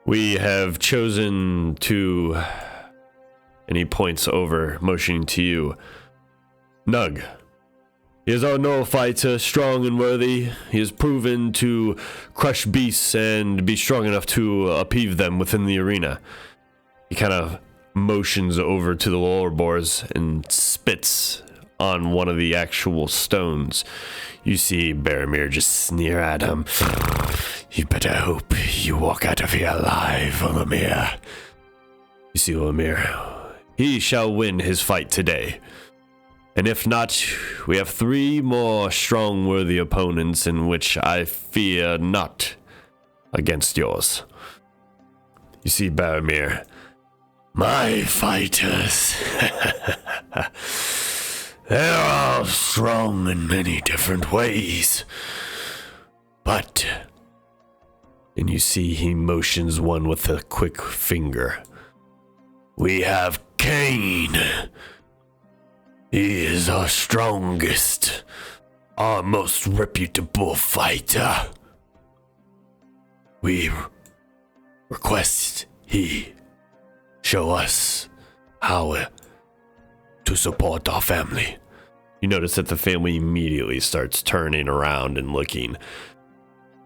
We have chosen to, and he points over, motioning to you, Nug. He is our Noah fighter, strong and worthy. He has proven to crush beasts and be strong enough to upheave them within the arena. He kind of motions over to the Lowerboars and spits on one of the actual stones. You see Boromir just sneer at him. You better hope you walk out of here alive, Ulmir. You see Ulmir. He shall win his fight today. And if not, we have 3 more strong, worthy opponents in which I fear not against yours. You see, Boromir, my fighters, they're all strong in many different ways. But, and you see he motions one with a quick finger. We have Cain. He is our strongest, our most reputable fighter. We request he show us how to support our family. You notice that the family immediately starts turning around and looking.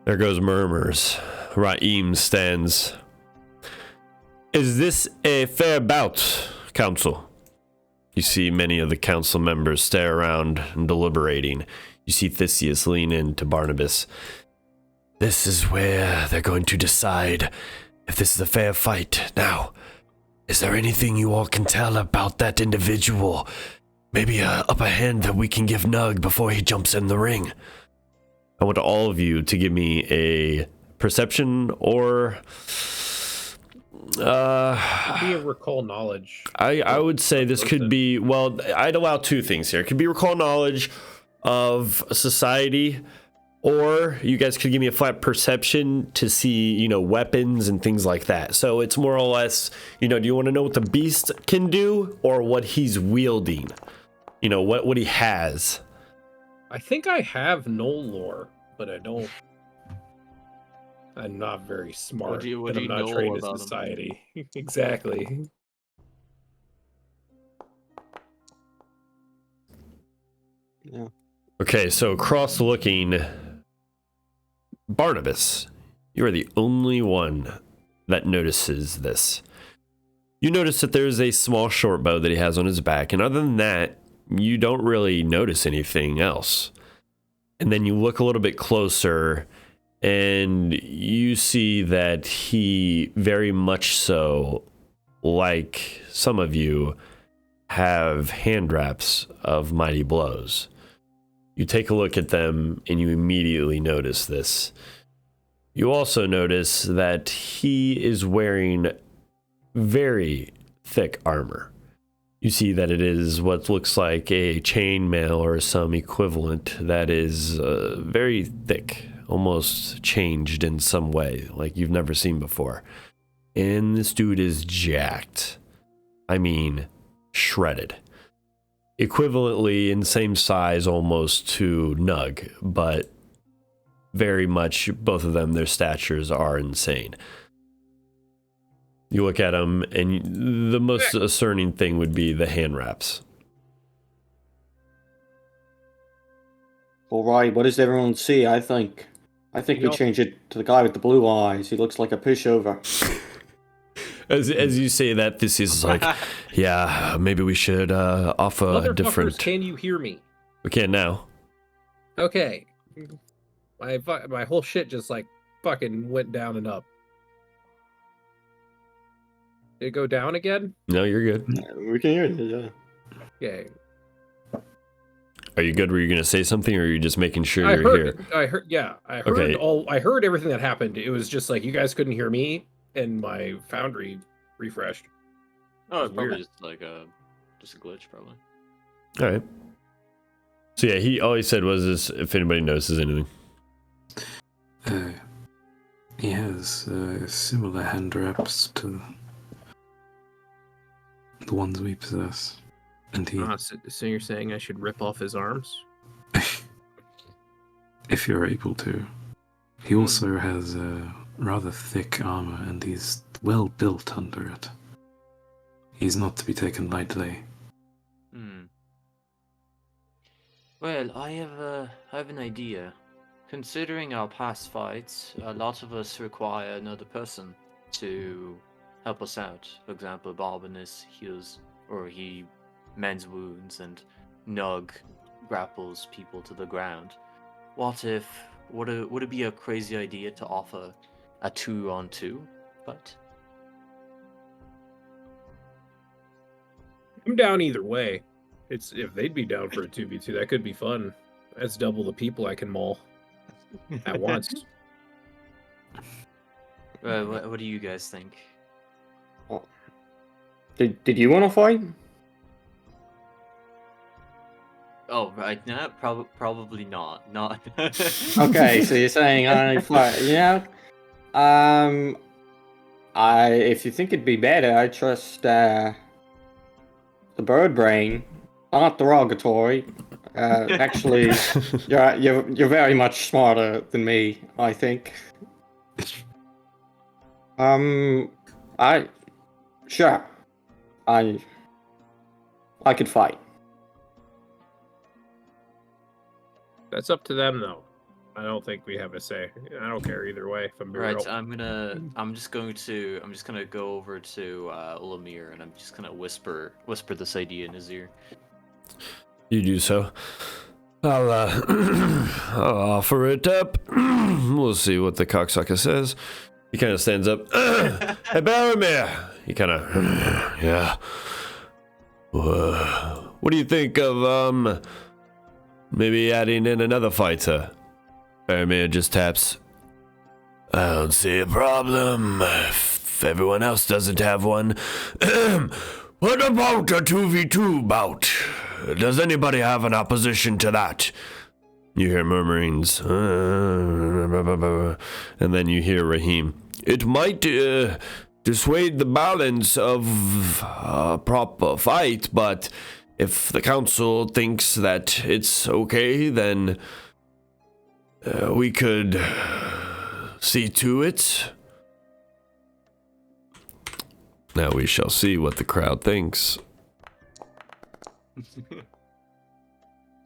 There goes murmurs. Raim stands. Is this a fair bout, council? You see many of the council members stare around and deliberating. You see Theseus lean in to Barnabas. This is where they're going to decide if this is a fair fight. Now, is there anything you all can tell about that individual? Maybe a upper hand that we can give Nug before he jumps in the ring? I want all of you to give me a perception or... be a recall knowledge. I would say this could be, well, I'd allow 2 things here. It could be recall knowledge of society, or you guys could give me a flat perception to see, weapons and things like that. So it's more or less, do you want to know what the beast can do or what he's wielding? What he has. I think I have Knoll lore, but I don't. I'm not very smart. What do you I'm not know trained in about him? society. Exactly. Yeah. Okay, so cross-looking, Barnabas, you are the only one that notices this. You notice that there's a small short bow that he has on his back, and other than that, you don't really notice anything else. And then you look a little bit closer, and you see that he very much so, like some of you, have hand wraps of mighty blows. You take a look at them and you immediately notice this. You also notice that he is wearing very thick armor. You see that it is what looks like a chainmail or some equivalent that is very thick, almost changed in some way, like you've never seen before. And this dude is jacked. I mean, shredded. Equivalently in same size almost to Nug, but very much both of them, their statures are insane. You look at them, and the most concerning thing would be the hand wraps. All right, what does everyone see? I think we change it to the guy with the blue eyes. He looks like a pushover. As you say that, this is like, yeah, maybe we should offer a different... Can you hear me? We can now. Okay. My whole shit just like fucking went down and up. Did it go down again? No, you're good. We can hear you, yeah. Okay. Are you good? Were you going to say something, or are you just making sure you're here? I heard. Yeah, I heard Okay. I heard everything that happened. It was just like you guys couldn't hear me, and my Foundry refreshed. Oh, It's it's probably weird. just like a glitch, probably. All right. So yeah, all he said was this, if anybody notices anything. He has similar hand wraps to the ones we possess. And he, So you're saying I should rip off his arms? if you're able to. He also has rather thick armor, and he's well built under it. He's not to be taken lightly. Well, I have an idea. Considering our past fights, a lot of us require another person to help us out. For example, Barbanus heals, or he mends wounds, and Nug grapples people to the ground. What if, would it be a crazy idea to offer a 2-on-2 fight? I'm down either way. It's if they'd be down for a 2v2, that could be fun. That's double the people I can maul at once. What do you guys think? Did you want to fight? Oh, right now, probably not. Not. Okay, so you're saying I fight? Yeah. If you think it'd be better, I trust the bird brain. Not derogatory. Actually, you're very much smarter than me, I think. Sure. I could fight. That's up to them, though. I don't think we have a say. I don't care either way. If I'm being Right, real. I'm just gonna go over to Ulamir, and I'm just gonna whisper this idea in his ear. You do so. I'll offer it up. We'll see what the cocksucker says. He kind of stands up. Hey, Baromir! He kind of, yeah. What do you think of, maybe adding in another fighter? Baromir just taps. I don't see a problem if everyone else doesn't have one. What about a 2v2 bout? Does anybody have an opposition to that? You hear murmurings. And then you hear Raheem. It might dissuade the balance of a proper fight, but if the council thinks that it's okay, then we could see to it. Now we shall see what the crowd thinks.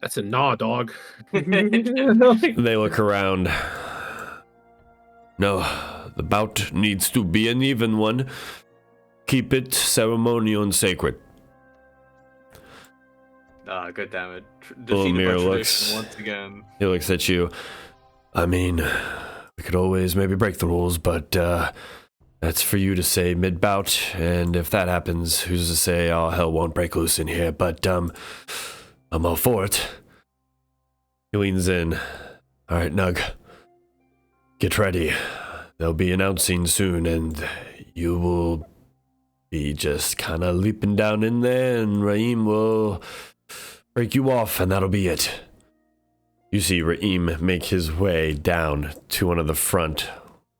That's a nah, dog. They look around. No, the bout needs to be an even one. Keep it ceremonial and sacred. Ah, good damn it. Ulamir looks once again. He looks at you. I mean, we could always maybe break the rules, but that's for you to say mid-bout, and if that happens, who's to say all hell won't break loose in here, but I'm all for it. He leans in. All right, Nug. Get ready. They'll be announcing soon, and you will be just kind of leaping down in there, and Raheem will break you off, and that'll be it. You see Raheem make his way down to one of the front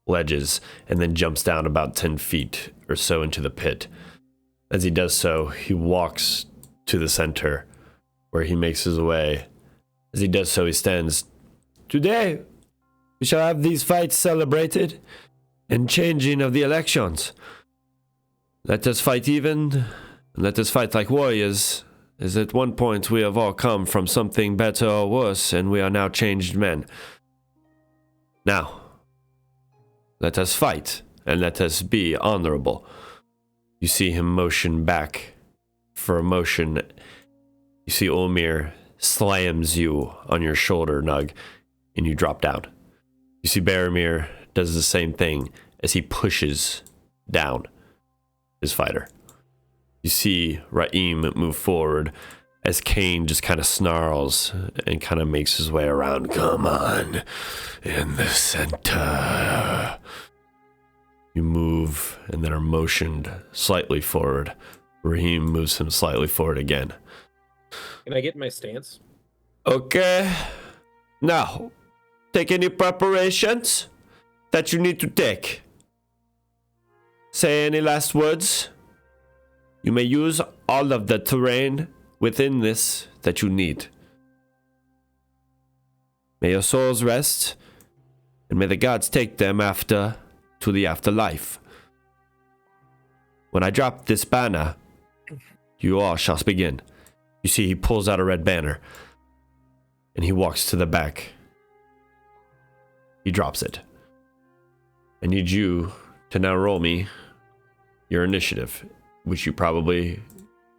ledges, and then jumps down about 10 feet or so into the pit. As he does so, he walks to the center, where he makes his way. As he does so, he stands. Today, we shall have these fights celebrated, and changing of the elections. Let us fight even, and let us fight like warriors, as at one point we have all come from something better or worse, and we are now changed men. Now, let us fight, and let us be honorable. You see him motion back for a motion. You see Ulamir slams you on your shoulder, Nug, and you drop down. You see Baromir does the same thing as he pushes down. his fighter. You see Raim move forward as Kane just kind of snarls and kind of makes his way around. Come on, in the center. You move and then are motioned slightly forward. Raim moves him slightly forward again. Can I get my stance? Okay. Now, take any preparations that you need to take. Say any last words. You may use all of the terrain within this that you need. May your souls rest, and may the gods take them to the afterlife. When I drop this banner, you all shall begin. You see, he pulls out a red banner, and he walks to the back. He drops it. I need you to now roll me your initiative, which you probably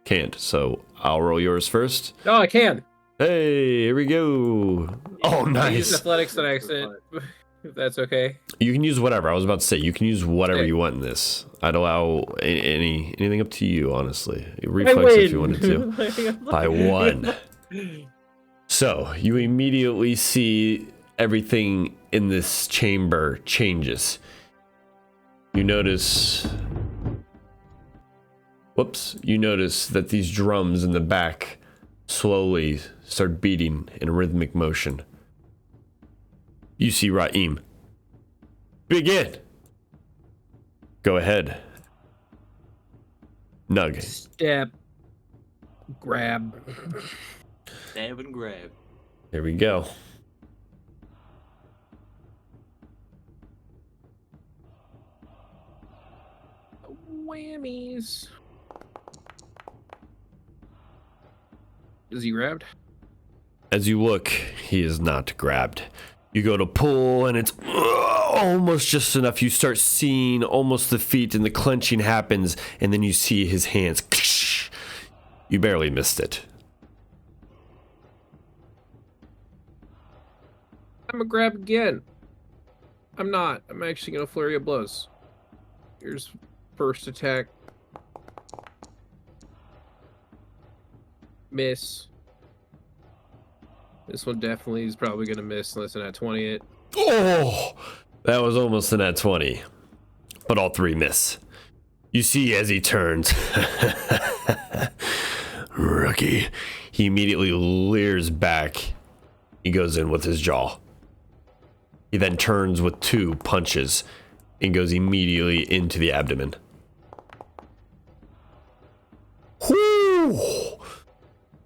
can't, so I'll roll yours first. Oh, I can. Hey, here we go. Oh, I used nice. athletics and accent, if that's okay. You can use whatever. I was about to say, you can use whatever you want in this. I'd allow anything up to you, honestly. Reflex if you wanted to. By 1. So, you immediately see everything in this chamber changes. You notice that these drums in the back slowly start beating in a rhythmic motion. You see Raim. Begin. Go ahead. Nug. Step. Grab. Stab and grab. Here we go. Whammies. Is he grabbed? As you look, he is not grabbed. You go to pull, and it's almost just enough. You start seeing almost the feet, and the clenching happens, and then you see his hands. You barely missed it. I'm gonna grab again. I'm not. I'm actually gonna flurry of blows. Here's first attack. Miss. This one definitely is probably gonna miss unless I 20 it. Oh, that was almost an at 20, but all 3 miss. You see as he turns, rookie. He immediately leers back. He goes in with his jaw. He then turns with 2 punches and goes immediately into the abdomen. Whoo!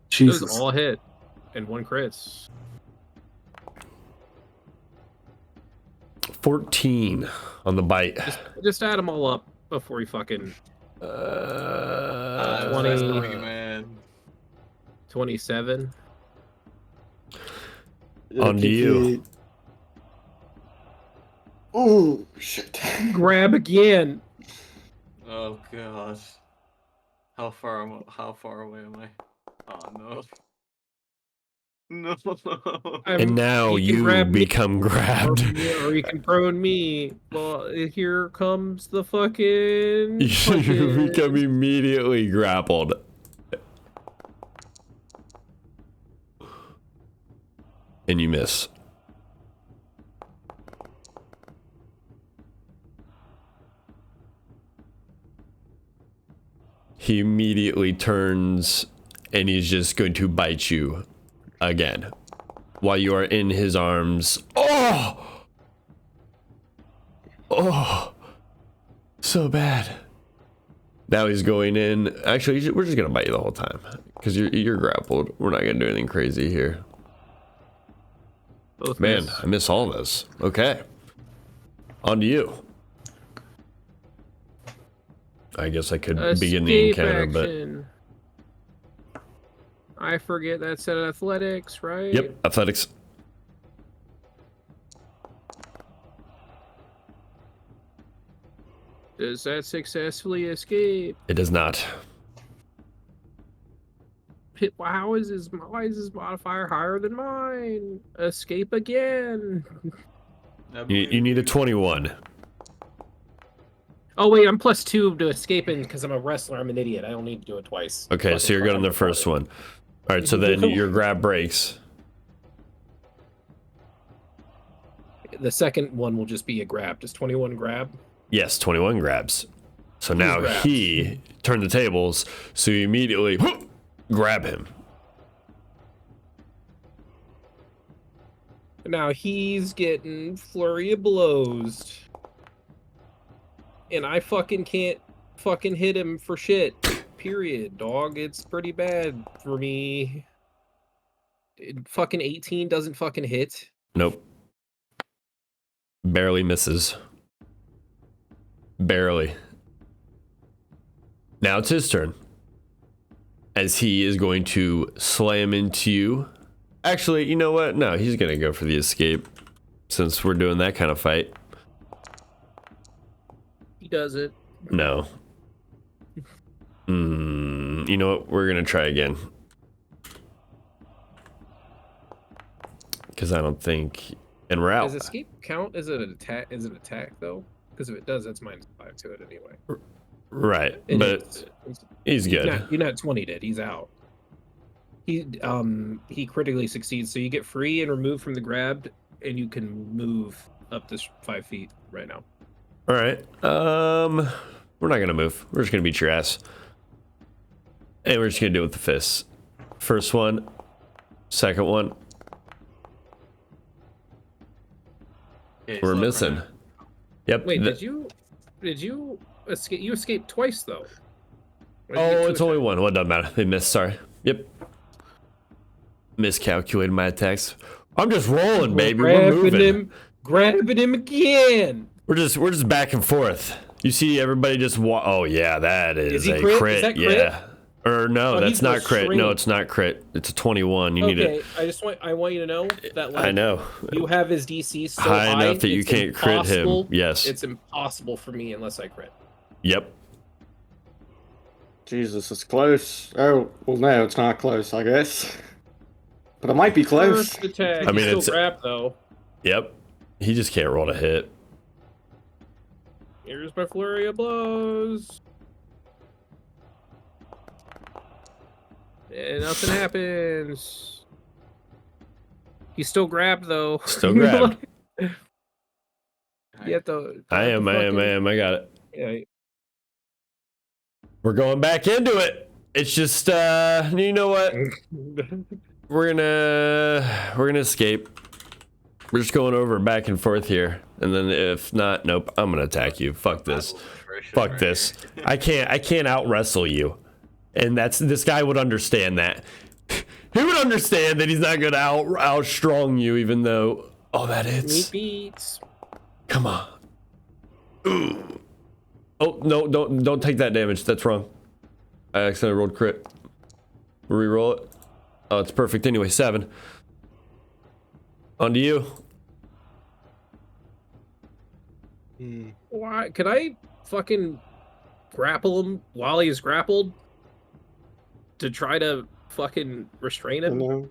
Jesus. Those all hit and 1 crits. 14 on the bite. Just add them all up before you fucking 20, man. 27. On to you. Oh shit! Grab again. Oh gosh. How far away am I? Oh no. No. And now can you grab me, become grabbed. or you can prone me. Well, here comes the fucking. You become immediately grappled. And you miss. He immediately turns and he's just going to bite you again while you are in his arms. Oh! Oh! So bad. Now he's going in. Actually, we're just going to bite you the whole time because you're grappled. We're not going to do anything crazy here. Both Man, miss. I miss all this. Okay. On to you. I guess I could begin the Escape encounter, action. I forget that's at athletics, right? but... Yep, athletics. Does that successfully escape? It does not. Why is his modifier higher than mine? Escape again. You need a 21. Oh wait, I'm +2 to escaping because I'm a wrestler. I'm an idiot. I don't need to do it twice. Okay, so you're good on the first one. All right, so then your grab breaks. The second one will just be a grab. Does 21 grab? Yes, 21 grabs. So now grabs. he turned the tables, so you immediately grab him. Now he's getting flurry of blows. And I fucking can't fucking hit him for shit. Period, dog. It's pretty bad for me. Fucking 18 doesn't fucking hit. Nope. Barely misses. Barely. Now it's his turn. As he is going to slam into you. Actually, you know what? No, he's going to go for the escape. Since we're doing that kind of fight. He does it. No. You know what? We're going to try again. Because I don't think... And we're out. Does escape count as an attack? Is it attack though? Because if it does, that's -5 to it anyway. Right, And but he's good. You're not 20 dead. He's out. He critically succeeds, so you get free and removed from the grab, and you can move up to 5 feet right now. All right. We're not gonna move. We're just gonna beat your ass, and we're just gonna do it with the fists. First one, second one. Yeah, We're missing. Yep. Wait, did you escape? You escaped twice though. Or did you Oh, get it's two only attacks? one. What doesn't matter. They missed. Sorry. Yep. Miscalculated my attacks. I'm just rolling, baby. We're moving. Grabbing him again. We're just back and forth. You see everybody just oh yeah, that is he a crit? crit. Is that crit? Yeah. Or no, Oh, that's he's not the crit. No, shrink. it's not crit. It's a 21. You need Okay, it. I want you to know that like I know. you have his DC so High high enough that you it's can't crit him. impossible- Yes. It's impossible for me unless I crit. Yep. Jesus, it's close. Oh, well, no, it's not close, I guess. But it might be close. First attack. I mean, He's it's- still grab though. Yep. He just can't roll to hit. Here's my flurry of blows. And nothing happens. He's still grabbed though. Still grabbed. You have to. I am. I got it. Yeah. We're going back into it. It's just you know what? We're gonna escape. We're just going over back and forth here. And then if not, nope, I'm gonna attack you. Fuck this. Fuck this. I can't out wrestle you. And this guy would understand that. He would understand that he's not gonna out strong you, even though that Me hits. beats. Come on. Ooh. Oh no, don't take that damage. That's wrong. I accidentally rolled crit. Reroll it. Oh, it's perfect anyway. 7. On to you. Why? Could I fucking grapple him while he's grappled to try to fucking restrain him? No.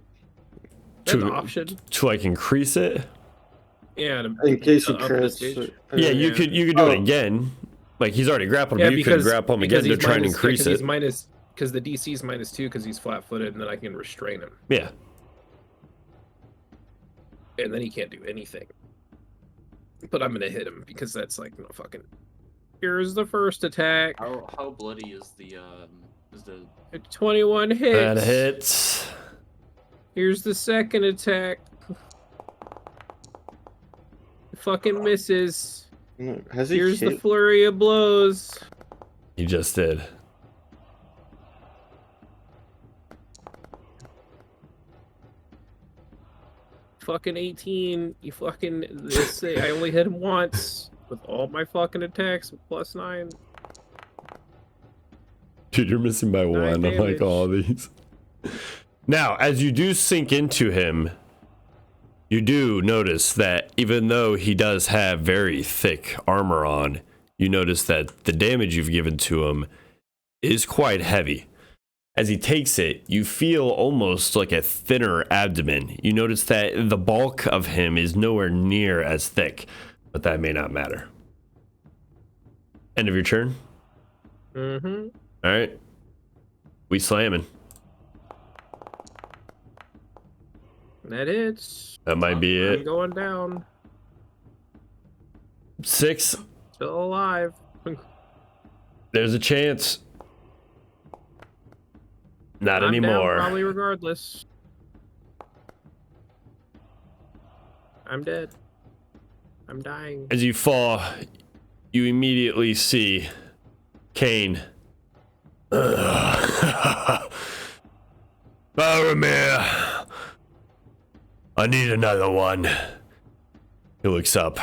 That's an To- option. To like increase it. Yeah. In case he Up the crits. stage. Yeah, you Yeah. could do it again. Like he's already grappled, but you could grapple him again to he's try and minus- increase because it. He's minus because the DC is -2 because he's flat-footed, and then I can restrain him, Yeah. and then he can't do anything. But I'm gonna hit him because that's like no fucking. Here's the first attack. How bloody is the 21 hits. That hits. Here's the second attack. Fucking misses. No, has he Here's the hit? flurry of blows. You just did. Fucking 18. You fucking. I only hit him once with all my fucking attacks with +9. Dude, you're missing by 1 on like damage. all these. Now, as you do sink into him, you do notice that even though he does have very thick armor on, you notice that the damage you've given to him is quite heavy. As he takes it, you feel almost like a thinner abdomen. You notice that the bulk of him is nowhere near as thick, but that may not matter. End of your turn. Mm-hmm. All right. We slamming. That hits. That might be I'm it. going down. 6. Still alive. There's a chance. Not I'm anymore. down probably regardless. I'm dead. I'm dying. As you fall, you immediately see Kane. Boromir, I need another one. He looks up.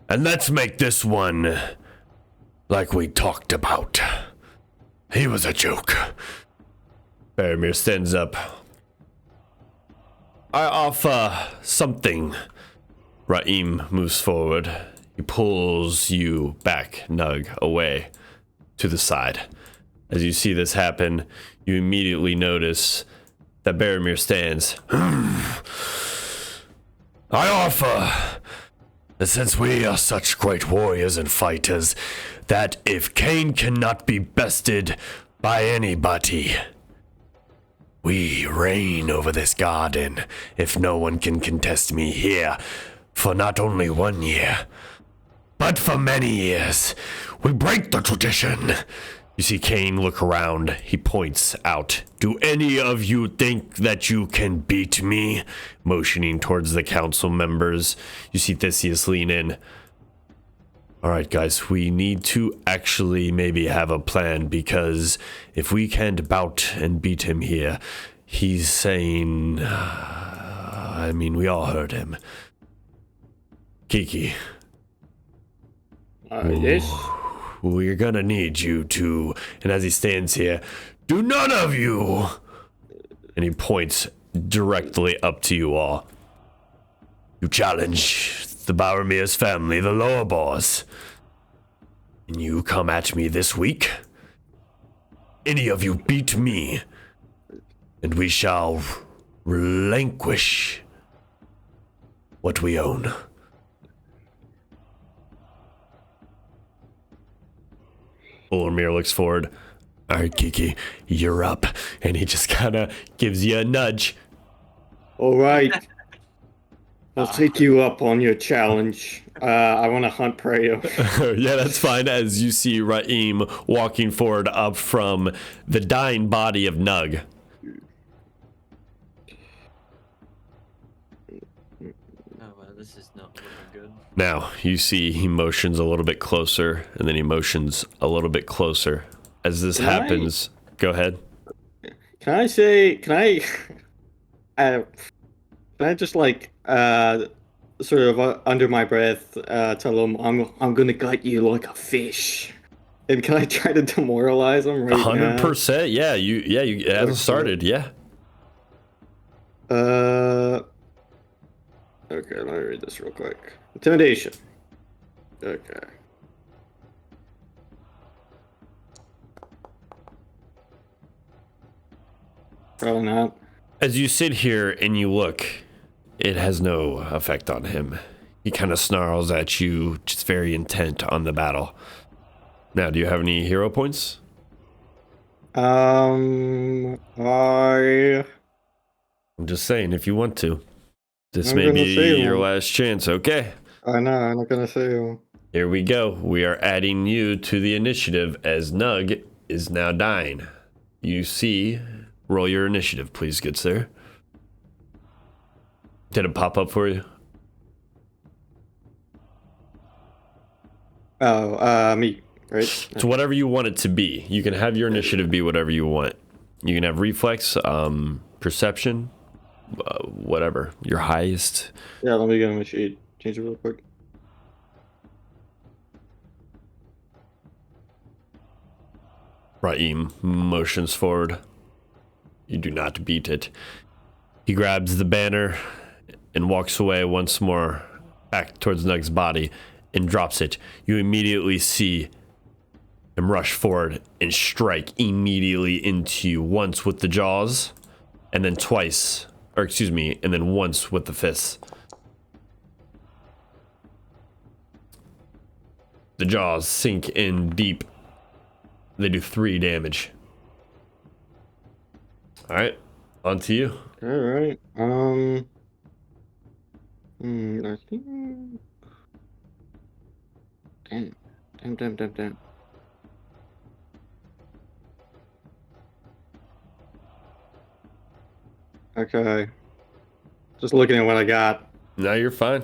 And let's make this one like we talked about. He was a joke. Boromir stands up. I offer something. Raim moves forward. He pulls you back, Nug, away to the side. As you see this happen, you immediately notice that Boromir stands. I offer that since we are such great warriors and fighters, that if Kane cannot be bested by anybody, we reign over this garden if no one can contest me here for not only 1 year, but for many years. We break the tradition. You see Kane look around. He points out. Do any of you think that you can beat me? Motioning towards the council members. You see Theseus lean in. All right, guys, we need to actually maybe have a plan, because if we can't bout and beat him here, he's saying, I mean, we all heard him. Kiki. Yes? We're gonna need you to, and as he stands here, do none of you, and he points directly up to you all. You challenge the Boromir's family, the lower boss, and you come at me this week. Any of you beat me, and we shall relinquish what we own. Boromir looks forward. All right, Kiki, you're up. And he just kind of gives you a nudge. All right. I'll take you up on your challenge. I want to hunt prey. Yeah, that's fine. As you see Raim walking forward up from the dying body of Nug. Oh, well, this is not looking good. Now, you see he motions a little bit closer, and then he motions a little bit closer. As this happens, go ahead. Can I just like sort of under my breath tell him I'm gonna gut you like a fish? And can I try to demoralize him right 100%. Yeah, you it hasn't started. Yeah. Okay, let me read this real quick. Intimidation. Okay. Probably not. As you sit here and you look, it has no effect on him. He kind of snarls at you, just very intent on the battle. Now, do you have any hero points? I'm just saying, if you want to. This I'm may gonna be say your one. last chance. Okay. I know, I'm not gonna say one. Here we go. We are adding you to the initiative as Nug is now dying. You see, roll your initiative, please, good sir. Did it pop up for you? Oh, me, right? So whatever you want it to be. You can have your initiative be whatever you want. You can have reflex, perception, whatever. Your highest. Yeah, let me get on my sheet. Change it real quick. Raim motions forward. You do not beat it. He grabs the banner and walks away once more back towards Nug's body and drops it. You immediately see him rush forward and strike immediately into you, once with the jaws and then twice, or excuse me, and then once with the fists. The jaws sink in deep. They do 3 damage. All right, on to you. All right. I think. Damn. Okay. Just looking at what I got. No, you're fine.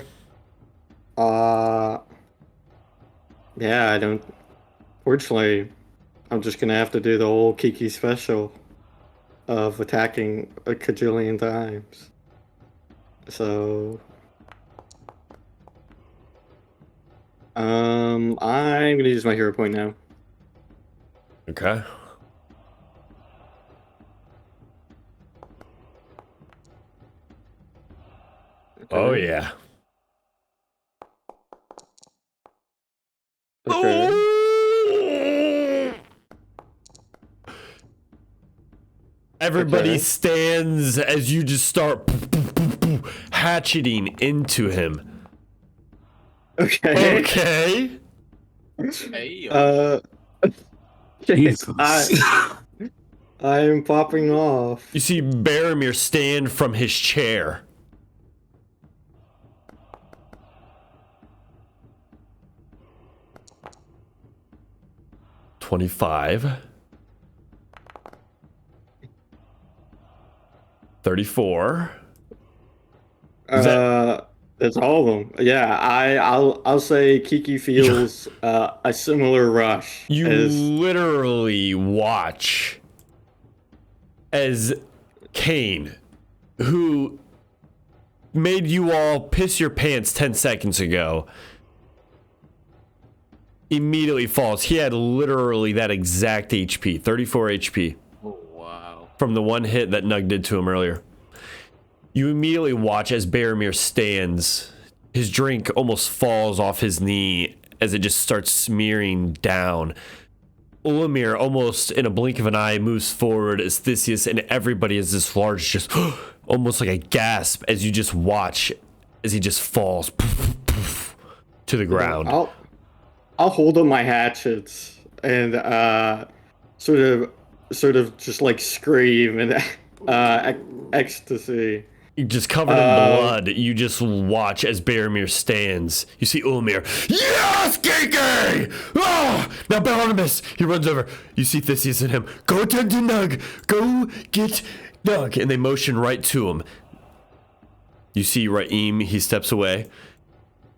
Yeah, I don't. Fortunately, I'm just gonna have to do the old Kiki special of attacking a cajillion times. So, I'm gonna use my hero point now. Okay. Oh yeah. Okay. Everybody Okay. stands as you just start hatcheting into him. Okay. Okay. Hey, Jesus. I am popping off. You see Boromir stand from his chair. $25. 34. That's all of them. Yeah, I'll say Kiki feels a similar rush. You as literally watch as Kane, who made you all piss your pants 10 seconds ago, immediately falls. He had literally that exact HP, 34 HP. oh wow. From the one hit that Nug did to him earlier. You immediately watch as Boromir stands. His drink almost falls off his knee as it just starts smearing down. Ulamir, almost in a blink of an eye, moves forward as Theseus, and everybody is this large, just almost like a gasp as you just watch as he just falls to the ground. I'll hold up my hatchets and sort of just like scream and ecstasy. Just covered in blood, you just watch as Boromir stands. You see Ulmir. Yes, Kiki! Ah! Now Barnabas, he runs over. You see Theseus and him. Go tend to Nug. Go get Nug. And they motion right to him. You see Raim, he steps away.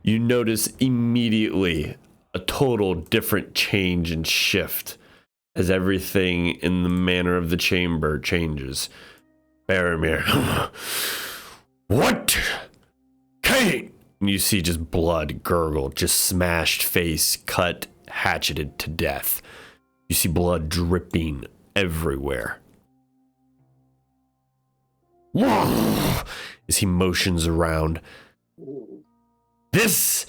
You notice immediately a total different change and shift as everything in the manner of the chamber changes. Boromir. What? Kane! And you see just blood gurgle, just smashed face, cut, hatcheted to death. You see blood dripping everywhere. As he motions around. This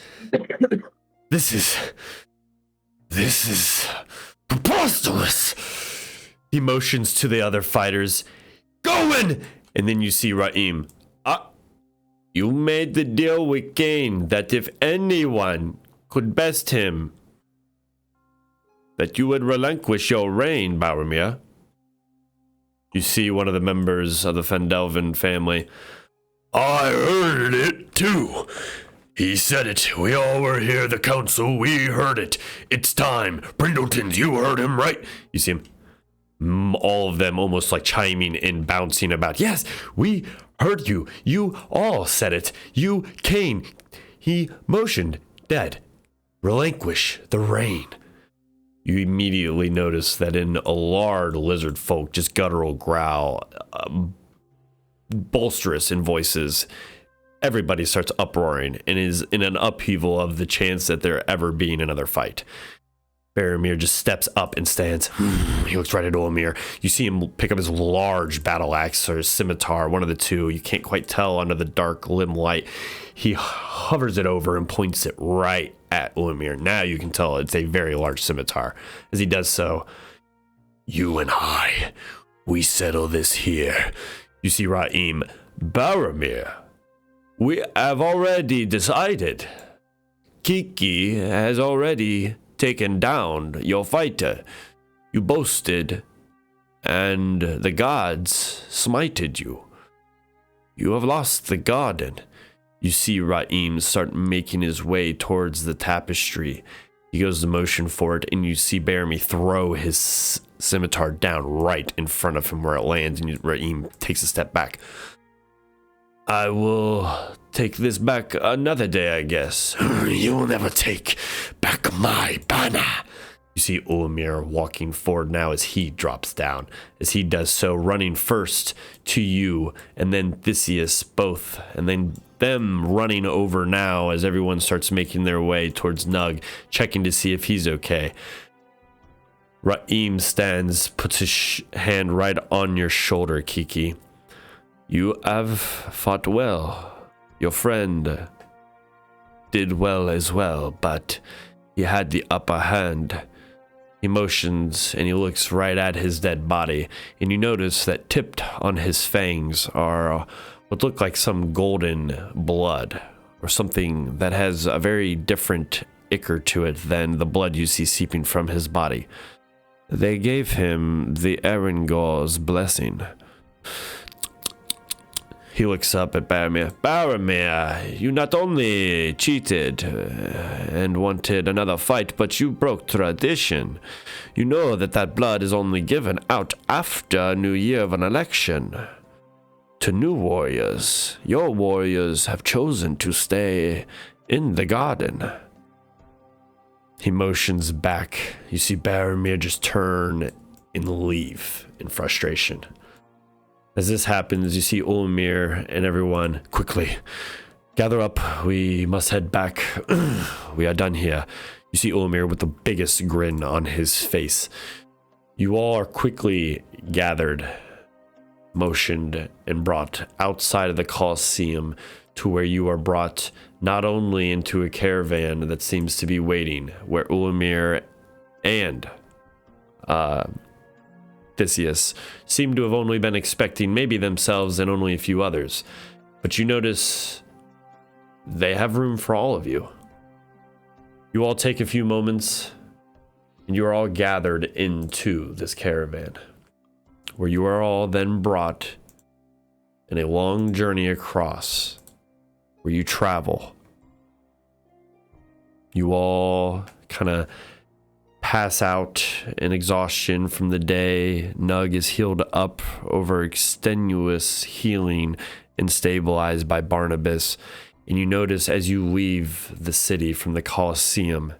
is preposterous. He motions to the other fighters. Going! And then you see Raim. You made the deal with Kane that if anyone could best him, that you would relinquish your reign, Boromir. You see one of the members of the Fendelvin family. I heard it too. He said it. We all were here, the council. We heard it. It's time. Brindletons, you heard him, right? You see him. All of them almost like chiming and bouncing about. Yes, we heard you. You all said it. You, Kane. He motioned. Dead. Relinquish the reign. You immediately notice that in a large lizard folk, just guttural growl, bolsterous in voices, everybody starts uproaring and is in an upheaval of the chance that there ever being another fight. Boromir just steps up and stands. He looks right at Ulmir. You see him pick up his large battle axe or his scimitar, one of the two. You can't quite tell under the dark limb light. He hovers it over and points it right at Ulmir. Now you can tell it's a very large scimitar. As he does so, you and I, we settle this here. You see Raim. Boromir, we have already decided. Kiki has already taken down your fighter. You boasted, and the gods smited you. You have lost the garden. You see Raim start making his way towards the tapestry. He goes to motion for it, and you see Baramy throw his scimitar down right in front of him where it lands, and Raim takes a step back. I will take this back another day, I guess. You will never take back my banner. You see Ulmir walking forward now as he drops down. As he does so, running first to you, and then Theseus both, and then them running over now as everyone starts making their way towards Nug, checking to see if he's okay. Raim stands, puts his hand right on your shoulder, Kiki. You have fought well. Your friend did well as well, but he had the upper hand. He motions and he looks right at his dead body, and you notice that tipped on his fangs are what look like some golden blood, or something that has a very different ichor to it than the blood you see seeping from his body. They gave him the Erengor's blessing. He looks up at Baromir. Baromir, you not only cheated and wanted another fight, but you broke tradition. You know that blood is only given out after New Year of an election. To new warriors, your warriors have chosen to stay in the garden. He motions back. You see Baromir just turn and leave in frustration. As this happens, you see Ulmir and everyone quickly gather up. We must head back. We are done here. You see Ulmir with the biggest grin on his face. You all are quickly gathered, motioned, and brought outside of the Colosseum to where you are brought not only into a caravan that seems to be waiting, where Ulmir and Theseus seem to have only been expecting maybe themselves and only a few others. But you notice they have room for all of you. You all take a few moments and you are all gathered into this caravan, where you are all then brought in a long journey across, where you travel. You all kind of pass out in exhaustion from the day. Nug is healed up over extenuous healing and stabilized by Barnabas. And you notice as you leave the city from the Colosseum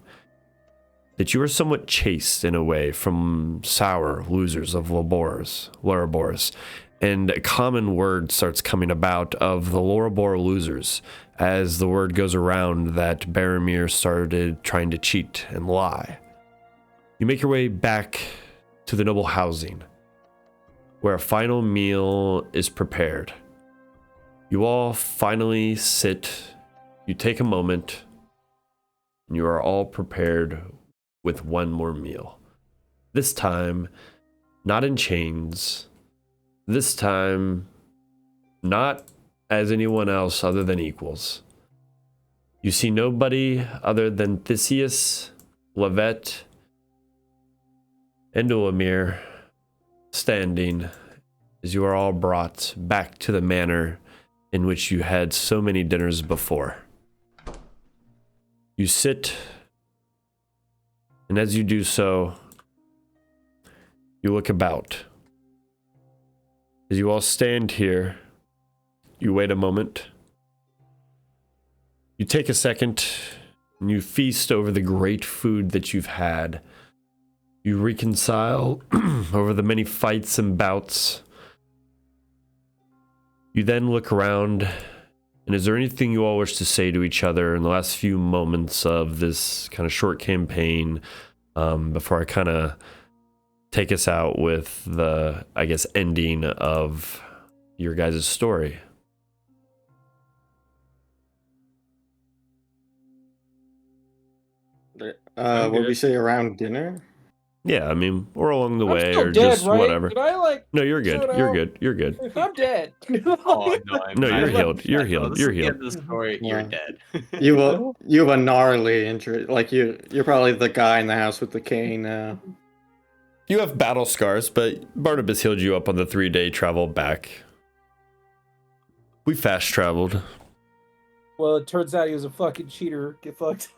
that you are somewhat chased in a way from sour losers of Loraboros. And a common word starts coming about of the Lorabor losers, as the word goes around that Baromir started trying to cheat and lie. You make your way back to the noble housing, where a final meal is prepared. You all finally sit, you take a moment, and you are all prepared with one more meal. This time, not in chains. This time, not as anyone else other than equals. You see nobody other than Theseus, Lavette, and Ulmir standing as you are all brought back to the manor in which you had so many dinners before. You sit, and as you do so, you look about. As you all stand here, you wait a moment. You take a second, and you feast over the great food that you've had. You reconcile over the many fights and bouts. You then look around, and is there anything you all wish to say to each other in the last few moments of this kind of short campaign, before I kind of take us out with the, I guess, ending of your guys' story? What we say around dinner? Yeah, I mean, or along the I'm way, still or dead, just right? whatever. Did I like? No, you're good. zone You're out? good. You're good. I'm dead. Oh no, No, you're healed. You're No, healed. this You're is the healed. end of the story. You're Yeah. dead. You have a gnarly injury. Like you're probably the guy in the house with the cane now. You have battle scars, but Barnabas healed you up on the 3-day travel back. We fast traveled. Well, it turns out he was a fucking cheater. Get fucked.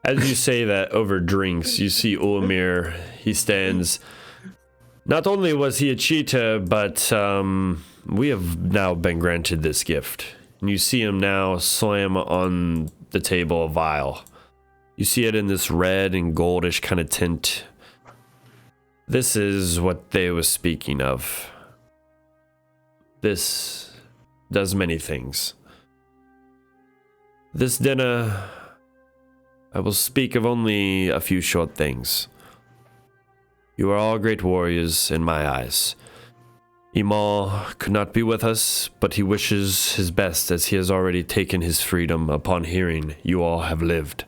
As you say that over drinks, you see Ulmir. He stands. Not only was he a cheater, but we have now been granted this gift. And you see him now slam on the table a vial. You see it in this red and goldish kind of tint. This is what they were speaking of. This does many things. This dinner, I will speak of only a few short things. You are all great warriors in my eyes. Imal could not be with us, but he wishes his best as he has already taken his freedom upon hearing you all have lived.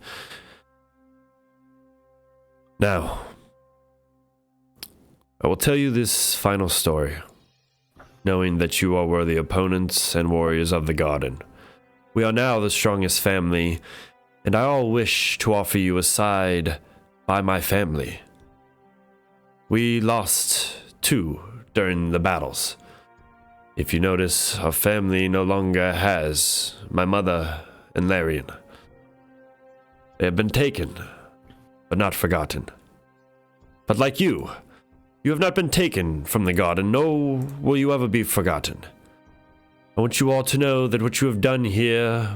Now, I will tell you this final story, knowing that you are worthy opponents and warriors of the garden. We are now the strongest family, and I all wish to offer you a side by my family. We lost 2 during the battles. If you notice, our family no longer has my mother and Larian. They have been taken, but not forgotten. But like you have not been taken from the garden, nor will you ever be forgotten. I want you all to know that what you have done here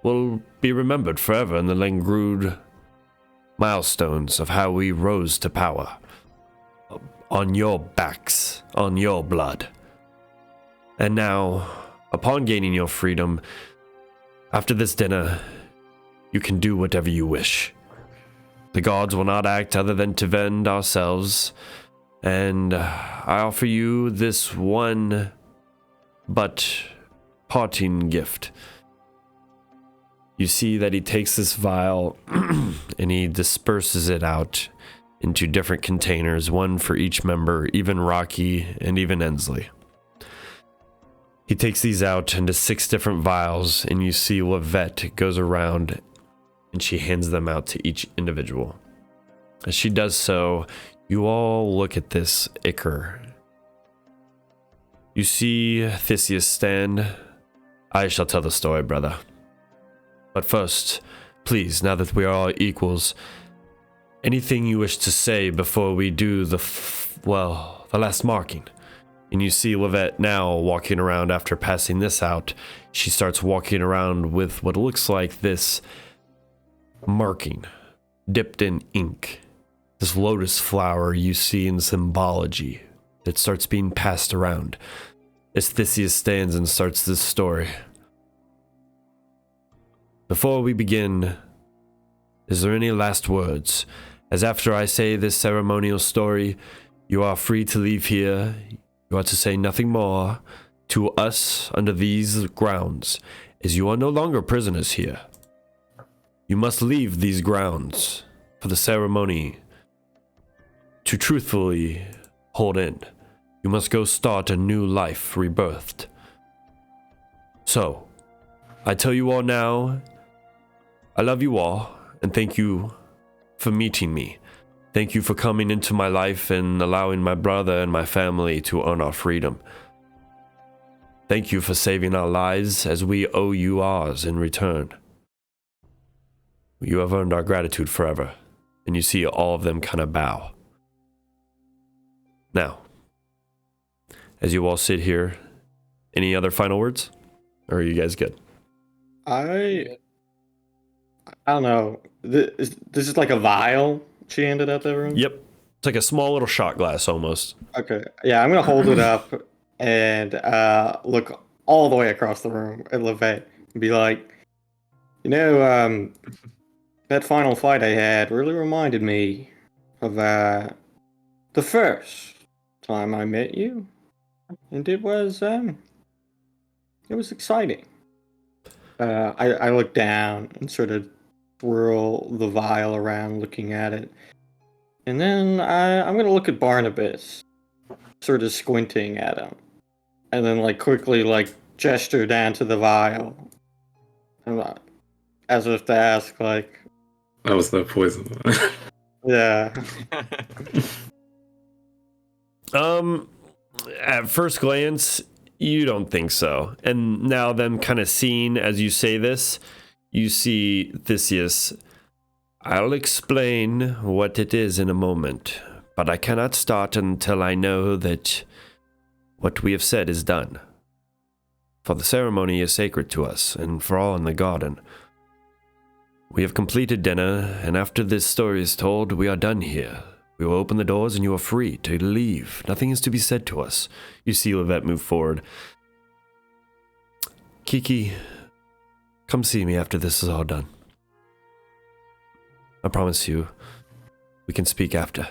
will be remembered forever in the Lengrud milestones of how we rose to power. On your backs, on your blood. And now, upon gaining your freedom, after this dinner, you can do whatever you wish. The gods will not act other than to vend ourselves, and I offer you this one but parting gift. You see that he takes this vial and he disperses it out into different containers, one for each member, even Rocky and even Ensley. He takes these out into 6 different vials, and you see Lavette goes around and she hands them out to each individual. As she does so, you all look at this ichor. You see Theseus stand. I shall tell the story, brother. But first, please, now that we are all equals, anything you wish to say before we do the last marking? And you see Lavette now walking around after passing this out. She starts walking around with what looks like this marking dipped in ink. This lotus flower you see in symbology that starts being passed around. As Theseus stands and starts this story. Before we begin, is there any last words? As after I say this ceremonial story, you are free to leave here. You are to say nothing more to us under these grounds, as you are no longer prisoners here. You must leave these grounds for the ceremony to truthfully hold in. You must go start a new life rebirthed. So, I tell you all now, I love you all, and thank you for meeting me. Thank you for coming into my life and allowing my brother and my family to earn our freedom. Thank you for saving our lives as we owe you ours in return. You have earned our gratitude forever. And you see all of them kind of bow. Now, as you all sit here, any other final words? Or are you guys good? I don't know. This is like a vial she handed out to everyone? Yep. It's like a small little shot glass almost. Okay. Yeah, I'm going to hold it up and look all the way across the room at Levette and be like, that final fight I had really reminded me of the first time I met you. And it was exciting. I look down and sort of twirl the vial around looking at it. And then I'm gonna look at Barnabas, sort of squinting at him, and then like quickly like gesture down to the vial, as if to ask like, That was the poison. yeah. At first glance, you don't think so. And now them kind of seeing as you say this, you see Theseus. I'll explain what it is in a moment, but I cannot start until I know that what we have said is done. For the ceremony is sacred to us, and for all in the garden. We have completed dinner, and after this story is told, we are done here. We will open the doors and you are free to leave. Nothing is to be said to us. You see Levette move forward. Kiki, come see me after this is all done. I promise you, we can speak after.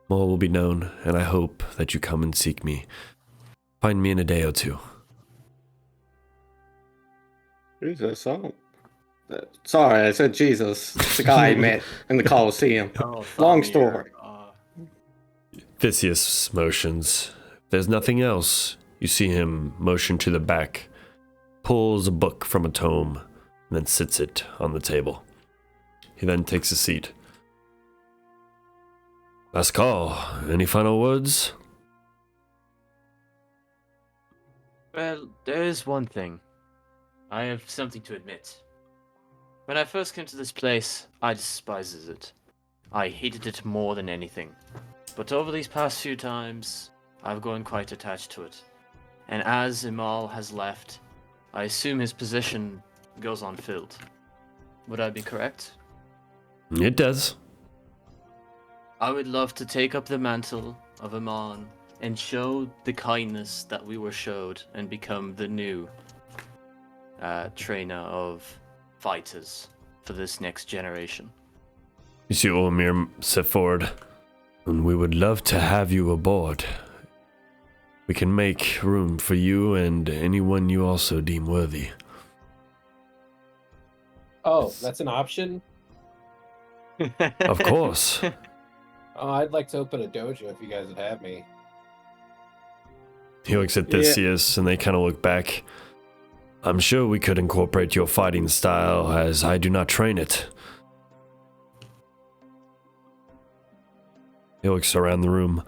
More will be known, and I hope that you come and seek me. Find me in a day or two. Jesus, sorry, I said Jesus. It's the guy I met in the Colosseum. Long story. Theseus motions. If there's nothing else, you see him motion to the back, pulls a book from a tome, and then sits it on the table. He then takes a seat. Last call. Any final words? Well, there is one thing. I have something to admit. When I first came to this place, I despised it. I hated it more than anything. But over these past few times, I've grown quite attached to it. And as Imal has left, I assume his position goes unfilled. Would I be correct? It does. I would love to take up the mantle of Iman and show the kindness that we were showed and become the new trainer of fighters for this next generation. You see Ulmir step forward. And we would love to have you aboard. We can make room for you and anyone you also deem worthy. Oh, that's an option? Of course. Oh, I'd like to open a dojo if you guys would have me. He looks at Theseus and they kind of look back. I'm sure we could incorporate your fighting style as I do not train it. He looks around the room.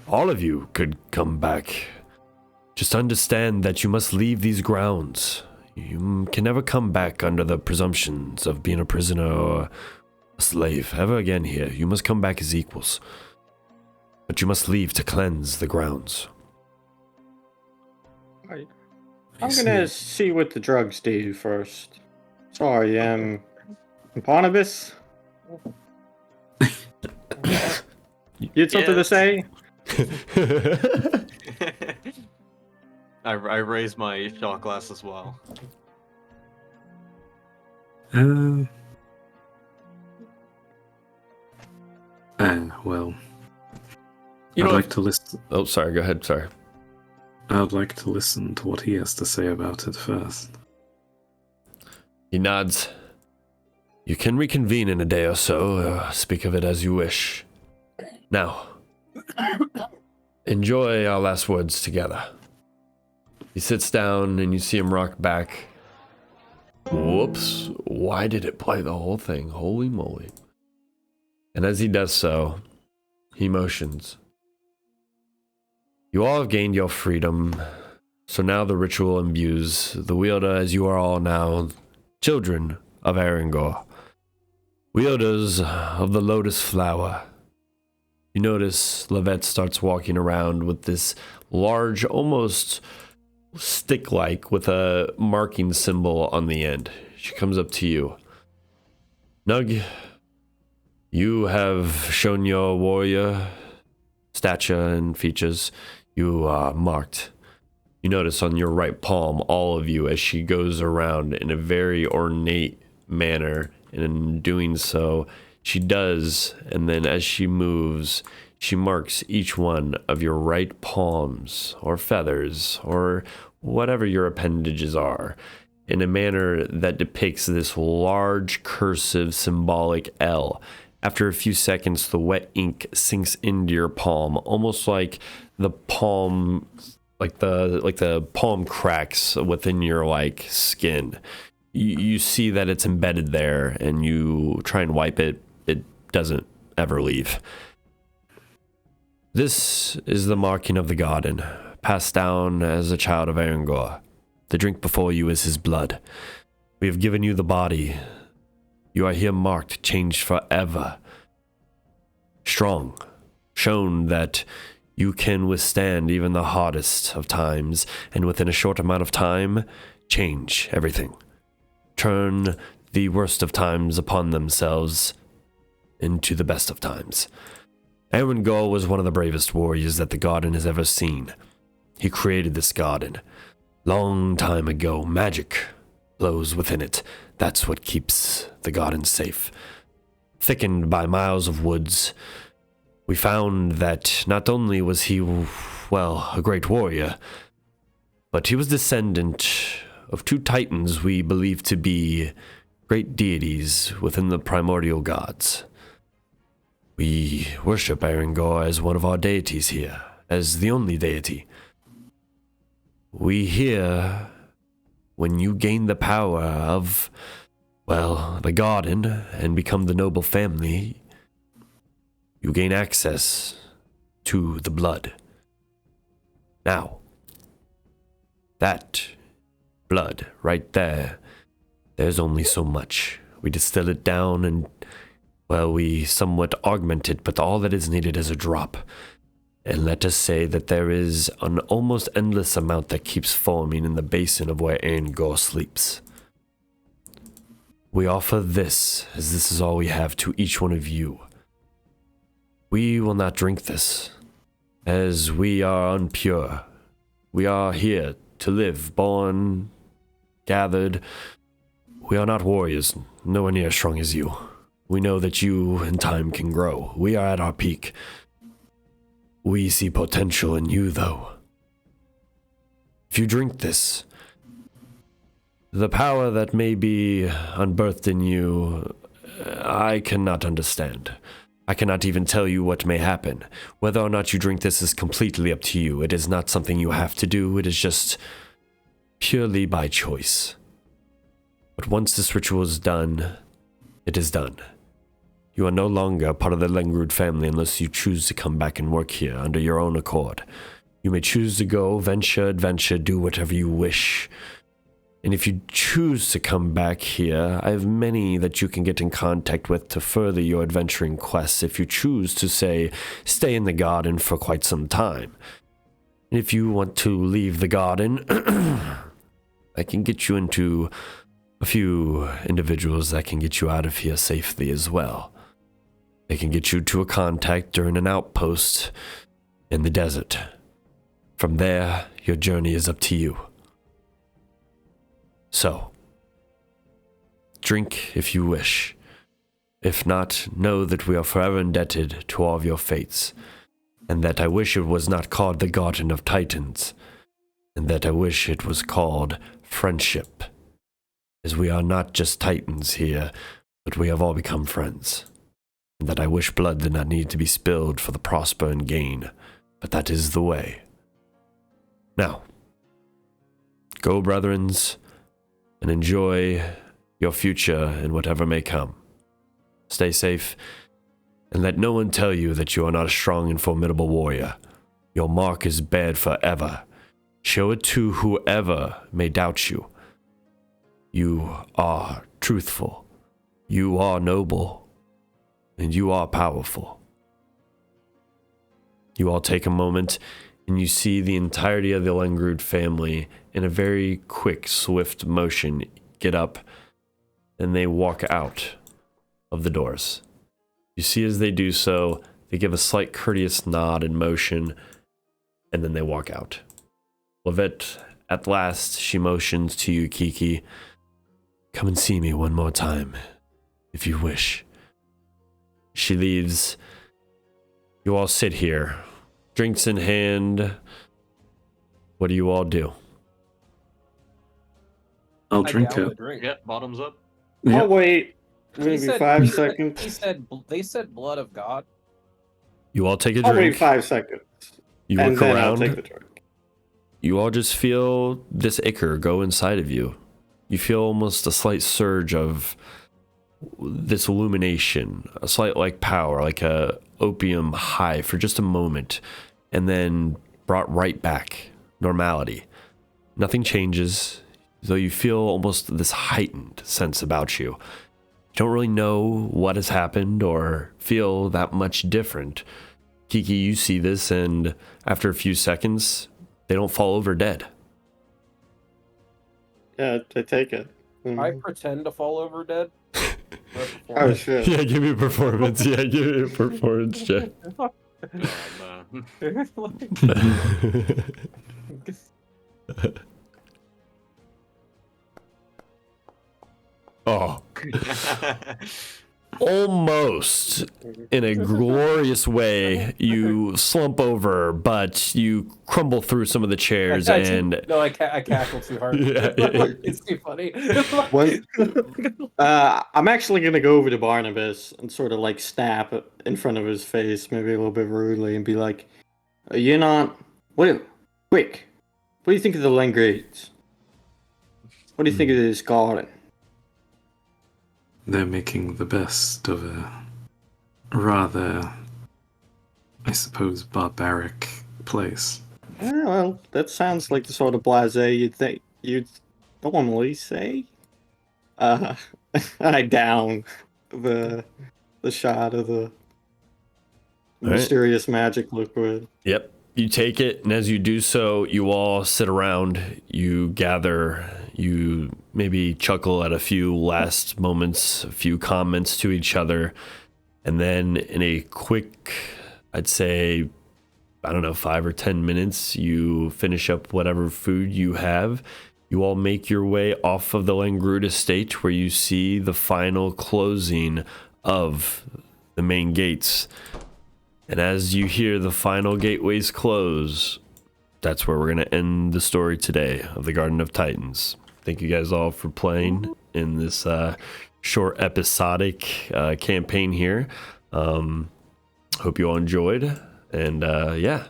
All of you could come back. Just understand that you must leave these grounds. You can never come back under the presumptions of being a prisoner or a slave ever again here. You must come back as equals. But you must leave to cleanse the grounds. I'm gonna see what the drugs do first. Sorry, Barnabas? You had something to say? I raise my shot glass as well. Well, You know I'd like to listen. Oh, sorry, go ahead, sorry. I'd like to listen to what he has to say about it first. He nods. You can reconvene in a day or so. Speak of it as you wish. Now, enjoy our last words together. He sits down and you see him rock back. Whoops, why did it play the whole thing? Holy moly. And as he does so, he motions. You all have gained your freedom, so now the ritual imbues the wielder as you are all now children of Arangor. Wielders of the lotus flower. You notice Levette starts walking around with this large, almost stick-like, with a marking symbol on the end. She comes up to you. Nug, you have shown your warrior stature and features. You are marked. You notice on your right palm, all of you, as she goes around in a very ornate manner. And in doing so, she does, and then as she moves, she marks each one of your right palms, or feathers, or whatever your appendages are, in a manner that depicts this large cursive symbolic L. After a few seconds, the wet ink sinks into your palm, almost like the palm, like the palm cracks within your like skin. You see that it's embedded there, and you try and wipe it. It doesn't ever leave. This is the marking of the garden, passed down as a child of Arangor. The drink before you is his blood. We have given you the body. You are here marked, changed forever. Strong, shown that you can withstand even the hardest of times, and within a short amount of time, change everything. Turn the worst of times upon themselves into the best of times. Arangor was one of the bravest warriors that the garden has ever seen. He created this garden. Long time ago, magic flows within it. That's what keeps the garden safe. Thickened by miles of woods, we found that not only was he, well, a great warrior, but he was descendant of two titans we believe to be great deities within the primordial gods. We worship Arangor as one of our deities here, as the only deity. We hear when you gain the power of, well, the garden and become the noble family, you gain access to the blood. Now, that blood right there, there's only so much. We distill it down and, well, we somewhat augment it, but all that is needed is a drop. And let us say that there is an almost endless amount that keeps forming in the basin of where Arangor sleeps. We offer this, as this is all we have, to each one of you. We will not drink this, as we are unpure. We are here to live, born, gathered. We are not warriors, nowhere near as strong as you. We know that you, in time, can grow. We are at our peak. We see potential in you, though. If you drink this, the power that may be unbirthed in you, I cannot understand. I cannot even tell you what may happen. Whether or not you drink this is completely up to you. It is not something you have to do. It is just purely by choice. But once this ritual is done, it is done. You are no longer part of the Lengrud family unless you choose to come back and work here under your own accord. You may choose to go, venture, adventure, do whatever you wish. And if you choose to come back here, I have many that you can get in contact with to further your adventuring quests if you choose to, say, stay in the garden for quite some time. And if you want to leave the garden, I can get you into a few individuals that can get you out of here safely as well. They can get you to a contact during an outpost in the desert. From there, your journey is up to you. So, drink if you wish. If not, know that we are forever indebted to all of your fates, and that I wish it was not called the Garden of Titans, and that I wish it was called friendship, as we are not just titans here, but we have all become friends, and that I wish blood did not need to be spilled for the prosper and gain, but that is the way. Now, go, brethrens, and enjoy your future and whatever may come. Stay safe, and let no one tell you that you are not a strong and formidable warrior. Your mark is bared forever. Show it to whoever may doubt you. You are truthful, you are noble, and you are powerful. You all take a moment, and you see the entirety of the Lengrud family in a very quick, swift motion get up, and they walk out of the doors. You see as they do so, they give a slight courteous nod and motion, and then they walk out. Levette, at last, she motions to you, Kiki. Come and see me one more time, if you wish. She leaves. You all sit here, drinks in hand. What do you all do? I'll I drink down it. the drink. Yep, bottoms up. Yeah. Oh wait, Maybe 5 seconds. They said blood of God. You all take a I'll wait drink. 5 seconds. You And look then around. I'll take the drink. You all just feel this ichor go inside of you. You feel almost a slight surge of this illumination, a slight like power, like a opium high for just a moment, and then brought right back. Normality. Nothing changes, though you feel almost this heightened sense about you. You don't really know what has happened or feel that much different. Kiki, you see this, and after a few seconds, they don't fall over dead. Yeah, I take it. I pretend to fall over dead. Oh shit. Yeah, give me a performance. Yeah, give me a performance check. Oh. Almost in a glorious way, you slump over, but you crumble through some of the chairs and... No, I cackle too hard. Yeah. It's too funny. I'm actually gonna go over to Barnabas and sort of like snap in front of his face, maybe a little bit rudely, and be like, "You're not. Quick! What do you think of the Langrades? What do you think of this garden?" They're making the best of a rather, I suppose, barbaric place. Yeah, well, that sounds like the sort of blasé you'd normally say. I down the shot of the mysterious magic liquid. Yep. You take it, and as you do so, you all sit around, you gather, you maybe chuckle at a few last moments, a few comments to each other, and then in a quick, I'd say, 5 or 10 minutes, you finish up whatever food you have. You all make your way off of the Langrud estate, where you see the final closing of the main gates. And as you hear the final gateways close, that's where we're going to end the story today of the Garden of Titans. Thank you guys all for playing in this short episodic campaign here. Hope you all enjoyed. And yeah.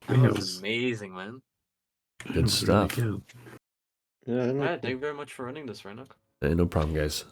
That was amazing, man. Good stuff. Really good. Yeah, Yeah, thank you very much for running this, Rennoc. No problem, guys.